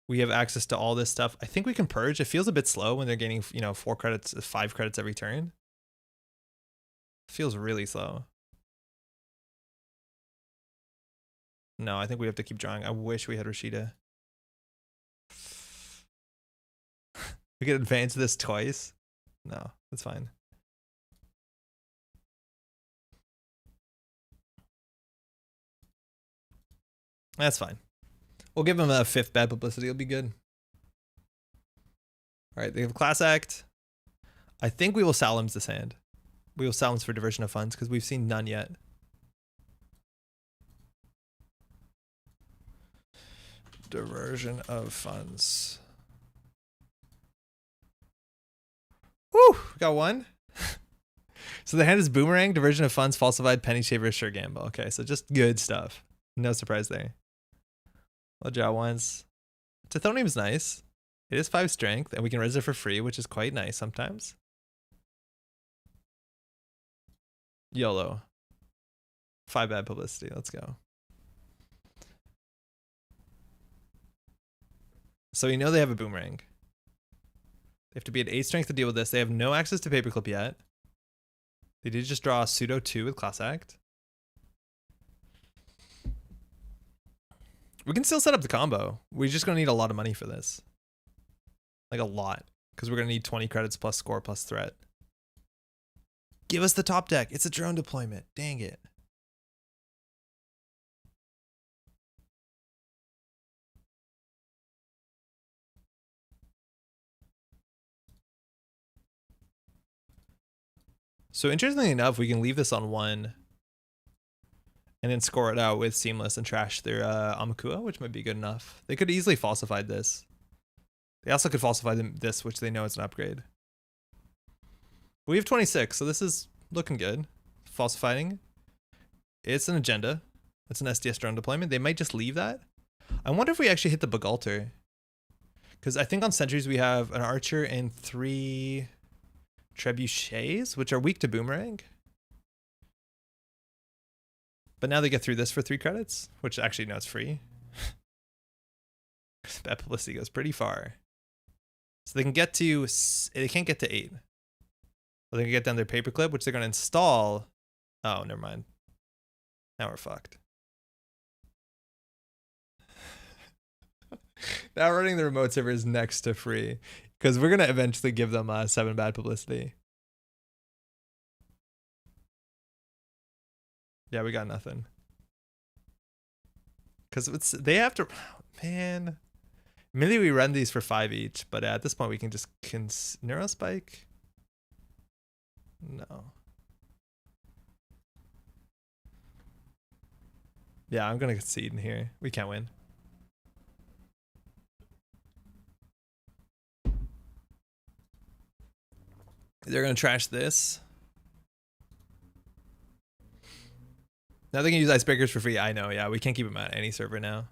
we have access to all this stuff. I think we can purge. It feels a bit slow when they're getting, 4 credits, 5 credits every turn. It feels really slow. No, I think we have to keep drawing. I wish we had Rashida. We could advance this twice. No, that's fine. That's fine. We'll give them a 5th bad publicity. It'll be good. All right, they have class act. I think we will Salem's this hand. We will Salem's for diversion of funds because we've seen none yet. Diversion of funds. Woo! Got one. So the hand is Boomerang, diversion of funds, falsified, penny shaver, sure gamble. Okay, so just good stuff. No surprise there. We'll draw once. Tithonium's nice. It is 5 strength, and we can res it for free, which is quite nice sometimes. YOLO. 5 bad publicity. Let's go. So you know they have a Boomerang. They have to be at 8 strength to deal with this. They have no access to Paperclip yet. They did just draw a pseudo 2 with Class Act. We can still set up the combo. We're just going to need a lot of money for this. Like a lot. Because we're going to need 20 credits plus score plus threat. Give us the top deck. It's a drone deployment. Dang it. So interestingly enough, we can leave this on 1 and then score it out with Seamless and trash their Amakua, which might be good enough. They could easily falsify this. They also could falsify this, which they know is an upgrade. We have 26, so this is looking good. Falsifying. It's an agenda. It's an SDS drone deployment. They might just leave that. I wonder if we actually hit the Bagalter. Because I think on sentries we have an Archer and 3... Trebuchets, which are weak to Boomerang. But now they get through this for 3 credits, which actually, no, it's free. That publicity goes pretty far. So they can get to, they can't get to 8. Well, they can get down their Paperclip, which they're going to install. Oh, never mind. Now we're fucked. Now running the remote server is next to free. Because we're going to eventually give them 7 bad publicity. Yeah, we got nothing. Because they have to... Man. Maybe we run these for 5 each. But at this point, we can just... Neurospike? No. Yeah, I'm going to concede in here. We can't win. They're going to trash this. Now they can use icebreakers for free. I know, yeah. We can't keep them at any server now.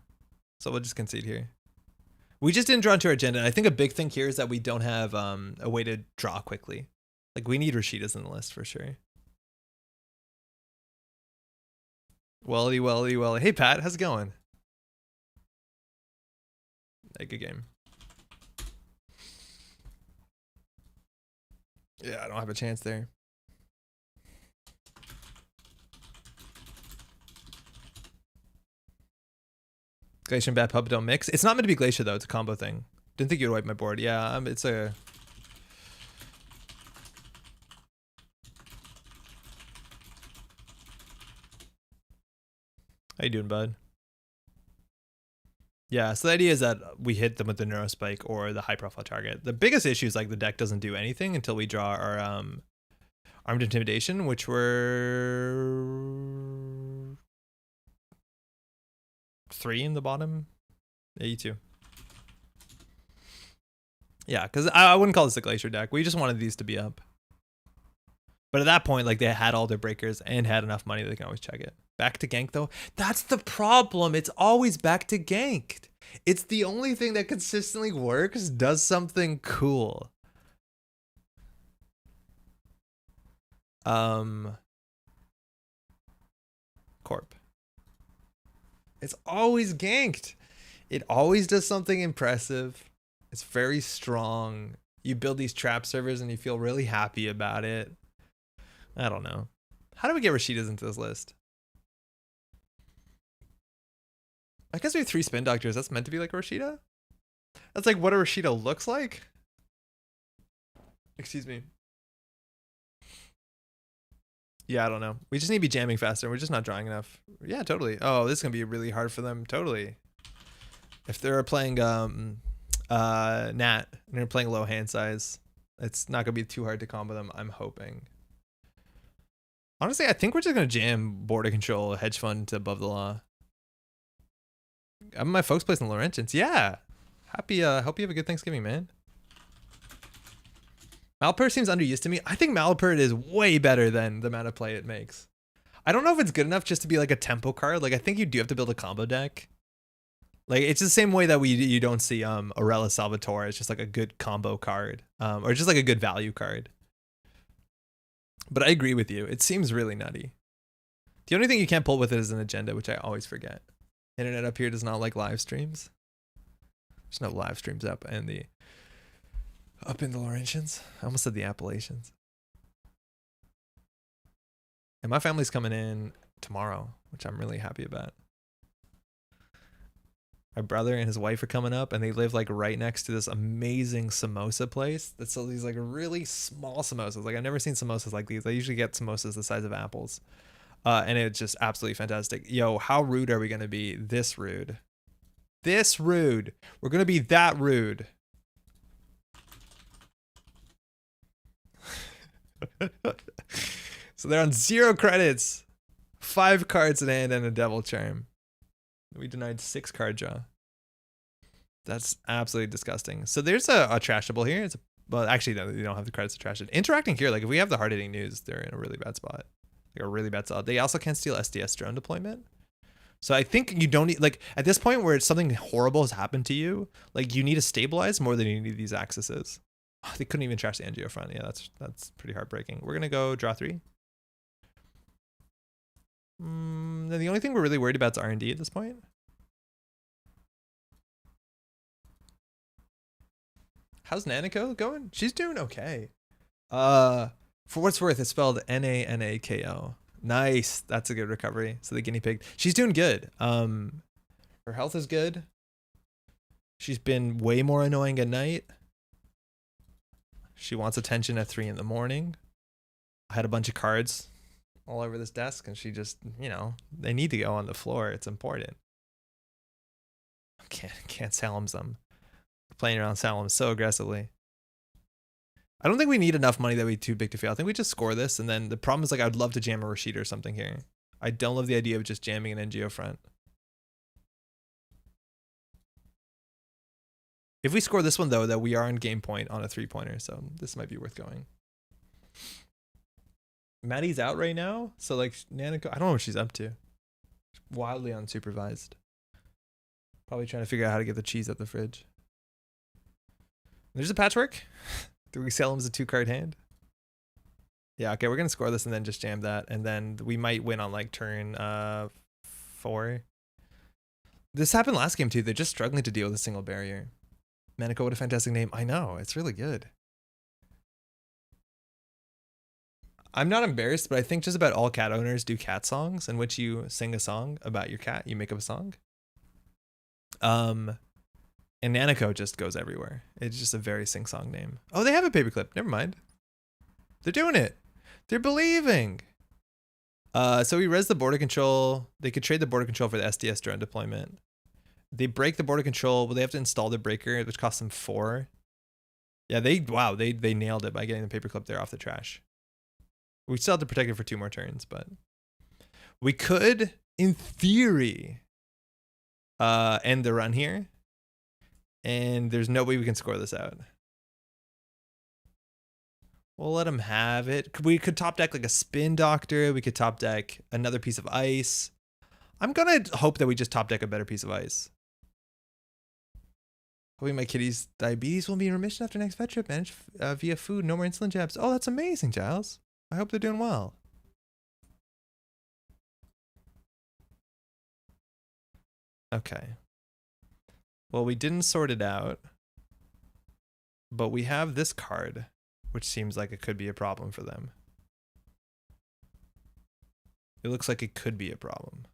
So we'll just concede here. We just didn't draw into our agenda. I think a big thing here is that we don't have a way to draw quickly. Like, we need Rashidas in the list for sure. Welly, welly, welly. Hey, Pat. How's it going? Hey, good game. Yeah, I don't have a chance there. Glacier and Bad Pub don't mix. It's not meant to be Glacier, though. It's a combo thing. Didn't think you'd wipe my board. Yeah, it's a... How you doing, bud? Yeah, so the idea is that we hit them with the Neurospike or the high-profile target. The biggest issue is like the deck doesn't do anything until we draw our Armed Intimidation, which were 3 in the bottom. Yeah, you too. Yeah, because I wouldn't call this a Glacier deck. We just wanted these to be up. But at that point, like, they had all their breakers and had enough money that they can always check it. Back to gank, though? That's the problem. It's always back to ganked. It's the only thing that consistently works, does something cool. Corp. It's always ganked. It always does something impressive. It's very strong. You build these trap servers and you feel really happy about it. I don't know. How do we get Rashidas into this list? I guess we have 3 Spin Doctors. That's meant to be like a Rashida? That's like what a Rashida looks like? Excuse me. Yeah, I don't know. We just need to be jamming faster. We're just not drawing enough. Yeah, totally. Oh, this is going to be really hard for them. Totally. If they're playing Nat and they're playing low hand size. It's not gonna be too hard to combo them, I'm hoping. Honestly, I think we're just gonna jam border control hedge fund to above the law. I'm my folks place in Laurentians. Yeah. Happy hope you have a good Thanksgiving, man. Malapert seems underused to me. I think Malapert is way better than the amount of play it makes. I don't know if it's good enough just to be like a tempo card. Like I think you do have to build a combo deck. Like it's the same way that you don't see Aurela Salvatore. It's just like a good combo card. Or just like a good value card. But I agree with you. It seems really nutty. The only thing you can't pull with it is an agenda, which I always forget. Internet up here does not like live streams. There's no live streams up in the Laurentians. I almost said the Appalachians. And my family's coming in tomorrow, which I'm really happy about. My brother and his wife are coming up, and they live like right next to this amazing samosa place that sells these like really small samosas. Like I've never seen samosas like these. I usually get samosas the size of apples. And it's just absolutely fantastic. Yo, how rude are we going to be? This rude. This rude. We're going to be that rude. So they're on 0 credits. 5 cards in hand and a devil charm. We denied 6 card draw. That's absolutely disgusting. So there's a trashable here. Well, actually, no, you don't have the credits to trash it. Interacting here, like if we have the hard-hitting news, they're in a really bad spot. Like a really bad spot. They also can't steal SDS drone deployment. So I think you don't need, like at this point where something horrible has happened to you, like you need to stabilize more than you need these accesses. Oh, they couldn't even trash the NGO front. Yeah, that's pretty heartbreaking. We're gonna go draw 3. Then the only thing we're really worried about is R&D at this point. How's Nanako going? She's doing okay. For what's worth, it's spelled Nanako. Nice. That's a good recovery. So the guinea pig. She's doing good. Her health is good. She's been way more annoying at night. She wants attention at 3 in the morning. I had a bunch of cards all over this desk, and she just, you know, they need to go on the floor. It's important. Can't Salem them. Playing around Salem so aggressively. I don't think we need enough money that we're too big to fail. I think we just score this, and then the problem is like I'd love to jam a Rashid or something here. I don't love the idea of just jamming an NGO front. If we score this one though, that we are on game point on a 3-pointer, so this might be worth going. Maddie's out right now, so like Nanako, I don't know what she's up to. Wildly unsupervised. Probably trying to figure out how to get the cheese out the fridge. There's a patchwork. Do we sell him as a 2-card hand? Yeah, okay, we're gonna score this and then just jam that, and then we might win on like turn 4. This happened last game too. They're just struggling to deal with a single barrier. Manako, what a fantastic name. I know, it's really good. I'm not embarrassed, but I think just about all cat owners do cat songs in which you sing a song about your cat. You make up a song. And Nanako just goes everywhere. It's just a very sing-song name. Oh, they have a paperclip. Never mind. They're doing it. They're believing. So we res the border control. They could trade the border control for the SDS drone deployment. They break the border control, but they have to install the breaker, which costs them 4. Yeah, they nailed it by getting the paperclip there off the trash. We still have to protect it for 2 more turns, but we could, in theory, end the run here. And there's no way we can score this out. We'll let him have it. We could top deck like a spin doctor. We could top deck another piece of ice. I'm going to hope that we just top deck a better piece of ice. Hoping my kitty's diabetes will be in remission after next vet trip. Managed via food. No more insulin jabs. Oh, that's amazing, Giles. I hope they're doing well. Okay. Well, we didn't sort it out. But we have this card, which seems like it could be a problem for them. It looks like it could be a problem.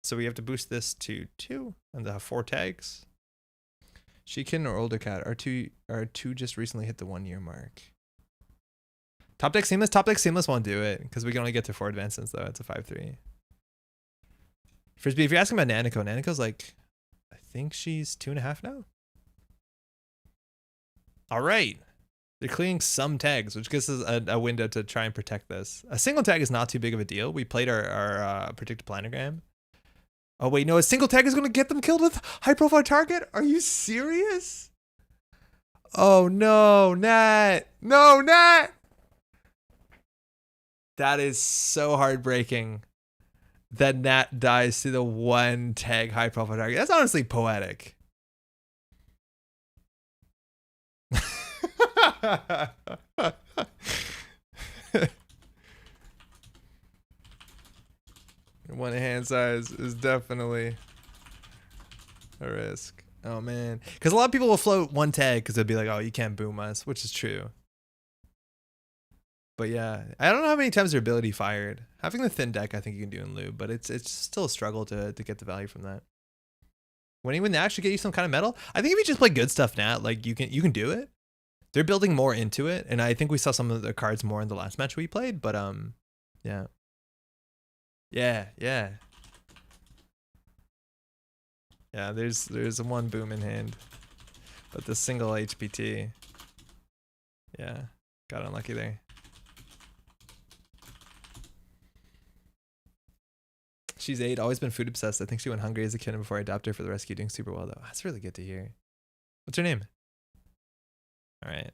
So we have to boost this to 2 and have 4 tags. Shekin or older cat are two just recently hit the 1-year mark. Top deck seamless won't do it because we can only get to 4 advancements though. It's a 5-3. Frisbee, if you're asking about Nanako's like, I think she's 2.5 now. All right. They're clearing some tags, which gives us a window to try and protect this. A single tag is not too big of a deal. We played our predicted planogram. Oh, wait, no, a single tag is going to get them killed with high-profile target? Are you serious? Oh, no, Nat. No, Nat. That is so heartbreaking that Nat dies to the one tag high-profile target. That's honestly poetic. One hand size is definitely a risk. Oh man, because a lot of people will float one tag because they'll be like, "Oh, you can't boom us," which is true. But yeah, I don't know how many times their ability fired. Having the thin deck, I think you can do in lube, but it's still a struggle to get the value from that. When they actually get you some kind of metal, I think if you just play good stuff, Nat, like you can do it. They're building more into it, and I think we saw some of the cards more in the last match we played. But yeah. Yeah. There's one boom in hand, but the single HPT, yeah, got unlucky there. She's 8, always been food obsessed. I think she went hungry as a kid and before I adopted her for the rescue, doing super well though. That's really good to hear. What's her name? All right.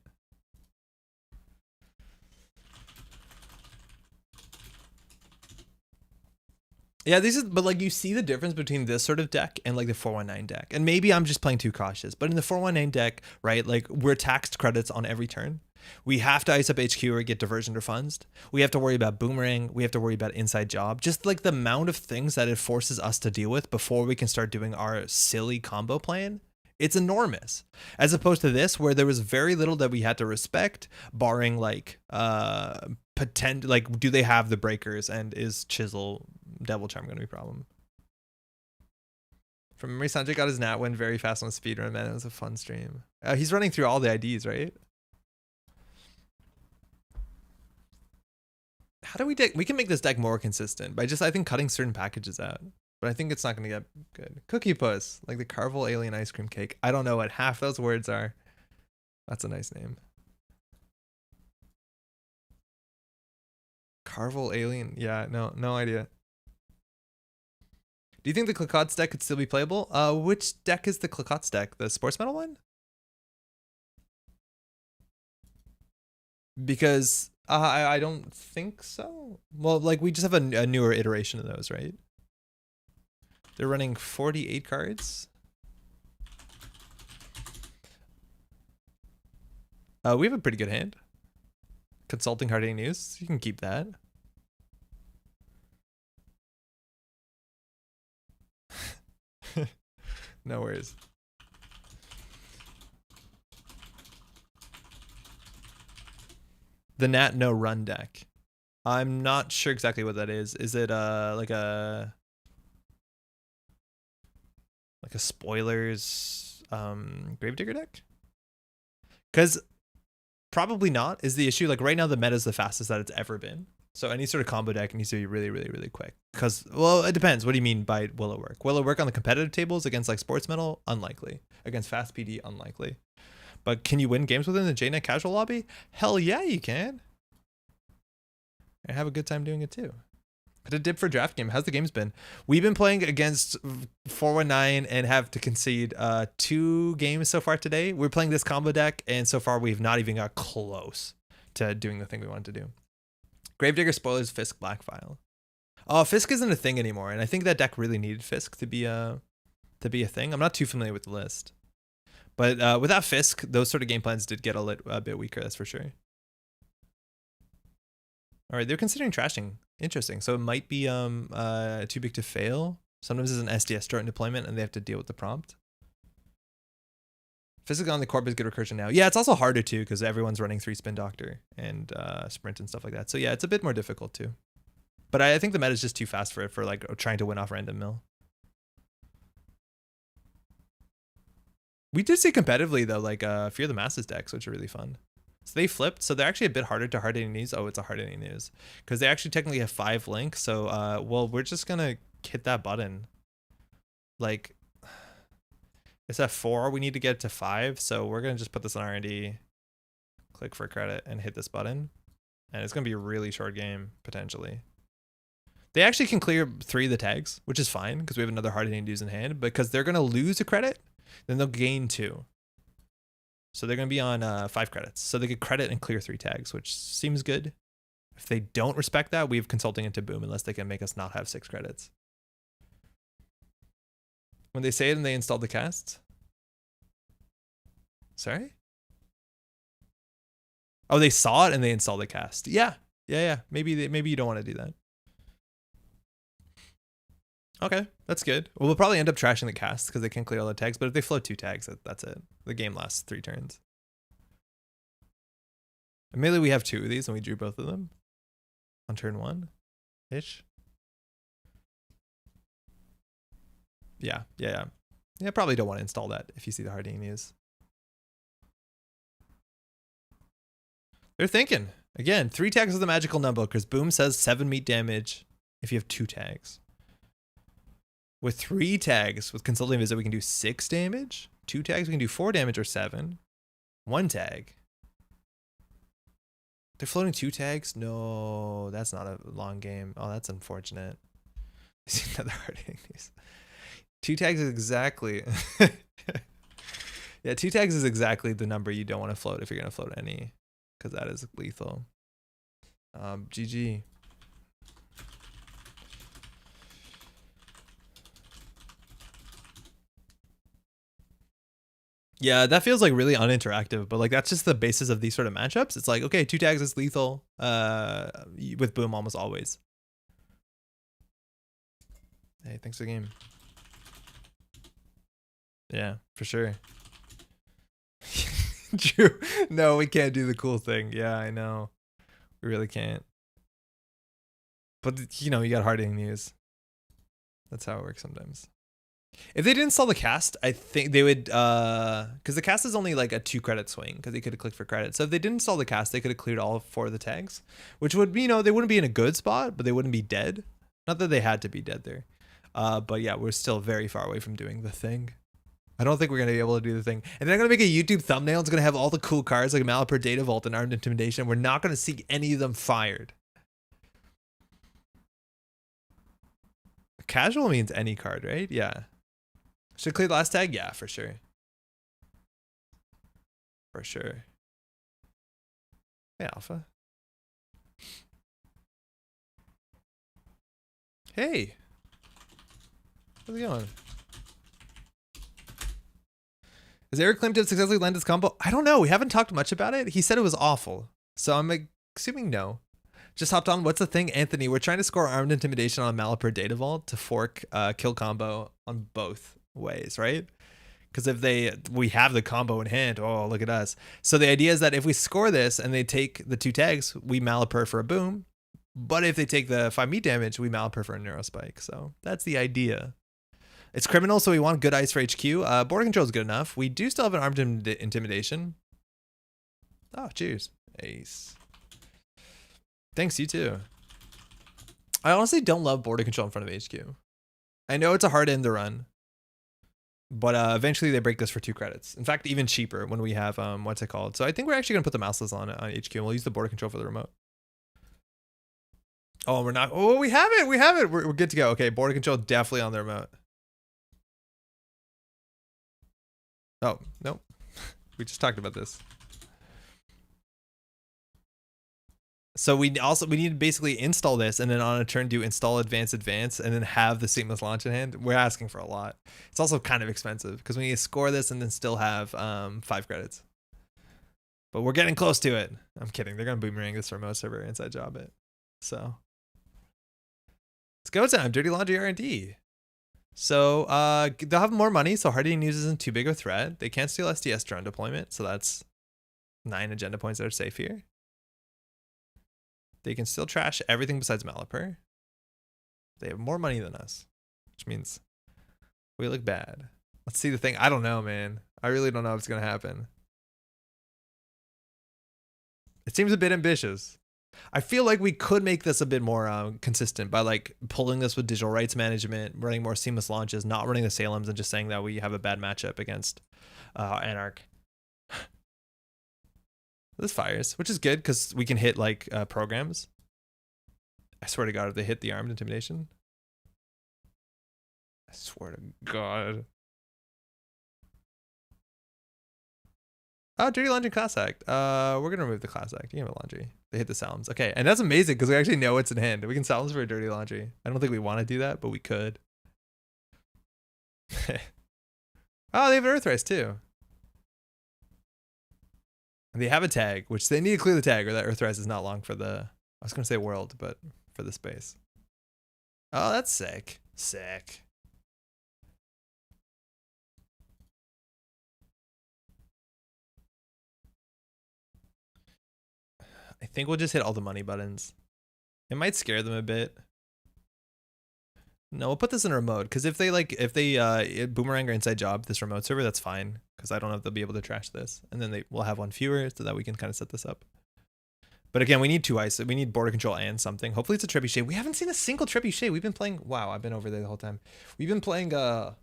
Yeah, but like you see the difference between this sort of deck and like the 419 deck. And maybe I'm just playing too cautious, but in the 419 deck, right, like we're taxed credits on every turn. We have to ice up HQ or get diversion or funds. We have to worry about boomerang. We have to worry about inside job. Just like the amount of things that it forces us to deal with before we can start doing our silly combo plan. It's enormous. As opposed to this, where there was very little that we had to respect, barring like like do they have the breakers and is Chisel Devil Charm going to be a problem? From memory, Sanjay got his Nat win very fast on speedrun, man. It was a fun stream. He's running through all the IDs, right? How do we can make this deck more consistent by just, I think, cutting certain packages out. But I think it's not going to get good. Cookie Puss, like the Carvel Alien Ice Cream Cake. I don't know what half those words are. That's a nice name. Carvel Alien. Yeah, no idea. Do you think the Clicots deck could still be playable? Which deck is the Clicots deck? The Sports Metal one? Because I don't think so. Well, like we just have a newer iteration of those, right? They're running 48 cards. We have a pretty good hand. Consulting Hard A News. You can keep that. No worries. The Nat No Run deck. I'm not sure exactly what that is. Is it like a spoilers Gravedigger deck? Because probably not is the issue. Like right now the meta is the fastest that it's ever been. So any sort of combo deck needs to be really, really, really quick. Because, well, it depends. What do you mean by will it work? Will it work on the competitive tables against like Sports Metal? Unlikely. Against Fast PD? Unlikely. But can you win games within the JNet casual lobby? Hell yeah, you can. And have a good time doing it too. But a dip for draft game. How's the games been? We've been playing against 419 and have to concede 2 games so far today. We're playing this combo deck, and so far we've not even got close to doing the thing we wanted to do. Gravedigger spoilers Fisk Black File. Oh, Fisk isn't a thing anymore, and I think that deck really needed Fisk to be a thing. I'm not too familiar with the list, but without Fisk, those sort of game plans did get a bit weaker. That's for sure. All right, they're considering trashing. Interesting. So it might be too big to fail. Sometimes it's an SDS start in deployment, and they have to deal with the prompt. Physically on the Corp is good recursion now. Yeah, it's also harder too because everyone's running 3-spin Doctor and Sprint and stuff like that. So yeah, it's a bit more difficult too. But I think the meta is just too fast for it for like trying to win off random mill. We did see competitively though, like Fear the Masses decks, which are really fun. So they flipped, so they're actually a bit harder to hard hitting news. Oh, it's a hard hitting news because they actually technically have 5 links. So well, we're just gonna hit that button. Like it's at 4, we need to get to 5, so we're gonna just put this on R&D click for credit, and hit this button. And it's going to be a really short game, potentially. They actually can clear 3 of the tags, which is fine because we have another hard-hitting dudes in hand. Because they're going to lose a credit, then they'll gain 2. So they're going to be on 5 credits. So they could credit and clear 3 tags, which seems good. If they don't respect that, we have consulting into boom unless they can make us not have 6 credits. When they say it and they install the cast. Sorry? Oh, they saw it and they installed the cast. Yeah. Maybe you don't want to do that. Okay, that's good. Well, we'll probably end up trashing the cast because they can't clear all the tags. But if they float 2 tags, that's it. The game lasts 3 turns. Immediately we have 2 of these and we drew both of them on turn 1-ish. Yeah. Probably don't want to install that if you see the hard-hitting news. They're thinking. Again, 3 tags is the magical number because boom says 7 meat damage if you have 2 tags. With 3 tags, with Consulting Visit, we can do 6 damage. 2 tags, we can do 4 damage or 7. 1 tag. They're floating 2 tags? No, that's not a long game. Oh, that's unfortunate. I see another hard-hitting news. 2 tags is exactly... Yeah, 2 tags is exactly the number you don't want to float if you're going to float any. Because that is lethal. GG. Yeah, that feels like really uninteractive, but like that's just the basis of these sort of matchups. It's like, okay, 2 tags is lethal with boom almost always. Hey, thanks for the game. Yeah, for sure. True. No, we can't do the cool thing. Yeah, I know. We really can't. But, you know, you got hard-hitting news. That's how it works sometimes. If they didn't install the cast, I think they would, because the cast is only like a 2 credit swing because they could have clicked for credit. So if they didn't install the cast, they could have cleared all 4 of the tags, which would be, you know, they wouldn't be in a good spot, but they wouldn't be dead. Not that they had to be dead there. But yeah, we're still very far away from doing the thing. I don't think we're going to be able to do the thing. And they're going to make a YouTube thumbnail. It's going to have all the cool cards like Malapert Data Vault and Armed Intimidation. We're not going to see any of them fired. Casual means any card, right? Yeah. Should clear the last tag? Yeah, for sure. For sure. Hey, Alpha. Hey. How's it going? Is Eric claimed to have successfully landed his combo? I don't know. We haven't talked much about it. He said it was awful. So I'm assuming no. Just hopped on. What's the thing, Anthony? We're trying to score Armed Intimidation on Malapert Data Vault to fork kill combo on both ways, right? Because if we have the combo in hand, oh, look at us. So the idea is that if we score this and they take the 2 tags, we Malapert for a boom. But if they take the 5 meat damage, we Malapert for a neurospike. So that's the idea. It's criminal, so we want good ice for HQ. Border control is good enough. We do still have an Armed Intimidation. Oh, cheers. Ace. Thanks, you too. I honestly don't love border control in front of HQ. I know it's a hard end to run, but eventually they break this for 2 credits. In fact, even cheaper when we have, what's it called? So I think we're actually going to put the mouseless on HQ and we'll use the border control for the remote. Oh, we're not. Oh, we have it. We have it. We're good to go. Okay, border control definitely on the remote. Oh, nope. We just talked about this. So we need to basically install this and then on a turn do install advance and then have the seamless launch in hand. We're asking for a lot. It's also kind of expensive because we need to score this and then still have 5 credits. But we're getting close to it. I'm kidding. They're going to boomerang this remote server inside job it. So it's go time. Dirty Laundry R&D. So they'll have more money, so hard-hitting news isn't too big of a threat. They can't steal SDS drone deployment, so that's 9 agenda points that are safe here. They can still trash everything besides Malapert. They have more money than us, which means we look bad. Let's see the thing. I don't know, man. I really don't know what's going to happen. It seems a bit ambitious. I feel like we could make this a bit more consistent by like pulling this with digital rights management, running more seamless launches, not running the Salems, and just saying that we have a bad matchup against Anarch. This fires, which is good because we can hit like programs. I swear to God, if they hit the armed intimidation. I swear to God. Oh, Dirty Laundry Class Act. We're gonna remove the Class Act. You can have a laundry. They hit the Salams. Okay, and that's amazing because we actually know what's in hand. We can Salams for a Dirty Laundry. I don't think we want to do that, but we could. Oh, they have an Earthrise too. And they have a tag, which they need to clear the tag, or that Earthrise is not long for the. I was gonna say world, but for the space. Oh, that's sick. Sick. I think we'll just hit all the money buttons. It might scare them a bit. No, we'll put this in remote because if they boomerang or inside job this remote server, that's fine because I don't know if they'll be able to trash this, and then we'll have one fewer so that we can kind of set this up. But again, we need 2 ice. We need border control and something. Hopefully it's a trebuchet. We haven't seen a single trebuchet. We've been playing. Wow, I've been over there the whole time. We've been playing a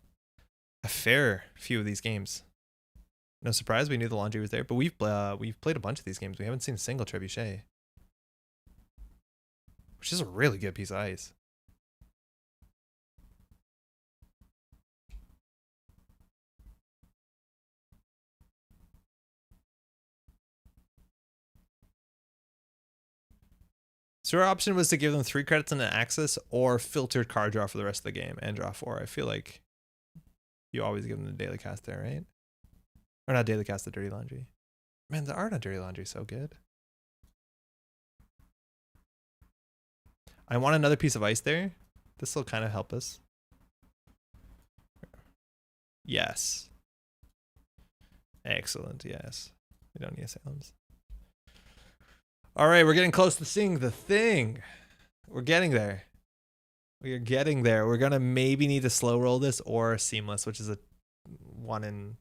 fair few of these games. No surprise, we knew the laundry was there, but we've played a bunch of these games. We haven't seen a single trebuchet, which is a really good piece of ice. So our option was to give them 3 credits and an access or filtered card draw for the rest of the game and draw 4. I feel like you always give them the daily cast there, right? Or not daily cast, the Dirty Laundry. Man, the art on Dirty Laundry is so good. I want another piece of ice there. This will kind of help us. Yes. Excellent, yes. We don't need asylums. All right, we're getting close to seeing the thing. We're getting there. We are getting there. We're going to maybe need to slow roll this or seamless, which is a 1 in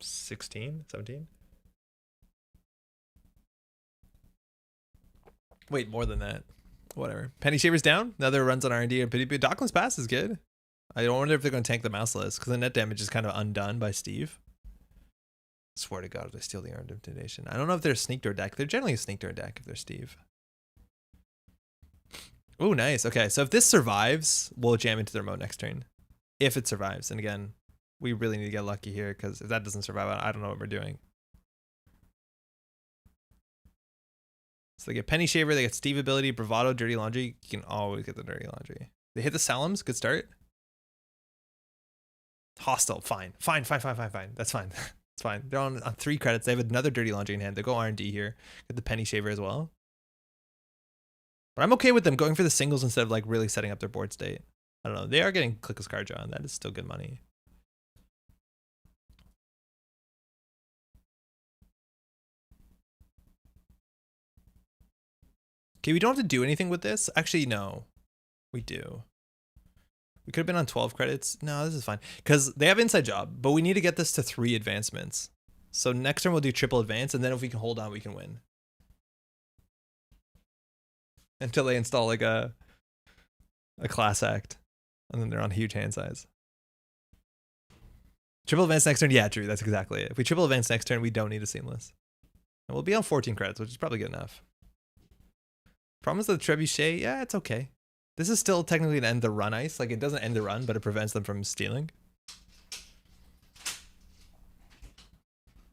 16, 17. Wait, more than that. Whatever. Penny Shaver's down. Another runs on R&D. DECKLISTS pass is good. I wonder if they're going to tank the mouseless because the net damage is kind of undone by Steve. Swear to God, if they steal the armed intimidation. I don't know if they're a sneak door deck. They're generally a sneak door deck if they're Steve. Oh, nice. Okay, so if this survives, we'll jam into the remote next turn. If it survives. And again, we really need to get lucky here because if that doesn't survive, I don't know what we're doing. So they get Penny Shaver, they get Steve ability, Bravado, Dirty Laundry. You can always get the Dirty Laundry. They hit the Salams. Good start. Hostile. Fine. Fine. That's fine. It's fine. They're on 3 credits. They have another Dirty Laundry in hand. They go R&D here. Get the Penny Shaver as well. But I'm okay with them going for the singles instead of like really setting up their board state. I don't know. They are getting clickless card draw, and that is still good money. Okay, we don't have to do anything with this. Actually, no. We do. We could have been on 12 credits. No, this is fine. Because they have inside job, but we need to get this to 3 advancements. So next turn we'll do triple advance, and then if we can hold on, we can win. Until they install like a class act. And then they're on huge hand size. Triple advance next turn? Yeah, Drew, that's exactly it. If we triple advance next turn, we don't need a seamless. And we'll be on 14 credits, which is probably good enough. Problem is the trebuchet, yeah, it's okay. This is still technically an end the run ice. Like, it doesn't end the run, but it prevents them from stealing.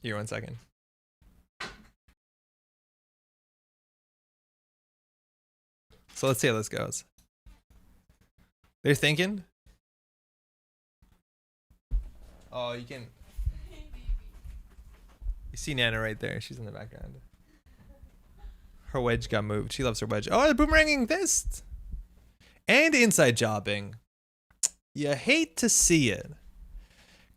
Here, 1 second. So let's see how this goes. They're thinking. Oh, you can. You see Nana right there. She's in the background. Her wedge got moved. She loves her wedge. Oh, the boomeranging fist. And inside jobbing. You hate to see it.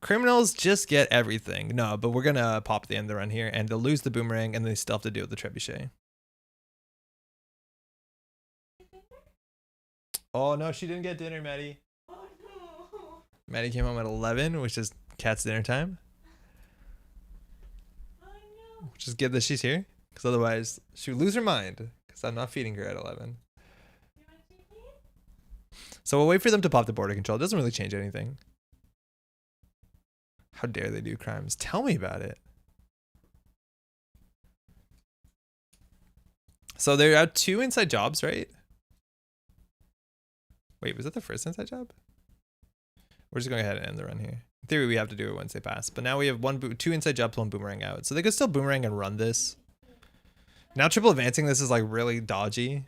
Criminals just get everything. No, but we're going to pop the end of the run here, and they'll lose the boomerang, and they still have to deal with the trebuchet. Oh, no, she didn't get dinner, Maddie. Oh, no. Maddie came home at 11, which is cat's dinner time. Oh, no. Which is good that she's here, because otherwise she would lose her mind, because I'm not feeding her at 11. So we'll wait for them to pop the border control. It doesn't really change anything. How dare they do crimes? Tell me about it. So they're out 2 inside jobs, right? Wait, was that the first inside job? We're just going ahead and end the run here. In theory, we have to do it once they pass. But now we have 2 inside jobs, 1 boomerang out. So they could still boomerang and run this. Now triple advancing this is like really dodgy.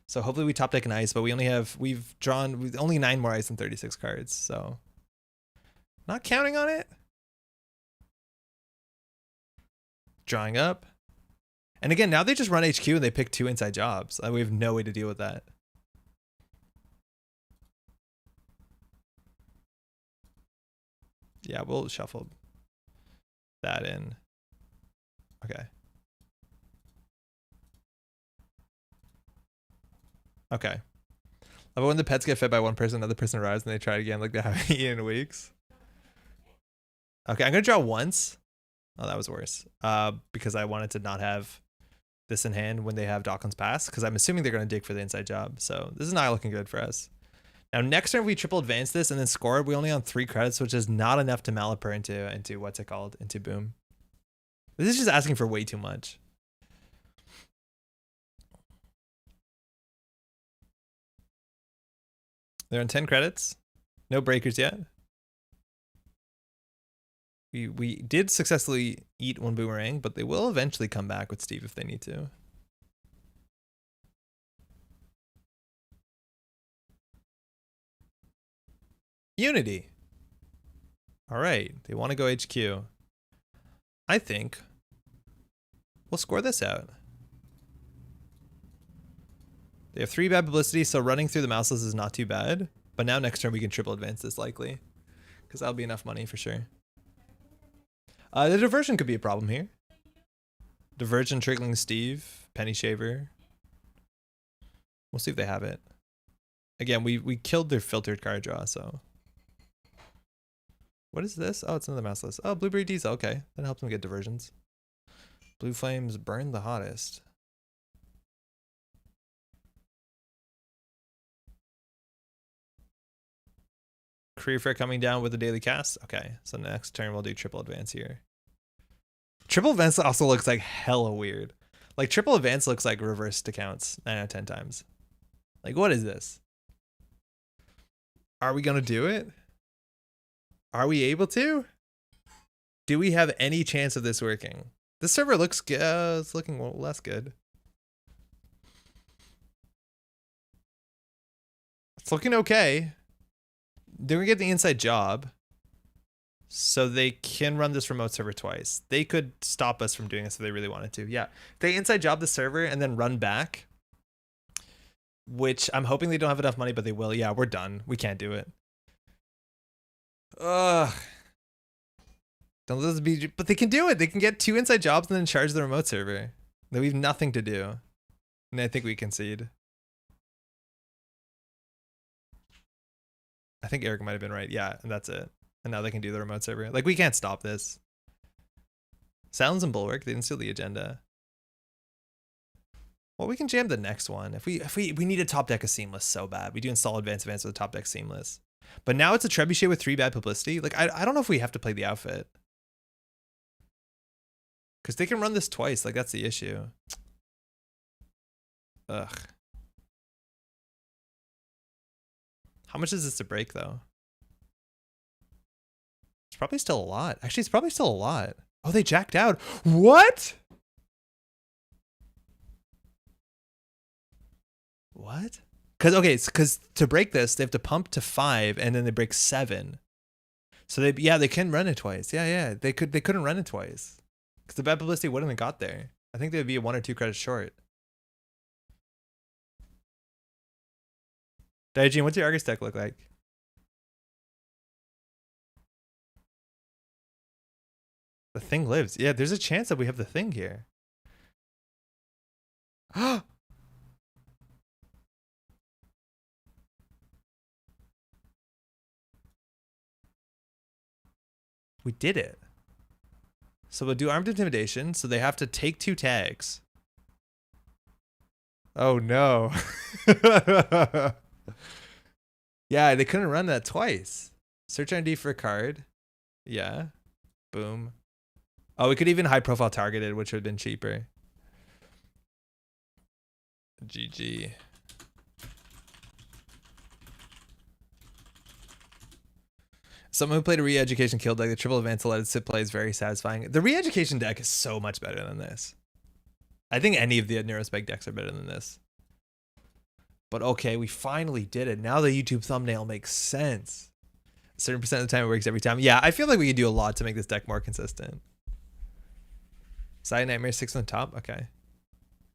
So hopefully we top deck an ice, but we've drawn only 9 more ice than 36 cards. So not counting on it. Drawing up. And again, now they just run HQ and they pick 2 inside jobs. We have no way to deal with that. Yeah, we'll shuffle that in. Okay. Okay. But when the pets get fed by one person, another person arrives and they try it again like they haven't eaten in weeks. Okay, I'm gonna draw once. Oh, that was worse. Because I wanted to not have this in hand when they have Docklands pass, because I'm assuming they're gonna dig for the inside job. So this is not looking good for us. Now next turn we triple advance this and then score. We only on 3 credits, which is not enough to Malapur into what's it called? Into boom. This is just asking for way too much. They're on 10 credits. No breakers yet. We did successfully eat 1 boomerang, but they will eventually come back with Steve if they need to. Unity. All right, they want to go HQ. I think we'll score this out. They have 3 bad publicity, so running through the mouseless is not too bad. But now next turn we can triple advance this likely, because that'll be enough money for sure. The diversion could be a problem here. Diversion, trickling Steve, penny shaver. We'll see if they have it. Again, we killed their filtered card draw, so. What is this? Oh, it's another mouseless. Oh, blueberry diesel. Okay, that helps them get diversions. Blue flames burn the hottest. Career fair coming down with the daily cast. Okay, so next turn we'll do triple advance here. Triple advance also looks like hella weird. Like triple advance looks like reversed accounts 9 out of 10 times. Like what is this? Are we gonna do it? Are we able to? Do we have any chance of this working? This server looks good. It's looking less good. It's looking okay. They're gonna get the inside job, so they can run this remote server twice. They could stop us from doing this if they really wanted to. Yeah, they inside job the server and then run back, which I'm hoping they don't have enough money, but they will. Yeah, we're done. We can't do it. Ugh. Don't let this be, but they can do it. They can get 2 inside jobs and then charge the remote server. Then we have nothing to do, and I think we concede. I think Eric might have been right. Yeah, and that's it. And now they can do the remote server. Like, we can't stop this. Sounds and Bulwark, they didn't steal the agenda. Well, we can jam the next one. If we need a top deck of Seamless so bad. We do install advance with a top deck Seamless. But now it's a Trebuchet with 3 bad publicity. Like, I don't know if we have to play the outfit. Because they can run this twice. Like, that's the issue. Ugh. How much is this to break, though? It's probably still a lot. Actually, it's probably still a lot. Oh, they jacked out. What? What? Because to break this, they have to pump to 5, and then they break 7. So they can run it twice. Yeah. They couldn't run it twice. Because the bad publicity wouldn't have got there. I think they'd be 1 or 2 credits short. Daijin, what's your Argus deck look like? The thing lives. Yeah, there's a chance that we have the thing here. We did it. So we'll do armed intimidation. So they have to take 2 tags. Oh no. Yeah, they couldn't run that twice. Search ID for a card. Yeah. Boom. Oh, we could even high profile targeted, which would have been cheaper. GG. Someone who played a re-education kill deck, the triple advance to let it sit play is very satisfying. The re-education deck is so much better than this. I think any of the Neurospec decks are better than this. But okay, we finally did it. Now the YouTube thumbnail makes sense. A certain percent of the time it works every time. Yeah, I feel like we could do a lot to make this deck more consistent. Side Nightmare 6 on top. Okay.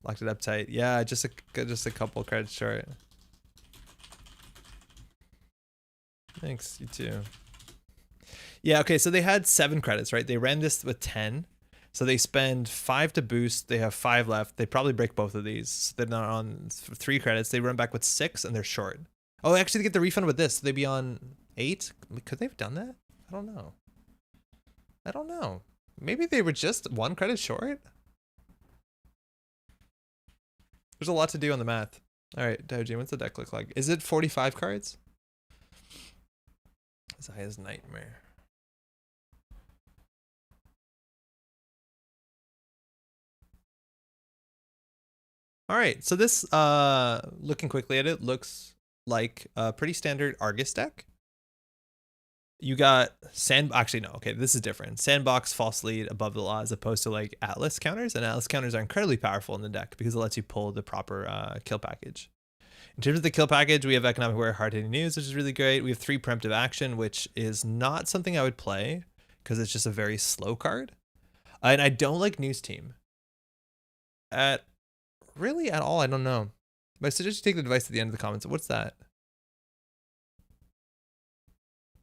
Locked it up tight. Yeah, just a couple credits short. Thanks, you too. Yeah, okay, so they had 7 credits, right? They ran this with 10. So they spend 5 to boost. They have 5 left. They probably break both of these. So they're not on 3 credits. They run back with 6 and they're short. Oh, actually they get the refund with this. So they'd be on 8. Could they have done that? I don't know. I don't know. Maybe they were just 1 credit short. There's a lot to do on the math. All right, Doji, what's the deck look like? Is it 45 cards? As high as Nightmare. All right, so this, looking quickly at it, looks like a pretty standard Argus deck. You got actually no, okay, this is different. Sandbox, False Lead, Above the Law, as opposed to like Atlas counters, and Atlas counters are incredibly powerful in the deck because it lets you pull the proper kill package. In terms of the kill package, we have Economic Aware, Hard-Hitting News, which is really great. We have 3 Preemptive Action, which is not something I would play because it's just a very slow card. And I don't like News Team. Really at all, I don't know. But I suggest you take the device at the end of the comments. What's that?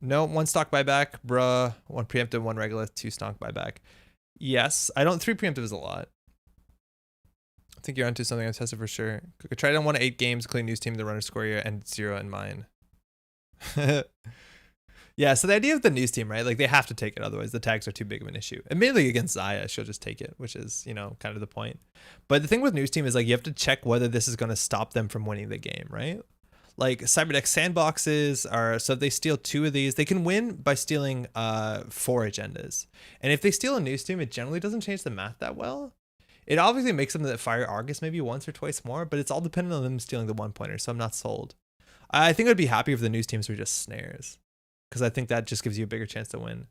No, 1 stock buyback, bruh. 1 preemptive, 1 regolith, 2 stock buyback. Yes, I don't. 3 preemptive is a lot. I think you're onto something I've tested for sure. I tried on 1 to 8 games, including News Team, the runner score here, and 0 in mine. Yeah, so the idea of the News Team, right? Like they have to take it, otherwise the tags are too big of an issue. Admittedly against Zaya, she'll just take it, which is, you know, kind of the point. But the thing with News Team is like you have to check whether this is going to stop them from winning the game, right? Like Cyberdeck sandboxes are, so if they steal 2 of these, they can win by stealing 4 agendas. And if they steal a News Team, it generally doesn't change the math that well. It obviously makes them that fire Argus maybe once or twice more, but it's all dependent on them stealing the 1 pointer, so I'm not sold. I think I'd be happy if the News Teams were just snares, because I think that just gives you a bigger chance to win.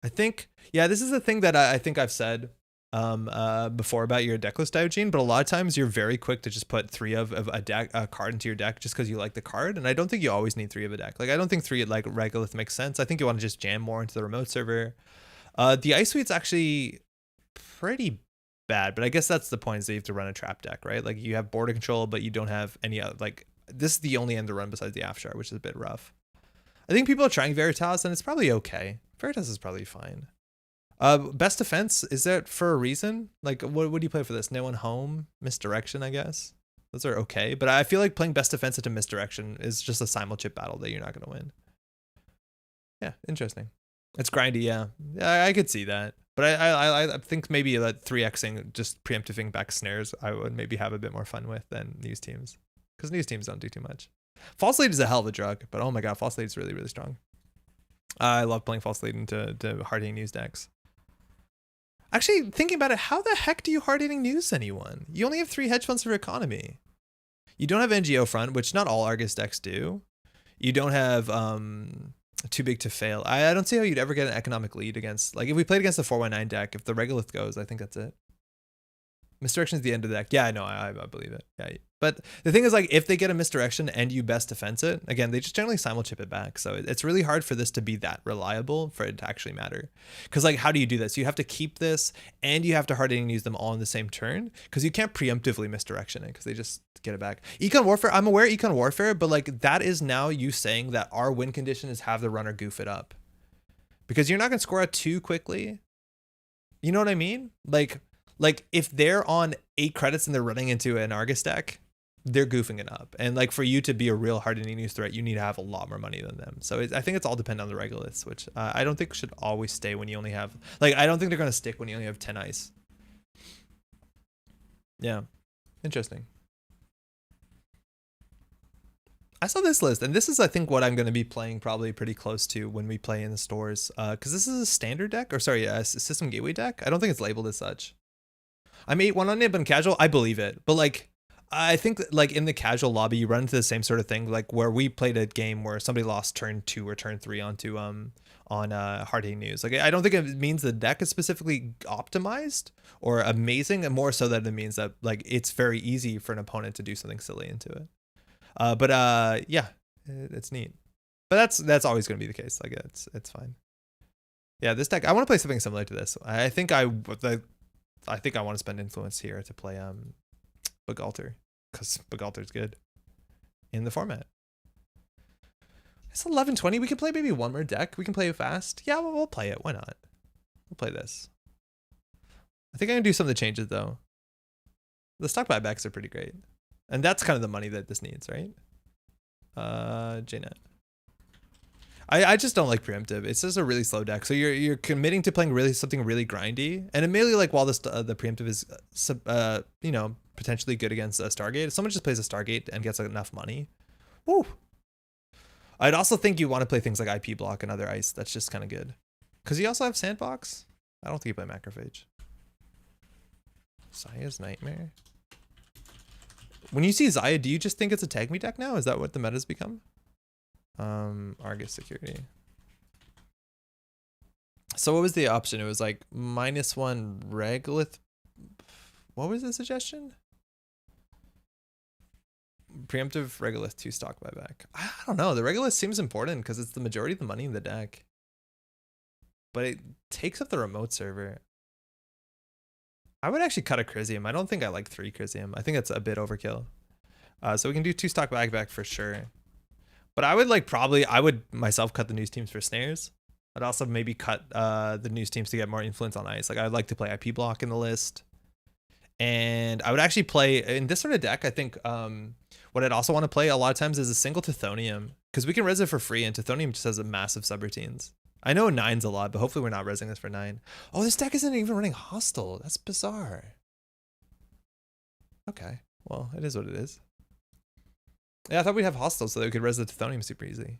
I think, yeah, this is the thing that I think I've said before about your deck list, Diogene, but a lot of times you're very quick to just put 3 of a card into your deck just because you like the card, and I don't think you always need 3 of a deck. Like I don't think 3 like Regolith makes sense. I think you want to just jam more into the remote server. The Ice Suite's actually pretty bad, but I guess that's the point, is that you have to run a trap deck, right? Like you have border control, but you don't have any other, like this is the only end to run besides the Afshar, which is a bit rough. I think people are trying Veritas and it's probably okay. Veritas is probably fine. Best defense, is that for a reason? Like what do you play for this? No One Home, Misdirection, I guess. Those are okay, but I feel like playing best defense into Misdirection is just a simul-chip battle that you're not going to win. Yeah, interesting. It's grindy, yeah. Yeah, I could see that. But I think maybe that 3xing, just preemptiving back snares, I would maybe have a bit more fun with than News Teams. Because News Teams don't do too much. False Lead is a hell of a drug, but oh my god, False Lead is really, really strong. I love playing False Lead into hard-hitting news decks. Actually, thinking about it, how the heck do you hard-hitting news anyone? You only have 3 hedge funds for economy. You don't have NGO front, which not all Argus decks do. You don't have too big to fail. I don't see how you'd ever get an economic lead against, like if we played against the 419 deck, if the Regolith goes, I think that's it. Misdirection is the end of the deck. Yeah, I know, I believe it. Yeah, but the thing is, like, if they get a misdirection and you best defense it, again, they just generally simul-chip it back. So it's really hard for this to be that reliable for it to actually matter. Because, like, how do you do this? You have to keep this, and you have to hard-hitting use them all in the same turn, because you can't preemptively misdirection it, because they just get it back. Econ Warfare, I'm aware Econ Warfare, but, like, that is now you saying that our win condition is have the runner goof it up. Because you're not going to score out too quickly. You know what I mean? Like if they're on 8 credits and they're running into an Argus deck, they're goofing it up. And like for you to be a real hard-hitting news threat, you need to have a lot more money than them. So I think it's all dependent on the Regoliths, which I don't think should always stay when you only have, like, I don't think they're going to stick when you only have 10 ice. Yeah, interesting. I saw this list, and this is, I think, what I'm going to be playing probably pretty close to when we play in the stores. Because this is a standard deck, or sorry, a system gateway deck. I don't think it's labeled as such. I'm 8-1 on it, but in casual, I believe it. But like, I think that, like in the casual lobby, you run into the same sort of thing, like where we played a game where somebody lost turn 2 or turn 3 onto on hard hitting news. Like I don't think it means the deck is specifically optimized or amazing, and more so that it means that like it's very easy for an opponent to do something silly into it. Yeah, it's neat. But that's always going to be the case. Like it's fine. Yeah, this deck, I want to play something similar to this. I think I want to spend influence here to play Bagalter, because Bagalter's good in the format. It's 11:20. We can play maybe one more deck. We can play it fast. Yeah, we'll play it. Why not? We'll play this. I think I'm gonna do some of the changes though. The stock buybacks are pretty great, and that's kind of the money that this needs, right? JNet. I just don't like preemptive. It's just a really slow deck. So you're committing to playing something really grindy, and admittedly, like while this the preemptive is you know, potentially good against a Stargate, if someone just plays a Stargate and gets like, enough money, woo. I'd also think you want to play things like IP block and other ice. That's just kind of good, because you also have sandbox. I don't think you play macrophage. Zaya's Nightmare. When you see Zaya, do you just think it's a tag me deck now? Is that what the meta's become? Argus security. So what was the option? It was like -1 Regolith. What was the suggestion? Preemptive Regolith 2 stock buyback. I don't know. The Regolith seems important because it's the majority of the money in the deck, but it takes up the remote server. I would actually cut a Crisium. I don't think I like 3 Crisium. I think that's a bit overkill. So we can do 2 stock buyback for sure. But I would I would myself cut the news teams for snares. I'd also maybe cut the news teams to get more influence on ice. Like I'd like to play IP block in the list. And I would actually play in this sort of deck. I think what I'd also want to play a lot of times is a single Tithonium, because we can res it for free, and Tithonium just has a massive subroutines. I know 9's a lot, but hopefully we're not resing this for 9. Oh, this deck isn't even running hostile. That's bizarre. Okay, well, it is what it is. Yeah, I thought we'd have hostile so that we could res the Tithonium super easy.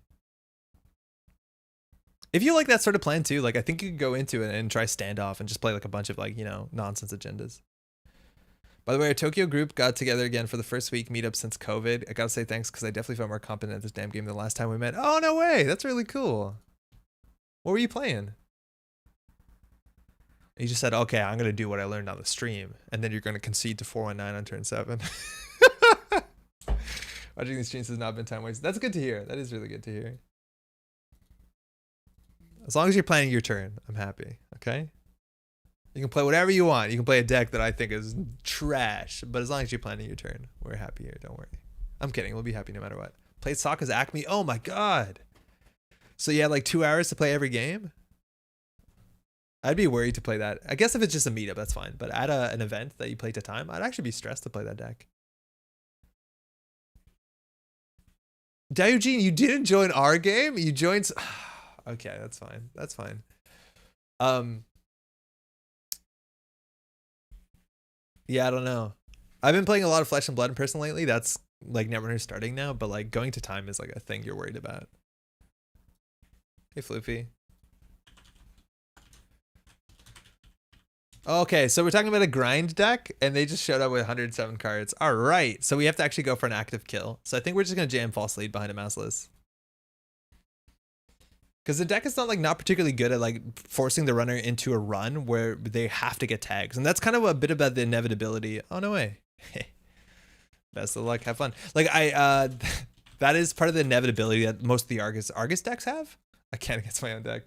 If you like that sort of plan too, like I think you could go into it and try standoff and just play like a bunch of like, you know, nonsense agendas. By the way, our Tokyo group got together again for the first week meetup since COVID. I gotta say thanks, because I definitely felt more competent at this damn game than the last time we met. Oh, no way. That's really cool. What were you playing? You just said, okay, I'm going to do what I learned on the stream, and then you're going to concede to 419 on turn 7. Watching these streams has not been time wasted. That's good to hear. That is really good to hear. As long as you're planning your turn, I'm happy, okay? You can play whatever you want. You can play a deck that I think is trash, but as long as you're planning your turn, we're happy here. Don't worry. I'm kidding. We'll be happy no matter what. Played Sokka's Acme. Oh my god. So you had like 2 hours to play every game? I'd be worried to play that. I guess if it's just a meetup, that's fine. But at an event that you play to time, I'd actually be stressed to play that deck. Eugene, you didn't join our game? You joined... Okay, that's fine. That's fine. Yeah, I don't know. I've been playing a lot of Flesh and Blood in person lately. That's like Netrunner starting now, but like going to time is like a thing you're worried about. Hey, Floofy. Okay, so we're talking about a grind deck, and they just showed up with 107 cards. All right, so we have to actually go for an active kill. So I think we're just gonna jam false lead behind a mouseless, because the deck is not particularly good at like forcing the runner into a run where they have to get tags, and that's kind of a bit about the inevitability. Oh no way. Best of luck, have fun. Like that is part of the inevitability that most of the Argus decks have. I can't against my own deck.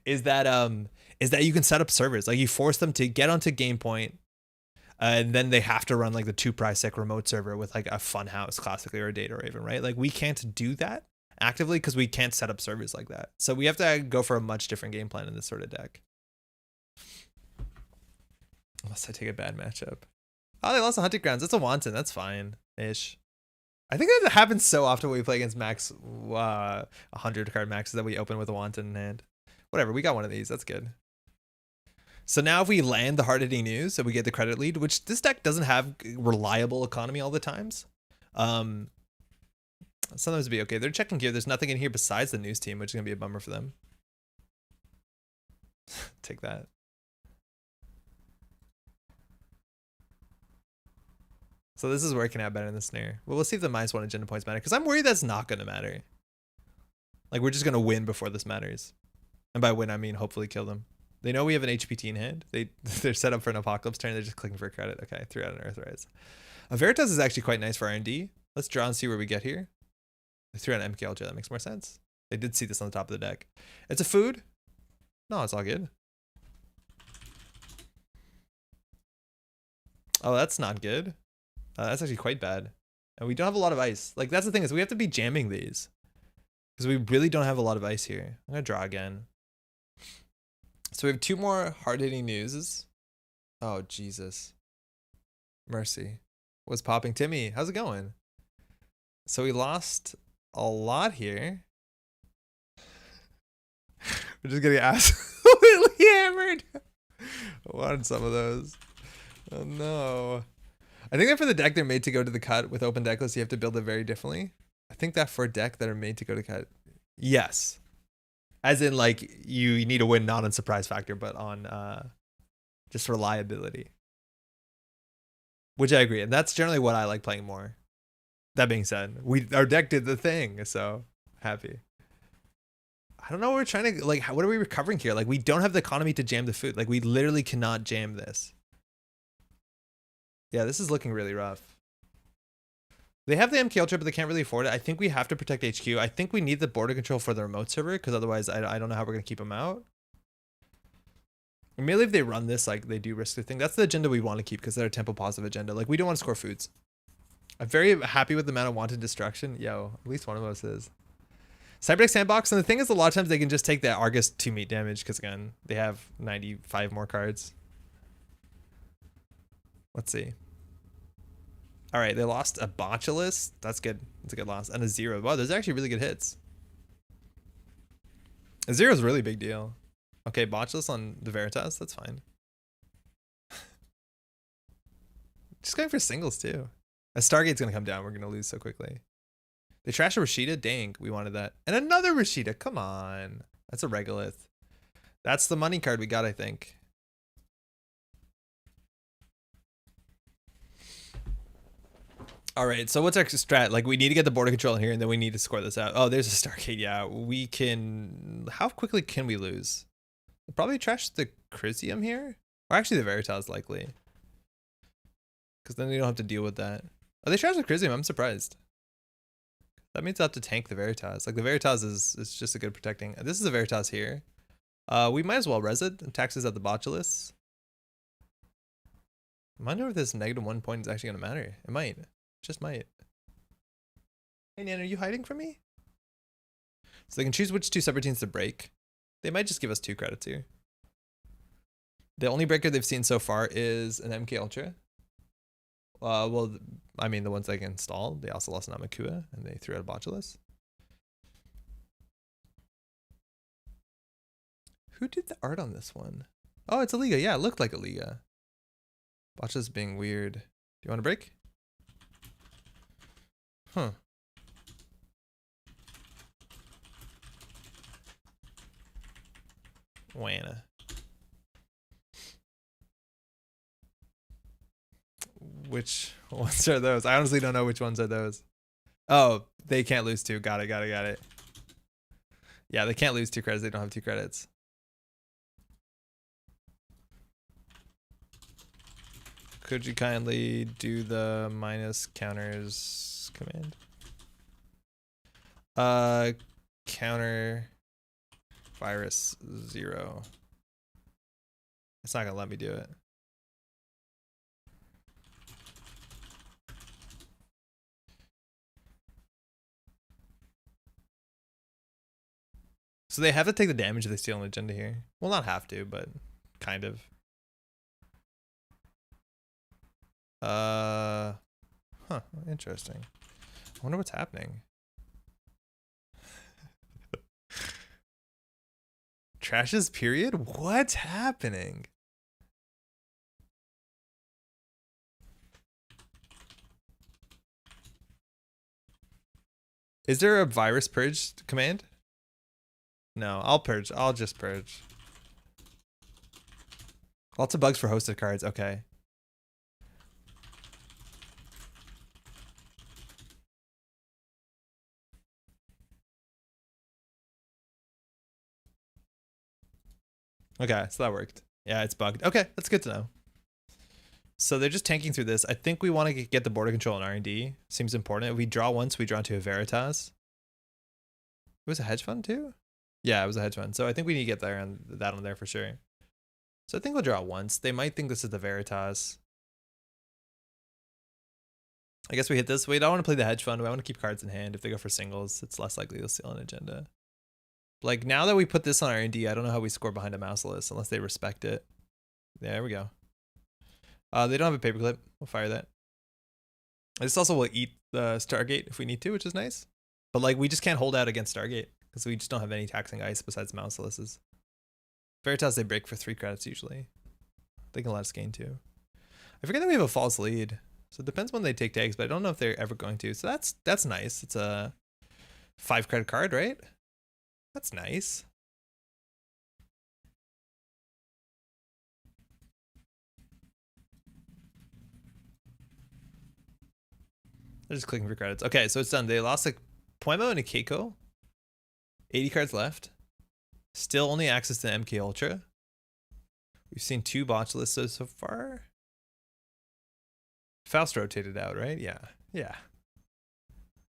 Is that you can set up servers, like you force them to get onto game point, and then they have to run like the 2 Prisecs remote server with like a funhouse classically or a data raven, right? Like we can't do that actively because we can't set up servers like that. So we have to go for a much different game plan in this sort of deck. Unless I take a bad matchup. Oh, they lost the Hunting Grounds. That's a wanton. That's fine-ish. I think that happens so often when we play against max 100 card maxes that we open with a wanton in hand. Whatever, we got one of these. That's good. So now if we land the hard-hitting news, so we get the credit lead, which this deck doesn't have reliable economy all the times. Sometimes it'd be okay. They're checking gear. There's nothing in here besides the news team, which is going to be a bummer for them. Take that. So this is working out better than the Snare. Well, we'll see if the -1 agenda points matter, because I'm worried that's not going to matter. Like, we're just going to win before this matters. And by win, I mean hopefully kill them. They know we have an HPT in hand. They're set up for an Apocalypse turn. They're just clicking for a credit. Okay, 3 out an Earthrise. A Veritas is actually quite nice for R&D. Let's draw and see where we get here. They threw out an MK Ultra. That makes more sense. They did see this on the top of the deck. It's a food. No, it's all good. Oh, that's not good. That's actually quite bad. And we don't have a lot of ice. Like, that's the thing, is we have to be jamming these. Because we really don't have a lot of ice here. I'm going to draw again. So we have 2 more hard-hitting newses. Oh, Jesus. Mercy. What's popping? Timmy, how's it going? So we lost a lot here. We're just getting absolutely hammered. I wanted some of those. Oh, no. I think that for the deck they're made to go to the cut with open deck lists, you have to build it very differently. I think that for a deck that are made to go to cut, yes. As in, like, you need to win not on surprise factor, but on just reliability. Which I agree, and that's generally what I like playing more. That being said, our deck did the thing, so happy. I don't know what we're trying to, like, what are we recovering here? Like, we don't have the economy to jam the food. Like, we literally cannot jam this. Yeah, this is looking really rough. They have the MK Ultra, but they can't really afford it. I think we have to protect HQ. I think we need the border control for the remote server, because otherwise I don't know how we're going to keep them out. And mainly if they run this, like, they do risk the thing. That's the agenda we want to keep, because they're a tempo positive agenda. Like, we don't want to score foods. I'm very happy with the amount of wanted destruction. Yo, at least one of us is. Cyberdeck Sandbox, and the thing is, a lot of times they can just take that Argus 2 meat damage, because again, they have 95 more cards. Let's see. All right, they lost a Botulus. That's good. That's a good loss. And a 0. Wow, those are actually really good hits. A 0 is a really big deal. Okay, Botulus on the Veritas. That's fine. Just going for singles, too. A Stargate's going to come down. We're going to lose so quickly. They trashed a Rashida. Dang, we wanted that. And another Rashida. Come on. That's a Regolith. That's the money card we got, I think. All right, so what's our strat? Like, we need to get the border control in here, and then we need to score this out. Oh, there's a Stargate. Yeah, we can... How quickly can we lose? Probably trash the Chrysium here? Or actually the Veritas, likely. Because then they don't have to deal with that. Oh, they trashed the Chrysium. I'm surprised. That means I have to tank the Veritas. Like, the Veritas is just a good protecting. This is a Veritas here. We might as well res it. And taxes at the Botulus. I wonder if this -1 point is actually going to matter. It might. Just might. Hey, Nan, are you hiding from me? So they can choose which 2 subroutines to break. They might just give us 2 credits here. The only breaker they've seen so far is an MK Ultra. Well, I mean, the ones they can install. They also lost an Amakua, and they threw out a Botulus. Who did the art on this one? Oh, it's a Liga. Yeah, it looked like a Liga. Botulus being weird. Do you want to break? Huh. Wana. Which ones are those? I honestly don't know which ones are those. Oh, they can't lose 2. Got it. Yeah, they can't lose 2 credits. They don't have 2 credits. Could you kindly do the minus counters command? Counter virus 0. It's not gonna let me do it. So they have to take the damage if they steal an agenda here. Well, not have to, but kind of. Huh, interesting. I wonder what's happening. Trashes period? What's happening? Is there a virus purge command? No, I'll purge. I'll just purge. Lots of bugs for hosted cards. Okay. Okay, so that worked. Yeah, it's bugged. Okay, that's good to know. So they're just tanking through this. I think we want to get the border control and R&D. Seems important. If we draw once, we draw into a Veritas. It was a hedge fund too? Yeah, it was a hedge fund. So I think we need to get there and that on there for sure. So I think we'll draw once. They might think this is the Veritas. I guess we hit this. We don't want to play the hedge fund. We want to keep cards in hand. If they go for singles, it's less likely they'll steal an agenda. Like now that we put this on R&D, I don't know how we score behind a mouseless unless they respect it. Yeah, there we go. They don't have a paperclip. We'll fire that. This also will eat the Stargate if we need to, which is nice. But like we just can't hold out against Stargate because we just don't have any taxing ice besides mouselesses. Veritas they break for 3 credits usually. They can let us gain 2. I forget that we have a false lead. So it depends when they take tags, but I don't know if they're ever going to. So that's nice. It's a 5 credit card, right? That's nice. They're just clicking for credits. Okay, so it's done. They lost like Poemo and a Keiko. 80 cards left. Still only access to MK Ultra. We've seen 2 botch lists so far. Faust rotated out, right? Yeah. Yeah.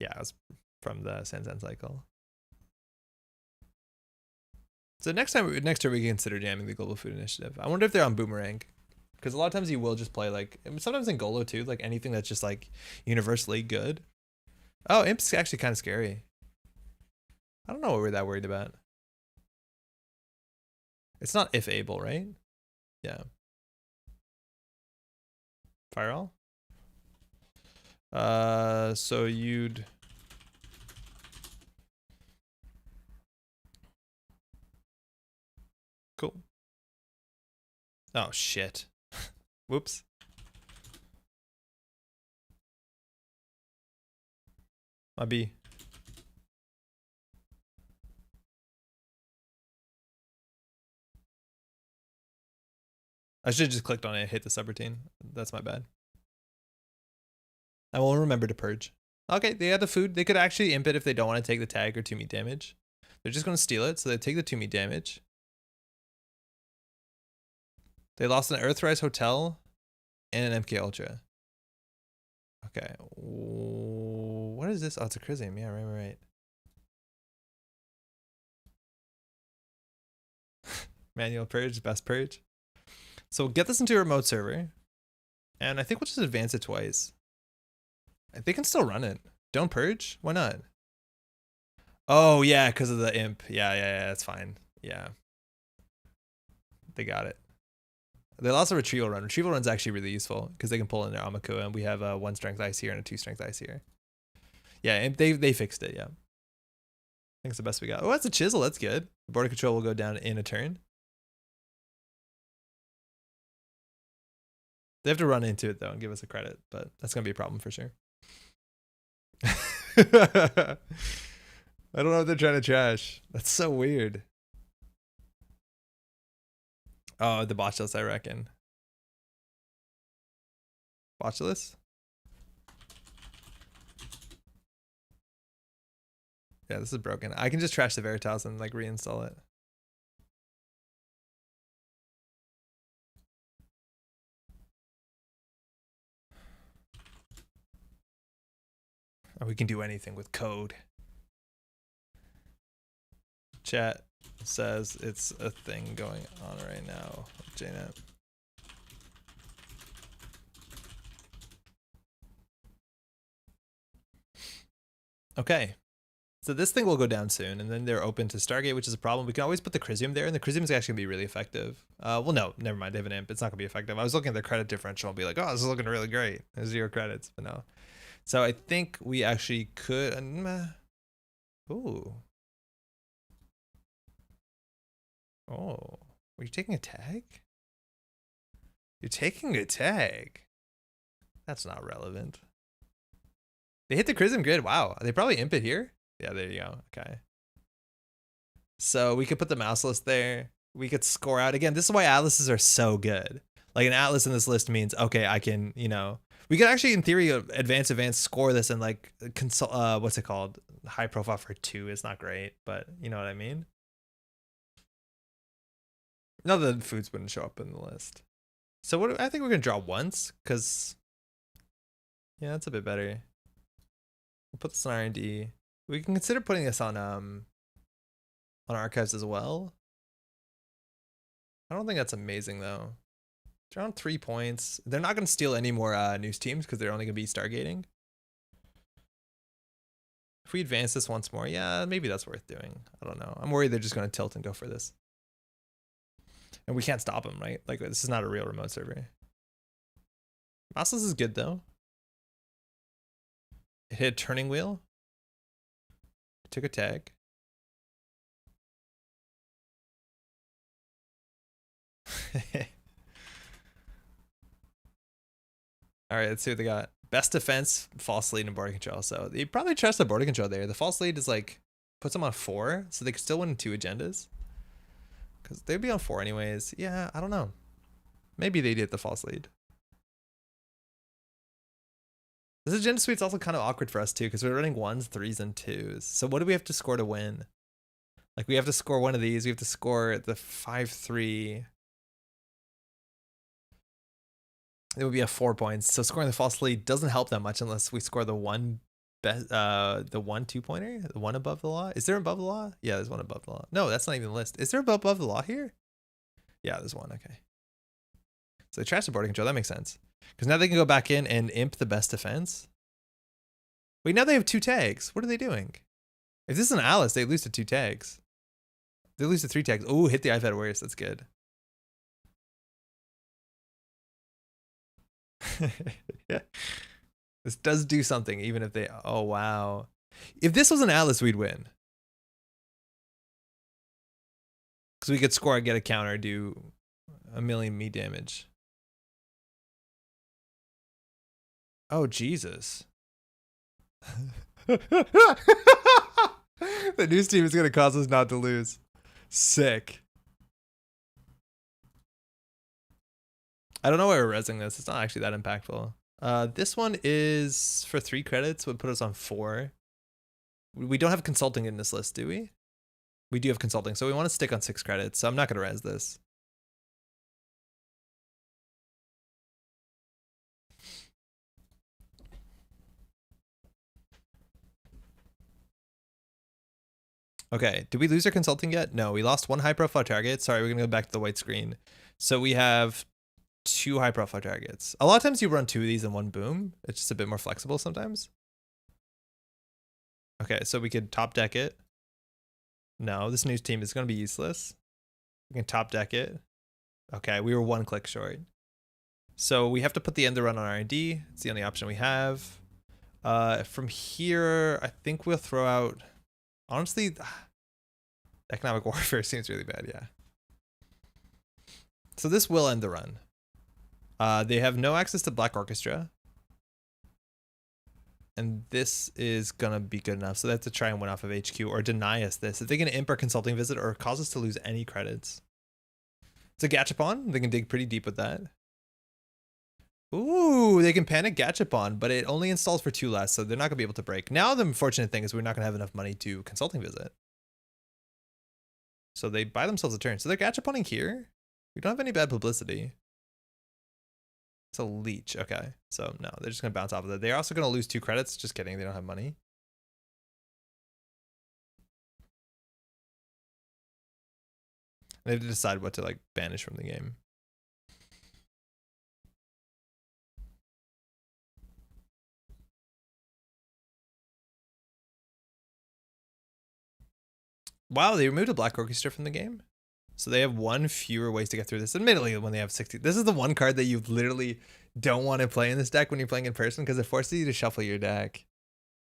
Yeah, it was from the Sansan cycle. So next turn we can consider jamming the Global Food Initiative. I wonder if they're on Boomerang. Because a lot of times you will just play like, sometimes in Golo too, like anything that's just like universally good. Oh, Imp's actually kind of scary. I don't know what we're that worried about. It's not if able, right? Yeah. Fire all? So you'd... Cool. Oh, shit. Whoops. My B. I should have just clicked on it and hit the subroutine. That's my bad. I will remember to purge. Okay, they had the food. They could actually imp it if they don't want to take the tag or 2 meat damage. They're just going to steal it, so they take the 2 meat damage. They lost an Earthrise Hotel and an MK Ultra. Okay. What is this? Oh, it's a Chrism. Yeah, right. Manual purge, best purge. So we'll get this into a remote server. And I think we'll just advance it twice. They can still run it. Don't purge? Why not? Oh, yeah, because of the imp. Yeah, that's fine. Yeah. They got it. They lost a retrieval run. Retrieval run's actually really useful because they can pull in their Amaku, and we have a 1 strength ice here and a 2 strength ice here. Yeah, and they fixed it, yeah. I think it's the best we got. Oh, that's a chisel. That's good. Border control will go down in a turn. They have to run into it, though, and give us a credit, but that's going to be a problem for sure. I don't know what they're trying to trash. That's so weird. Oh, the botchless, I reckon. Botchless? Yeah, this is broken. I can just trash the Veritas and like reinstall it. Or we can do anything with code. Chat says it's a thing going on right now. JNet. Okay. So this thing will go down soon, and then they're open to Stargate, which is a problem. We can always put the Crisium there, and the Crisium is actually going to be really effective. Well, no, never mind. They have an imp. It's not going to be effective. I was looking at their credit differential and be like, oh, this is looking really great. There's 0 credits, but no. So I think we actually could... Ooh. Oh. Are you taking a tag? You're taking a tag? That's not relevant. They hit the Crisium grid. Wow. They probably imp it here. Yeah, there you go. Okay. So we could put the mouseless there. We could score out. Again, this is why atlases are so good. Like an atlas in this list means, okay, I can, you know, we could actually, in theory, advance, score this and like consult, what's it called? High profile for 2 is not great, but you know what I mean? No, the foods wouldn't show up in the list. So what? I think we're gonna draw once, cause yeah, that's a bit better. We'll put this on R&D. We can consider putting this on archives as well. I don't think that's amazing though. It's around 3 points. They're not gonna steal any more news teams because they're only gonna be stargating. If we advance this once more, yeah, maybe that's worth doing. I don't know. I'm worried they're just gonna tilt and go for this. And we can't stop them, right? Like, this is not a real remote server. Mouseless is good, though. It hit a turning wheel. It took a tag. All right, let's see what they got. Best defense, false lead, and border control. So they probably trust the border control there. The false lead is like, puts them on 4, so they could still win 2 agendas. Because they'd be on 4 anyways. Yeah, I don't know. Maybe they did the false lead. This agenda suite's also kind of awkward for us too, because we're running 1s, 3s, and 2s. So what do we have to score to win? Like, we have to score one of these. We have to score the 5-3. It would be a 4 points. So scoring the false lead doesn't help that much unless we score the one 2-pointer, the one above the law. Is there above the law? Yeah, there's one above the law. No, that's not even the list. Is there above the law here? Yeah, there's one. Okay. So they trashed the border control. That makes sense. Because now they can go back in and imp the best defense. Wait, now they have 2 tags. What are they doing? If this is an Alice, they lose to 2 tags. They lose to 3 tags. Oh, hit the iPad worse. That's good. Yeah. This does do something, even if they... Oh, wow. If this was an Alice, we'd win. Because we could score, get a counter, do 1,000,000 me damage. Oh, Jesus. The news team is going to cause us not to lose. Sick. I don't know why we're resing this. It's not actually that impactful. This one is for 3 credits, would put us on 4. We don't have consulting in this list, do we? We do have consulting, so we want to stick on 6 credits, so I'm not going to res this. Okay, did we lose our consulting yet? No, we lost 1 high-profile target. Sorry, we're going to go back to the white screen. So we have 2 high-profile targets. A lot of times you run 2 of these in 1 boom. It's just a bit more flexible sometimes. Okay, so we could top deck it. No, this news team is going to be useless. We can top deck it. Okay, we were 1 click short. So we have to put the end to run on R&D. It's the only option we have. From here, I think we'll throw out... Honestly, economic warfare seems really bad, yeah. So this will end the run. They have no access to Black Orchestra. And this is going to be good enough. So they have to try and win off of HQ or deny us this. If they can imp our consulting visit or cause us to lose any credits. It's a Gachapon. They can dig pretty deep with that. Ooh, they can panic Gachapon, but it only installs for 2 less, so they're not going to be able to break. Now the unfortunate thing is we're not going to have enough money to consulting visit. So they buy themselves a turn. So they're Gachaponing here. We don't have any bad publicity. It's a leech. Okay. So no, they're just going to bounce off of that. They're also going to lose 2 credits. Just kidding. They don't have money. They have to decide what to like banish from the game. Wow, they removed a Black Orchestra from the game. So they have 1 fewer ways to get through this. Admittedly, when they have 60. This is the one card that you literally don't want to play in this deck when you're playing in person because it forces you to shuffle your deck.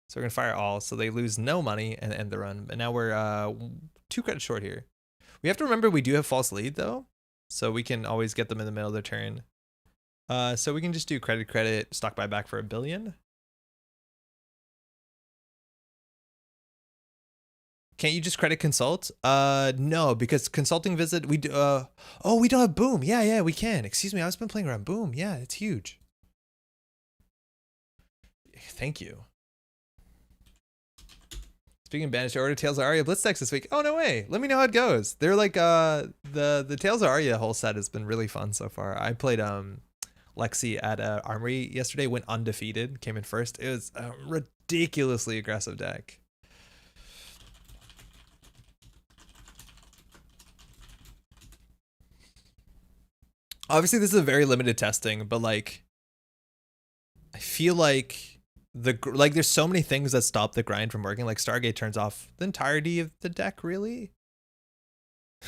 So we're going to fire all. So they lose no money and end the run. But now we're 2 credits short here. We have to remember we do have false lead, though. So we can always get them in the middle of their turn. So we can just do credit, stock buyback for $1 billion. Can't you just credit consult? No, because consulting visit, we do, oh, we don't have boom. Yeah, we can. Excuse me, I've been playing around boom. Yeah, it's huge. Thank you. Speaking of banished, I ordered Tales of Aria Blitz decks this week. Oh no way! Let me know how it goes. They're like the Tales of Aria whole set has been really fun so far. I played Lexi at Armory yesterday, went undefeated, came in first. It was a ridiculously aggressive deck. Obviously, this is a very limited testing, but like, I feel like there's so many things that stop the grind from working. Like Stargate turns off the entirety of the deck, really.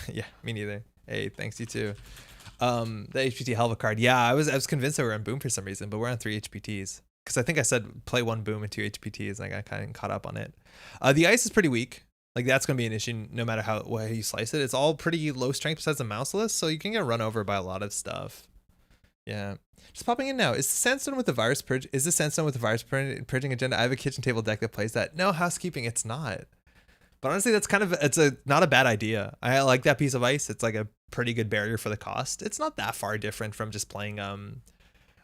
Yeah, me neither. Hey, thanks, you too. The HPT Helva card. Yeah, I was convinced that we were on Boom for some reason, but we're on 3 HPTs. Because I think I said play 1 Boom and 2 HPTs, and I got kind of caught up on it. The ice is pretty weak. Like that's going to be an issue no matter how way you slice it. It's all pretty low strength besides the mouseless, so you can get run over by a lot of stuff. Yeah. Just popping in now. Is the Sandstone with the virus purge? Is the Sandstone with the virus purging agenda? I have a kitchen table deck that plays that. No, housekeeping, it's not. But honestly, that's kind of not a bad idea. I like that piece of ice. It's like a pretty good barrier for the cost. It's not that far different from just playing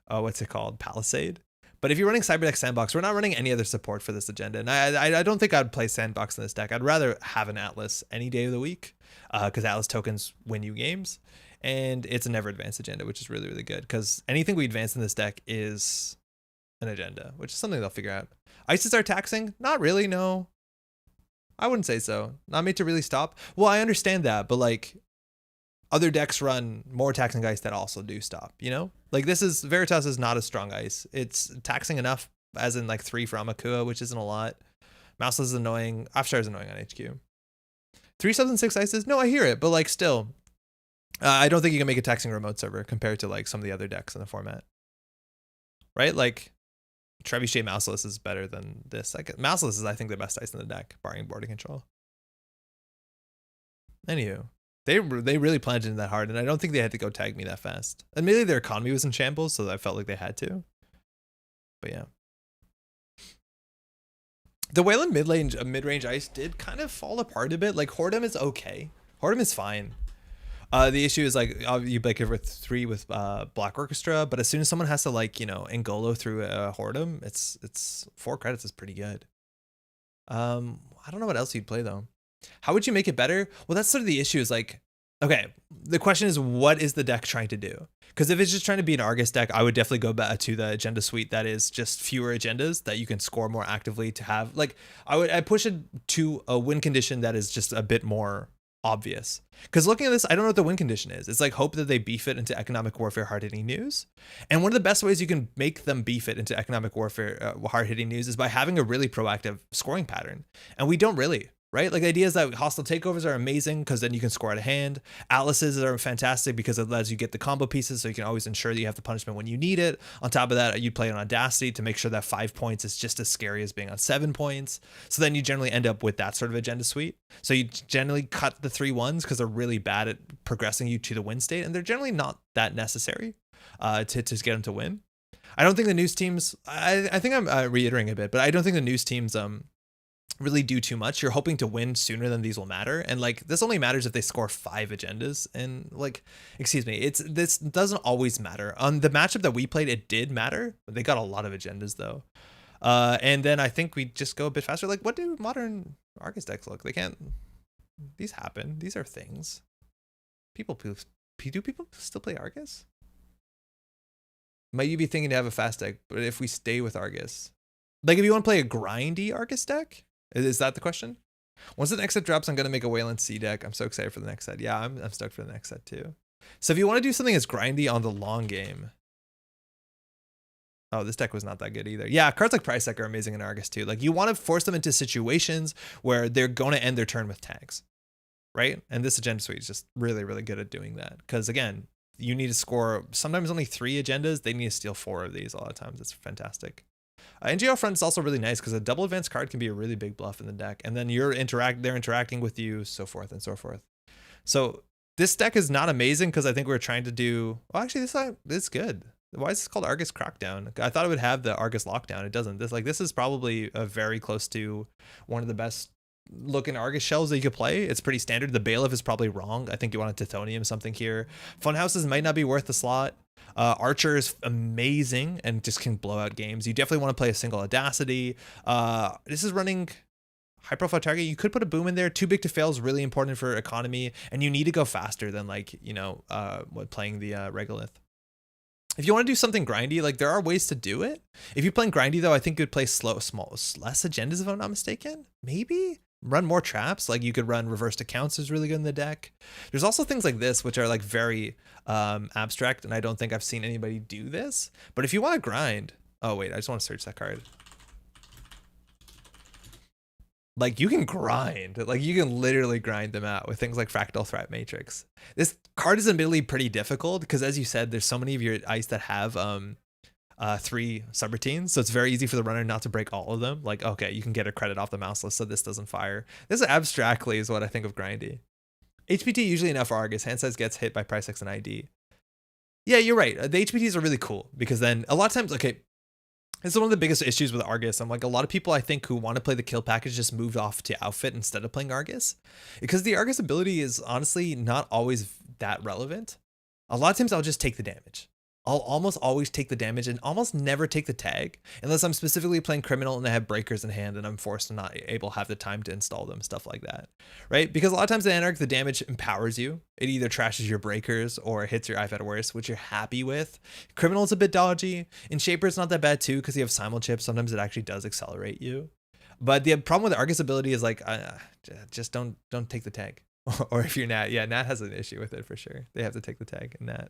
what's it called? Palisade. But if you're running Cyberdeck Sandbox, we're not running any other support for this agenda. And I don't think I'd play Sandbox in this deck. I'd rather have an Atlas any day of the week because Atlas tokens win you games. And it's a never advance agenda, which is really, really good because anything we advance in this deck is an agenda, which is something they'll figure out. Ices are taxing? Not really, no. I wouldn't say so. Not made to really stop. Well, I understand that, but like other decks run more taxing ice that also do stop, you know? Like Veritas is not a strong ice. It's taxing enough as in like 3 for Amakua, which isn't a lot. Mouseless is annoying. Offshore is annoying on HQ. 3 subs and 6 ices? No, I hear it, but like still, I don't think you can make a taxing remote server compared to like some of the other decks in the format. Right? Like Trebuchet Mouseless is better than this. Like Mouseless is, I think, the best ice in the deck, barring boarding control. Anywho, they really planned it that hard, and I don't think they had to go tag me that fast. Admittedly, their economy was in shambles, so I felt like they had to. But yeah. The Wayland mid-range ice did kind of fall apart a bit. Like Hordem is okay. Hordem is fine. The issue is like you break it with 3 with Black Orchestra, but as soon as someone has to like, you know, Engolo through a Hordem, it's 4 credits is pretty good. I don't know what else you'd play though. How would you make it better? Well, that's sort of the issue is like, okay, the question is what is the deck trying to do? Because if it's just trying to be an Argus deck, I would definitely go back to the agenda suite that is just fewer agendas that you can score more actively to have. Like I'd push it to a win condition that is just a bit more obvious. Because looking at this, I don't know what the win condition is. It's like hope that they beef it into economic warfare hard-hitting news. And one of the best ways you can make them beef it into economic warfare hard-hitting news is by having a really proactive scoring pattern. And we don't really. Right? Like the idea is that hostile takeovers are amazing because then you can score out of hand. Atlases are fantastic because it lets you get the combo pieces so you can always ensure that you have the punishment when you need it. On top of that, you'd play on Audacity to make sure that 5 points is just as scary as being on 7 points. So then you generally end up with that sort of agenda suite. So you generally cut the 3-1s because they're really bad at progressing you to the win state, and they're generally not that necessary to get them to win. I don't think the news teams, I think I'm reiterating a bit, but I don't think the news teams really do too much. You're hoping to win sooner than these will matter, and like this only matters if they score 5 agendas, and like excuse me, this doesn't always matter. On the matchup that we played, it did matter, but they got a lot of agendas though. And then I think we just go a bit faster. Like what do modern Argus decks look? They can't, these happen, these are things. Do people still play Argus? Might you be thinking to have a fast deck, but if we stay with Argus, like if you want to play a grindy Argus deck, is that the question? Once the next set drops, I'm going to make a Wayland C deck. I'm so excited for the next set. Yeah, I'm stoked for the next set too. So if you want to do something that's grindy on the long game. Oh, this deck was not that good either. Yeah, cards like Prisecs are amazing in Argus too. Like you want to force them into situations where they're going to end their turn with tags, right? And this agenda suite is just really, really good at doing that. Because again, you need to score sometimes only 3 agendas. They need to steal 4 of these a lot of times. It's fantastic. NGO front is also really nice because a double advance card can be a really big bluff in the deck, and then they're interacting with you, so forth and so forth. So this deck is not amazing because I think we're trying to do. Well, actually, this is good. Why is this called Argus Crackdown? I thought it would have the Argus Lockdown. It doesn't. This is probably a very close to one of the best looking Argus shells that you could play. It's pretty standard. The Bailiff is probably wrong. I think you want a Tithonium something here. Funhouses might not be worth the slot. Archer is amazing and just can blow out games. You definitely want to play a single Audacity. This is running high profile target, you could put a boom in there. Too big to fail is really important for economy, and you need to go faster than like, you know, playing the regolith. If you want to do something grindy, like there are ways to do it. If you're playing grindy though, I think you could play less agendas if I'm not mistaken. Maybe run more traps. Like you could run reversed accounts is really good in the deck. There's also things like this, which are like very abstract, and I don't think I've seen anybody do this. But if you want to grind, oh wait, I just want to search that card. Like you can grind, like you can literally grind them out with things like Fractal Threat Matrix. This card is admittedly pretty difficult because, as you said, there's so many of your ice that have 3 subroutines, so it's very easy for the runner not to break all of them. Like, okay, you can get a credit off the mouse list so this doesn't fire. This abstractly is what I think of grindy. HPT usually enough for Argus. Hand size gets hit by Prisecs and ID. Yeah, you're right. The HPTs are really cool because then a lot of times, okay, it's one of the biggest issues with Argus. I'm like, a lot of people I think who want to play the kill package just moved off to outfit instead of playing Argus, because the Argus ability is honestly not always that relevant. A lot of times I'll just take the damage. I'll almost always take the damage and almost never take the tag unless I'm specifically playing criminal and I have breakers in hand and I'm forced to not able to have the time to install them, stuff like that, right? Because a lot of times in Anarch, the damage empowers you. It either trashes your breakers or hits your IF at worst, which you're happy with. Criminal is a bit dodgy. In Shaper, it's not that bad too because you have simul chips. Sometimes it actually does accelerate you. But the problem with the Argus ability is like, just don't take the tag. Or if you're Nat, yeah, Nat has an issue with it for sure. They have to take the tag in Nat.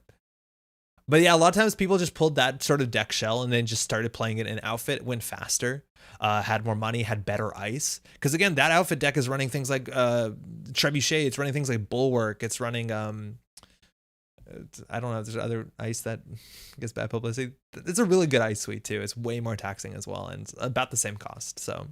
But yeah, a lot of times people just pulled that sort of deck shell and then just started playing it in outfit, went faster, had more money, had better ice. Because again, that outfit deck is running things like Trebuchet, it's running things like Bulwark, it's running, I don't know if there's other ice that gets bad publicity. It's a really good ice suite too. It's way more taxing as well and it's about the same cost. So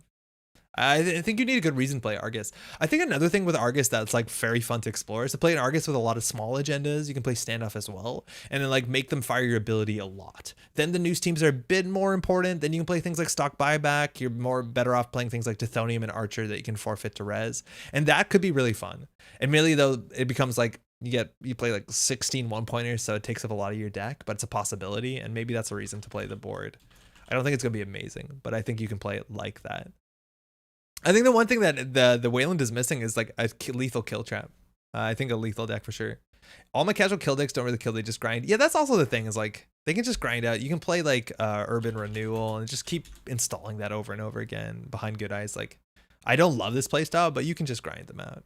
I think you need a good reason to play Argus. I think another thing with Argus that's like very fun to explore is to play an Argus with a lot of small agendas. You can play standoff as well, and then like make them fire your ability a lot. Then the news teams are a bit more important. Then you can play things like stock buyback. You're more better off playing things like Tithonium and Archer that you can forfeit to res, and that could be really fun. Admittedly though, it becomes like you play like 16 1-pointers, so it takes up a lot of your deck, but it's a possibility, and maybe that's a reason to play the board. I don't think it's gonna be amazing, but I think you can play it like that. I think the one thing that the Wayland is missing is like a lethal kill trap. I think a lethal deck for sure. All my casual kill decks don't really kill, they just grind. Yeah, that's also the thing is like they can just grind out. You can play like Urban Renewal and just keep installing that over and over again behind good eyes. Like I don't love this playstyle, but you can just grind them out.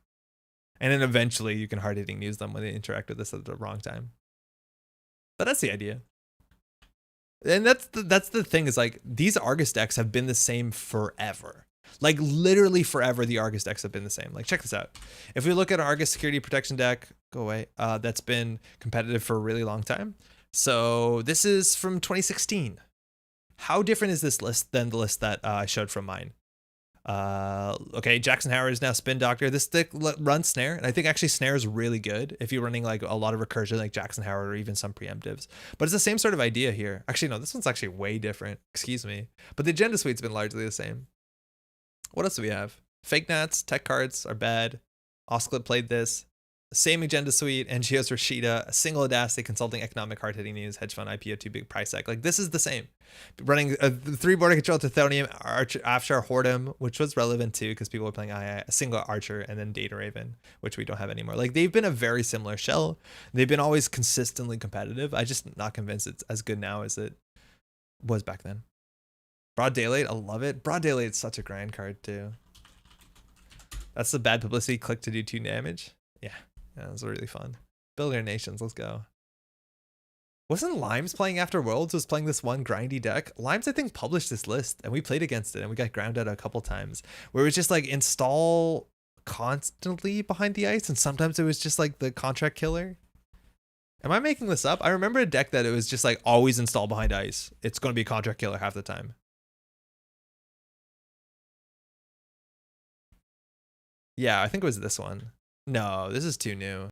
And then eventually you can hard hitting use them when they interact with this at the wrong time. But that's the idea. And that's the thing is like these Argus decks have been the same forever. Like literally forever, the Argus decks have been the same. Like check this out. If we look at Argus security protection deck, go away. That's been competitive for a really long time. So this is from 2016. How different is this list than the list that I showed from mine? Okay, Jackson Howard is now Spin Doctor. This deck runs Snare, and I think actually Snare is really good if you're running like a lot of recursion like Jackson Howard or even some preemptives. But it's the same sort of idea here. Actually, no, this one's actually way different. Excuse me. But the agenda suite's been largely the same. What else do we have? Fake Nats, tech cards are bad. Osclip played this. Same agenda suite, NGOs Rashida, a single Audacity, consulting economic hard hitting news, hedge fund IPO, too big price tag. Like this is the same. Running a 3 border control Tithonium, Archer, Afshar, Hordem, which was relevant too because people were playing a single Archer, and then Data Raven, which we don't have anymore. Like they've been a very similar shell. They've been always consistently competitive. I just not convinced it's as good now as it was back then. Broad Daylight, I love it. Broad Daylight is such a grind card too. That's the bad publicity. Click to do 2 damage. Yeah, that was really fun. Builder Nations, let's go. Wasn't Limes playing after Worlds? Was playing this one grindy deck? Limes, I think, published this list, and we played against it, and we got ground out a couple times. Where it was just like install constantly behind the ice, and sometimes it was just like the contract killer. Am I making this up? I remember a deck that it was just like always install behind ice. It's going to be a contract killer half the time. Yeah, I think it was this one. No, this is too new.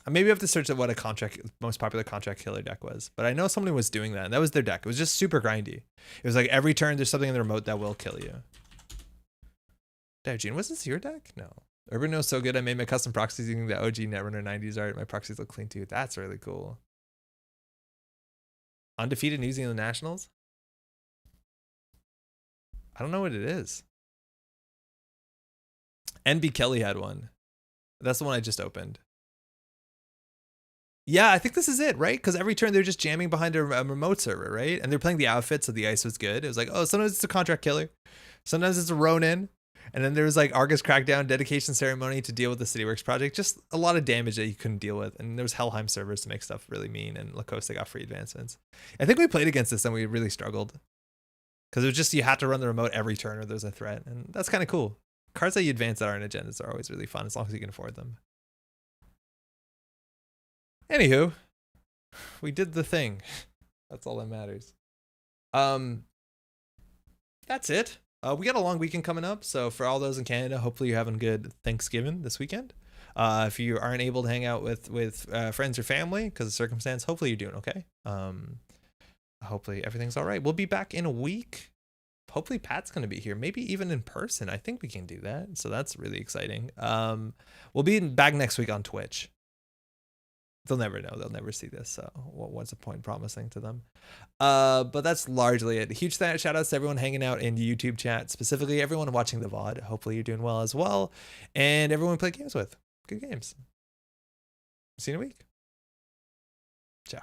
Maybe I have to search at what a most popular contract killer deck was. But I know somebody was doing that, and that was their deck. It was just super grindy. It was like every turn there's something in the remote that will kill you. Damn, Gene, was this your deck? No. Urban knows so good I made my custom proxies using the OG Netrunner 90s art. My proxies look clean too. That's really cool. Undefeated using the Nationals? I don't know what it is. NB Kelly had one. That's the one I just opened. Yeah, I think this is it, right? Because every turn they're just jamming behind a remote server, right? And they're playing the outfit, so the ice was good. It was like, oh, sometimes it's a contract killer, sometimes it's a Ronin, and then there was like Argus Crackdown, dedication ceremony to deal with the CityWorks project. Just a lot of damage that you couldn't deal with. And there was Helheim servers to make stuff really mean, and Lacoste got free advancements. I think we played against this and we really struggled. Because it was just, you had to run the remote every turn or there's a threat. And that's kind of cool. Cards that you advance that aren't agendas are always really fun as long as you can afford them. Anywho, we did the thing. That's all that matters. That's it. We got a long weekend coming up, so for all those in Canada, hopefully you're having a good Thanksgiving this weekend. If you aren't able to hang out with friends or family because of circumstance, hopefully you're doing okay. Hopefully everything's all right. We'll be back in a week. Hopefully Pat's going to be here, maybe even in person. I think we can do that, so that's really exciting. We'll be back next week on Twitch. They'll never know. They'll never see this. So what's the point promising to them? But that's largely it. Huge shout outs to everyone hanging out in the YouTube chat, specifically everyone watching the VOD. Hopefully you're doing well as well. And everyone we play games with. Good games. See you in a week. Ciao.